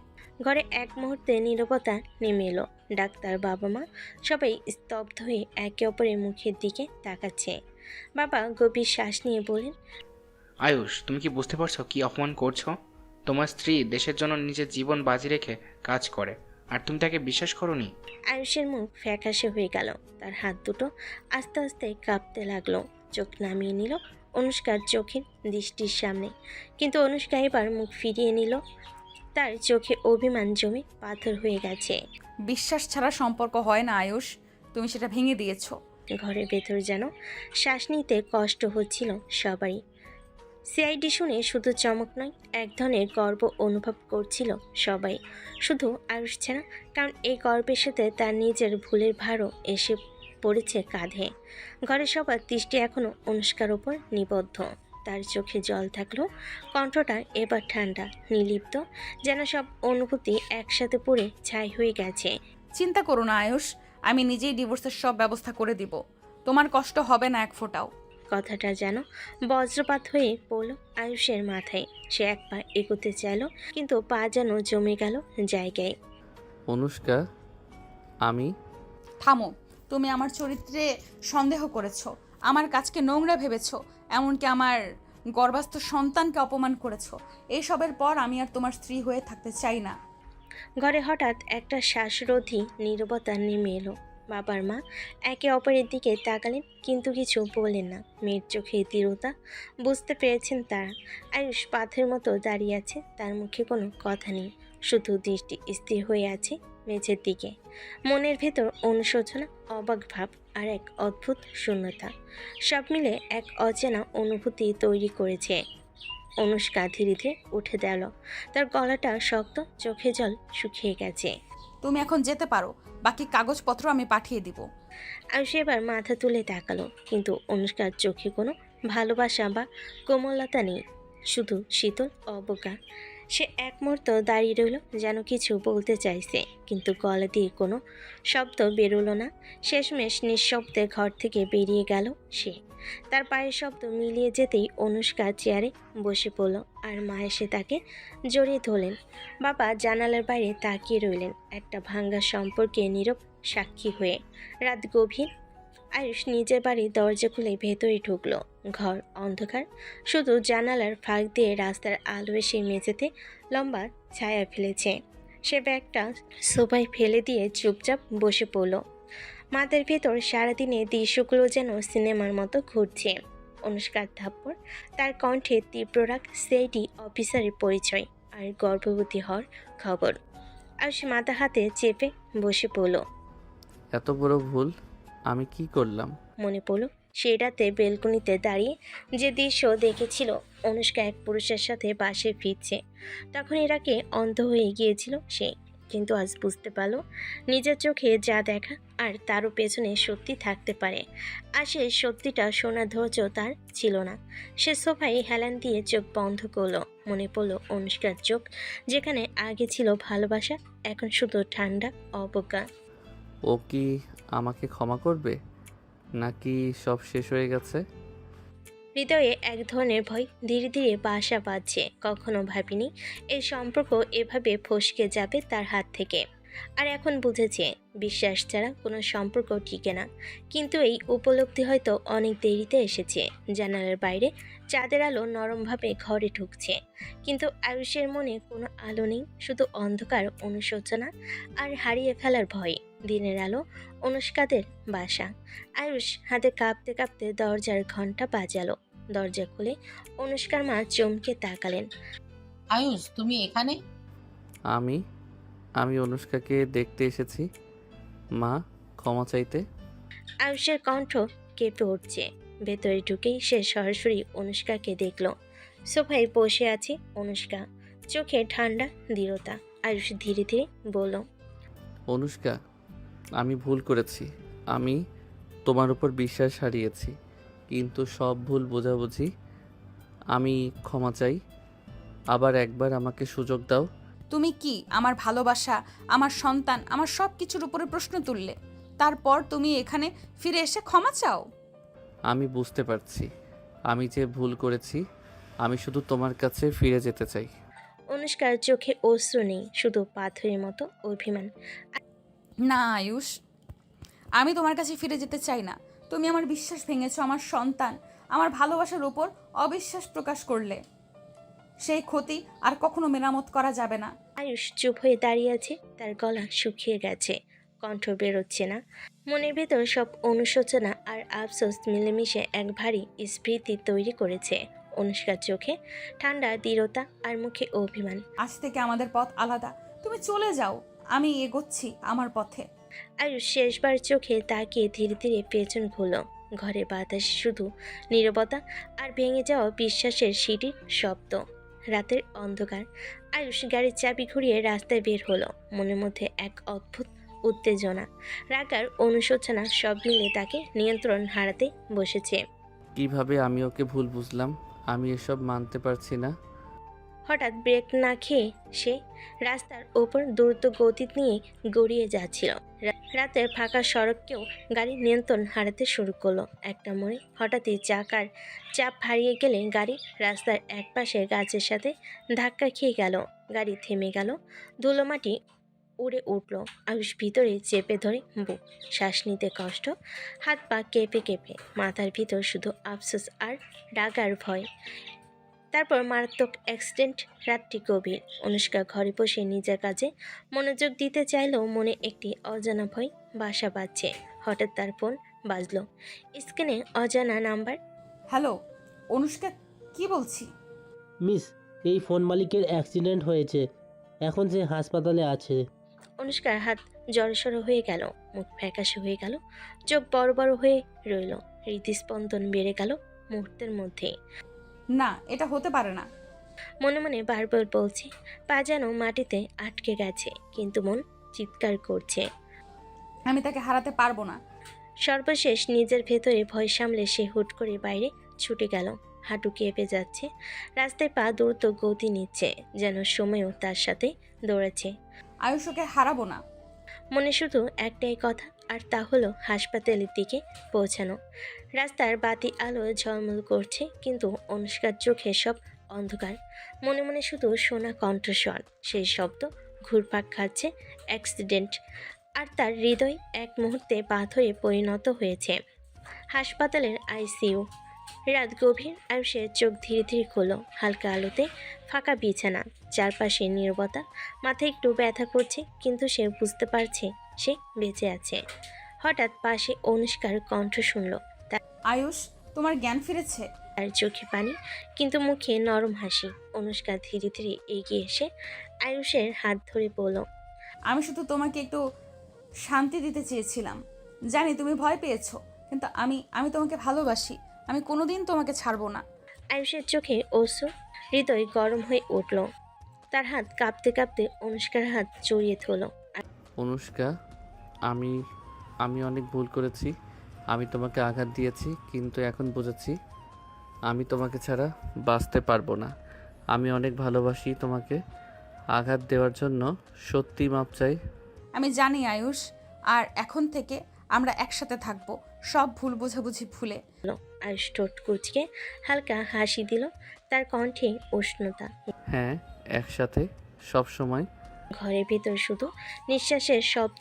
ঘরে এক মুহূর্তে নীরবতা নেমে এলো। ডাক্তার, বাবা মা সবাই স্তব্ধ হয়ে একে অপরের মুখের দিকে তাকাচ্ছে। বাবা গভীর শ্বাস নিয়ে বলেন, আয়ুষ, তুমি কি বুঝতে পারছো কি অপমান করছো? তোমার স্ত্রী দেশের জন্য নিজের জীবন বাজি রেখে কাজ করে, আর তুমি তাকে বিশ্বাস করোনি। আয়ুষের মুখ ফ্যাকাশে হয়ে গেল, তার হাত দুটো আস্তে আস্তে কাঁপতে লাগলো। চোখ নামিয়ে নিল অনুষ্কার চোখের দৃষ্টির সামনে, কিন্তু অনুষ্কা এবার মুখ ফিরিয়ে নিল। তার চোখে অভিমান জমে পাথর হয়ে গেছে। বিশ্বাস ছাড়া সম্পর্ক হয় না আয়ুষ, তুমি সেটা ভেঙে দিয়েছো। ঘরের ভেতর যেন শ্বাস নিতে কষ্ট হচ্ছিল সবারই। সিআইডি শুনে শুধু চমক নয়, এক ধরনের গর্ব অনুভব করছিল সবাই, শুধু আয়ুষ ছাড়া। কারণ এই গর্বের সাথে তার নিজের ভুলের ভারও এসে পড়েছে কাঁধে। ঘরের সবার দৃষ্টি এখনও অনুষ্কার ওপর নিবদ্ধ। তার চোখে জল থাকলেও কণ্ঠটা এবার ঠান্ডা, নির্লিপ্ত, যেন সব অনুভূতি একসাথে পড়ে ছাই হয়ে গেছে। চিন্তা করো না আয়ুষ, আমি নিজেই ডিভোর্সের সব ব্যবস্থা করে দিব। তোমার কষ্ট হবে না এক ফোঁটাও। কথাটা যেন বজ্রপাত হয়ে পড়ল আয়ুষের মাথায়। সে এক পা এগোতে চাইল, কিন্তু পা যেন জমে গেল জায়গায়। অনুষ্কা, আমি থামো, তুমি আমার চরিত্রে সন্দেহ করেছো, আমার কাজকে নোংরা ভেবেছো, এমনকি আমার গর্ভাস্থ সন্তানকে অপমান করেছো। এইসবের পর আমি আর তোমার স্ত্রী হয়ে থাকতে চাই না। ঘরে হঠাৎ একটা শ্বাসরোধী নীরবতা নেমে এলো। বাবার মা একে অপরের দিকে তাকালেন, কিন্তু কিছু বললেন না। মেয়ের চোখে দৃঢ়তা বুঝতে পেরেছেন তারা। আয়ুষ পাথরের মতো দাঁড়িয়ে আছে, তার মুখে কোনো কথা নেই, শুধু দৃষ্টি স্থির হয়ে আছে মেঝের দিকে। মনের ভেতর অনুশোচনা, অবাক ভাব আর এক অদ্ভুত শূন্যতা, সব মিলে এক অচেনা অনুভূতি তৈরি করেছে। অনুষ্কা ধীরে ধীরে উঠে গেল, তার গলাটা শক্ত, চোখে জল শুকিয়ে গেছে। তুমি এখন যেতে পারো, বাকি কাগজপত্র আমি পাঠিয়ে দিব। আয়ুষ এবার মাথা তুলে তাকালো, কিন্তু অনুষ্কার চোখে কোনো ভালোবাসা বা কোমলতা নেই, শুধু শীতল অবজ্ঞা। সে এক মুহূর্ত দাঁড়িয়ে রইল, যেন কিছু বলতে চাইছে, কিন্তু গলা দিয়ে কোনো শব্দ বেরোলো না। শেষমেশ নিঃশব্দে ঘর থেকে বেরিয়ে গেল সে। তার পায়ের শব্দ মিলিয়ে যেতেই অনুষ্কা চেয়ারে বসে পড়ল, আর মা এসে তাকে জড়িয়ে ধরলেন। বাবা জানালার বাইরে তাকিয়ে রইলেন, একটা ভাঙ্গা সম্পর্কে নীরব সাক্ষী হয়ে। রাত গভীর। আয়ুষ নিজের বাড়ির দরজা খুলে ভেতরে ঢুকলো। ঘর অন্ধকার, শুধু জানালার ফাঁক দিয়ে রাস্তার আলো এসে মেঝেতে লম্বা ছায়া ফেলেছে। সে ব্যাগটা সোফায় ফেলে দিয়ে চুপচাপ বসে পড়ল। মাথার ভেতর সারাদিনে দৃশ্যগুলো যেন সিনেমার মতো ঘুরছে। অনুষ্কার থাপ্পড়, তার কণ্ঠে তীব্র রাগ, সেইটি অফিসারের পরিচয় আর গর্ভবতী হওয়ার খবর। আয়ুষ মাথা হাতে চেপে বসে পড়ল। এত বড় ভুল আমি কি করলাম? মনে পড়ল সেই রাতে বেলকনিতে দাঁড়িয়ে যে দৃশ্য দেখেছিল অনুষ্কা এক পুরুষের সাথে বাসে ফিরছে। তখন এরাকে অন্ধ হয়ে গিয়েছিল সে, কিন্তু আজ বুঝতে পারল নিজের চোখে যা দেখা আর তারও পেছনে সত্যি থাকতে পারে। আর সেই সত্যিটা শোনার ধৈর্য তার ছিল না। সে সোফায় হেলান দিয়ে চোখ বন্ধ করলো। মনে পড়ল অনুষ্কার চোখ, যেখানে আগে ছিল ভালোবাসা, এখন শুধু ঠান্ডা অবজ্ঞা। ও কি আমাকে ক্ষমা করবে, নাকি সব শেষ হয়ে গেছে? হৃদয়ে এক ধরনের ভয় ধীরে ধীরে বাসা বাঁধছে। কখনো ভাবিনি এই সম্পর্ক এভাবে ফসকে যাবে তার হাত থেকে। আর এখন বুঝেছে বিশ্বাস ছাড়া কোনো সম্পর্ক টিকে না। কিন্তু এই উপলব্ধি হয়তো অনেক দেরিতে এসেছে। জানালার বাইরে চাঁদের আলো নরমভাবে ঘরে ঢুকছে, কিন্তু আয়ুষের মনে কোনো আলো নেই, শুধু অন্ধকার, অনুশোচনা আর হারিয়ে ফেলার ভয়। দিনের আলো, অনুষ্কাদের বাসা। আয়ুষ হাতে কাঁপতে কাঁপতে দরজার ঘন্টা বাজালো। দরজা খুলে অনুষ্কার মা চমকে তাকালেন। আয়ুষ, তুমি এখানে? আমি আমি অনুষ্কাকে দেখতে এসেছি মা, ক্ষমা চাইতে। আয়ুষের কণ্ঠ কেঁপে উঠছে। ভেতরে ঢুকেই সে সরাসরি অনুষ্কাকে দেখল। সোফায় বসে আছে অনুষ্কা, চোখে ঠান্ডা দৃঢ়তা। আয়ুষ ধীরে ধীরে বলল, অনুষ্কা, আমি ভুল করেছি। আমি তোমার উপর বিশ্বাস হারিয়েছি, কিন্তু সব ভুল বোঝাবুঝি। আমি ক্ষমা চাই। আবার একবার আমাকে সুযোগ দাও। তুমি কি আমার ভালোবাসা, আমার সন্তান, আমার সব কিছুর উপরে প্রশ্ন তুললে? তারপর তুমি এখানে ফিরে এসে ক্ষমা চাও? আমি বুঝতে পারছি আমি যে ভুল করেছি। আমি শুধু তোমার কাছে ফিরে যেতে চাই। অনুষ্কার চোখে অশ্রু নেই, শুধু পাথরের মতো অভিমান। না আয়ুষ, আমি তোমার কাছে ফিরে যেতে চাই না। তুমি আমার বিশ্বাস ভেঙেছো, আমার সন্তান, আমার ভালোবাসার উপর অবিশ্বাস প্রকাশ করলে। সেই ক্ষতি আর কখনো মেরামত করা যাবে না। আয়ুষ চুপ হয়ে দাঁড়িয়ে আছে, তার গলা শুকিয়ে গেছে, কণ্ঠ বেরোচ্ছে না। মনের ভেতর সব অনুশোচনা আর আফসোস মিলেমিশে এক ভারী স্মৃতি তৈরি করেছে। অনুষ্কার চোখে ঠান্ডা দৃঢ়তা আর মুখে অভিমান। আজ থেকে আমাদের পথ আলাদা। তুমি চলে যাও, আমি এগোচ্ছি আমার পথে। আয়ুষ শেষবার চোখে তাকিয়ে ধীরে ধীরে পেছন ঘুরল। ঘরে বাতাস শুধু নীরবতা আর ভেঙে যাওয়া বিশ্বাসের সিঁড়ির শব্দ। রাতের অন্ধকার। আয়ুষ গাড়ির চাবি ঘুরিয়ে রাস্তায় বের হলো। মনের মধ্যে এক অদ্ভুত উত্তেজনা, রাগ আর অনুশোচনা সব মিলে তাকে নিয়ন্ত্রণ হারাতে বসেছে। কিভাবে আমি ওকে ভুল বুঝলাম? আমি এসব মানতে পারছি না। হঠাৎ ব্রেক না খেয়ে সে রাস্তার ওপর দ্রুত গতি নিয়ে গড়িয়ে যাচ্ছিল। রাতের ফাঁকা সড়ককেও গাড়ির নিয়ন্ত্রণ হারাতে শুরু করলো। একটা মোড়ে হঠাৎই চাকার চাপ হারিয়ে গেলে গাড়ি রাস্তার একপাশে গাছের সাথে ধাক্কা খেয়ে গেল। গাড়ি থেমে গেল, ধুলোমাটি উড়ে উঠল। আয়ুষ ভিতরে চেপে ধরে বুক, শ্বাস নিতে কষ্ট, হাত পা কেঁপে কেঁপে। মাথার ভিতর শুধু আফসোস আর রাগ আর ভয়। তারপর মারাত্মক অ্যাক্সিডেন্ট। রাতটি গভীর। অনুষ্কা ঘরে বসে নিজের কাজে মনোযোগ দিতে চাইলেও মনে একটি অজানা ভয় বাসা বাঁধছে। হঠাৎ তার ফোন বাজলো। স্ক্রিনে অজানা নাম্বার। হ্যালো অনুষ্কা, কি বলছি? মিস, এই ফোন মালিকের অ্যাক্সিডেন্ট হয়েছে, এখন সে হাসপাতালে আছে। অনুষ্কার হাত জড়সড় হয়ে গেল, মুখ ফ্যাকাশে হয়ে গেল, চোখ বড় বড় হয়ে রইল। হৃদস্পন্দন বেড়ে গেল মুহূর্তের মধ্যে। না, এটা হতে পারে না। মনে মনে বারবার বলছে, পা যেন মাটিতে আটকে গেছে, কিন্তু মন চিৎকার করছে। আমি তাকে হারাতে পারবো না। সর্বশেষ নিজের ভেতরে ভয় সামলে সে হুট করে বাইরে ছুটে গেল। হাঁটু কেঁপে যাচ্ছে, রাস্তায় পা দ্রুত গতি নিচ্ছে, যেন সময়ও তার সাথে দৌড়াচ্ছে। আয়ুষকে হারাবো না। মনে শুধু একটাই কথা, আর তা হলো হাসপাতালের দিকে পৌঁছানো। রাস্তার বাতি আলো ঝলমল করছে, কিন্তু অনুষ্কার চোখে সব অন্ধকার। মনে মনে শুধু শোনা কণ্ঠস্বর, সেই শব্দ ঘুরপাক খাচ্ছে। অ্যাক্সিডেন্ট। আর তার হৃদয় এক মুহূর্তে পাথরে পরিণত হয়েছে। হাসপাতালের আইসিইউ। রাত গভীর। আয়ুষের চোখ ধীরে ধীরে খুলল। হালকা আলোতে ফাঁকা বিছানা, চারপাশে নীরবতা। মাথায় একটু ব্যথা করছে, কিন্তু সে বুঝতে পারছে সে বেঁচে আছে। হঠাৎ পাশে অনুষ্কার কণ্ঠ শুনল। আয়ুষ, তোমার জ্ঞান ফিরেছে? তার চোখে পানি, কিন্তু মুখে নরম হাসি। অনুষ্কা ধীরে ধীরে এগিয়ে এসে আয়ুষের হাত ধরে বলল, আমি শুধু তোমাকে একটু শান্তি দিতে চেয়েছিলাম। জানি তুমি ভয় পেয়েছো, কিন্তু আমি তোমাকে ভালোবাসি। আমি কোনোদিন তোমাকে ছাড়বো না। আয়ুষের চোখে অশ্রু, হৃদয় গরম হয়ে উঠল। তার হাত কাঁপতে কাঁপতে অনুষ্কার হাত জড়িয়ে ধরল। অনুষ্কা, আমি আমি অনেক ভুল করেছি। আমি তোমাকে আঘাত দিয়েছি, কিন্তু এখন বুঝেছি আমি তোমাকে ছাড়া বাঁচতে পারবো না। আমি অনেক ভালোবাসি তোমাকে। আঘাত দেওয়ার জন্য সত্যি মাপ চাই। আমি জানি আয়ুষ, আর এখন থেকে আমরা একসাথে থাকবো, সব ভুল বোঝাবুঝি ভুলে। আয়ুষ ঠোঁট কুঁচকে হালকা হাসি দিল, তার কণ্ঠে উষ্ণতা। হ্যাঁ, একসাথে সব সময়। ঘরের ভিতর শুধু নিঃশ্বাসের শব্দ।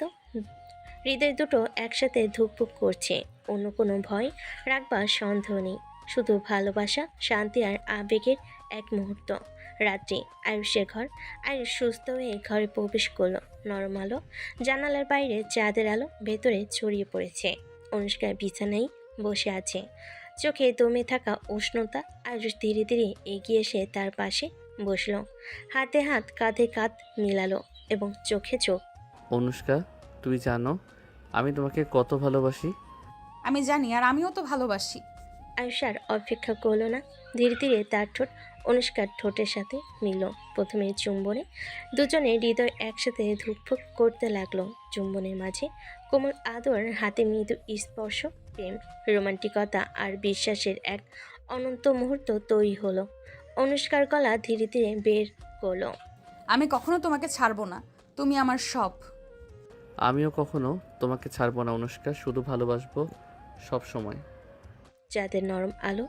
হৃদয় দুটো একসাথে ধুকপুক করছে। অন্য কোনো ভয়, রাগ বা সন্দেহ নেই, শুধু ভালোবাসা, শান্তি আর আবেগের এক মুহূর্ত। রাত্রি। আয়ুষের ঘর। আয়ুষ সুস্থ হয়ে ঘরে প্রবেশ করলো। নরম আলো, জানালার বাইরে চাঁদের আলো ভেতরে ছড়িয়ে পড়েছে। অনুষ্কা বিছানায় বসে আছে, চোখে দমে থাকা উষ্ণতা। আয়ুষ ধীরে ধীরে এগিয়ে এসে তার পাশে বসলো, হাতে হাত, কাঁধে কাঁধ মিলালো এবং চোখে চোখ। অনুষ্কা, তুই জানো আমি তোমাকে কত ভালোবাসি। আমি জানি, আর আমিও তো ভালোবাসি। আয়ুষ আর অপেক্ষা করলো না, ধীরে ধীরে তার ঠোঁট অনুষ্কার ঠোঁটের সাথে মিলল। প্রথমে চুম্বনে, দুজনের হৃদয় একসাথে ধুকফুক করতে লাগলো। চুম্বনের মাঝে কোমল আদর, হাতে মৃদু স্পর্শ, প্রেম, রোমান্টিকতা আর বিশ্বাসের এক অনন্ত মুহূর্ত তৈরি হলো। অনুষ্কার গলা ধীরে ধীরে বের করলো, আমি কখনো তোমাকে ছাড়বো না, তুমি আমার সব। আমিও কখনো তোমাকে ছাড়বো না অনুষ্কা, শুধু ভালোবাসবো সব সময়। চাঁদের নরম আলো,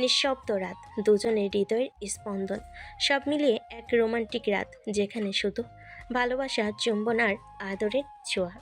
নিঃশব্দ রাত, দুজনের হৃদয়ের স্পন্দন, সব মিলিয়ে এক রোমান্টিক রাত, যেখানে শুধু ভালোবাসা, চুম্বন আর আদরের ছোঁয়া।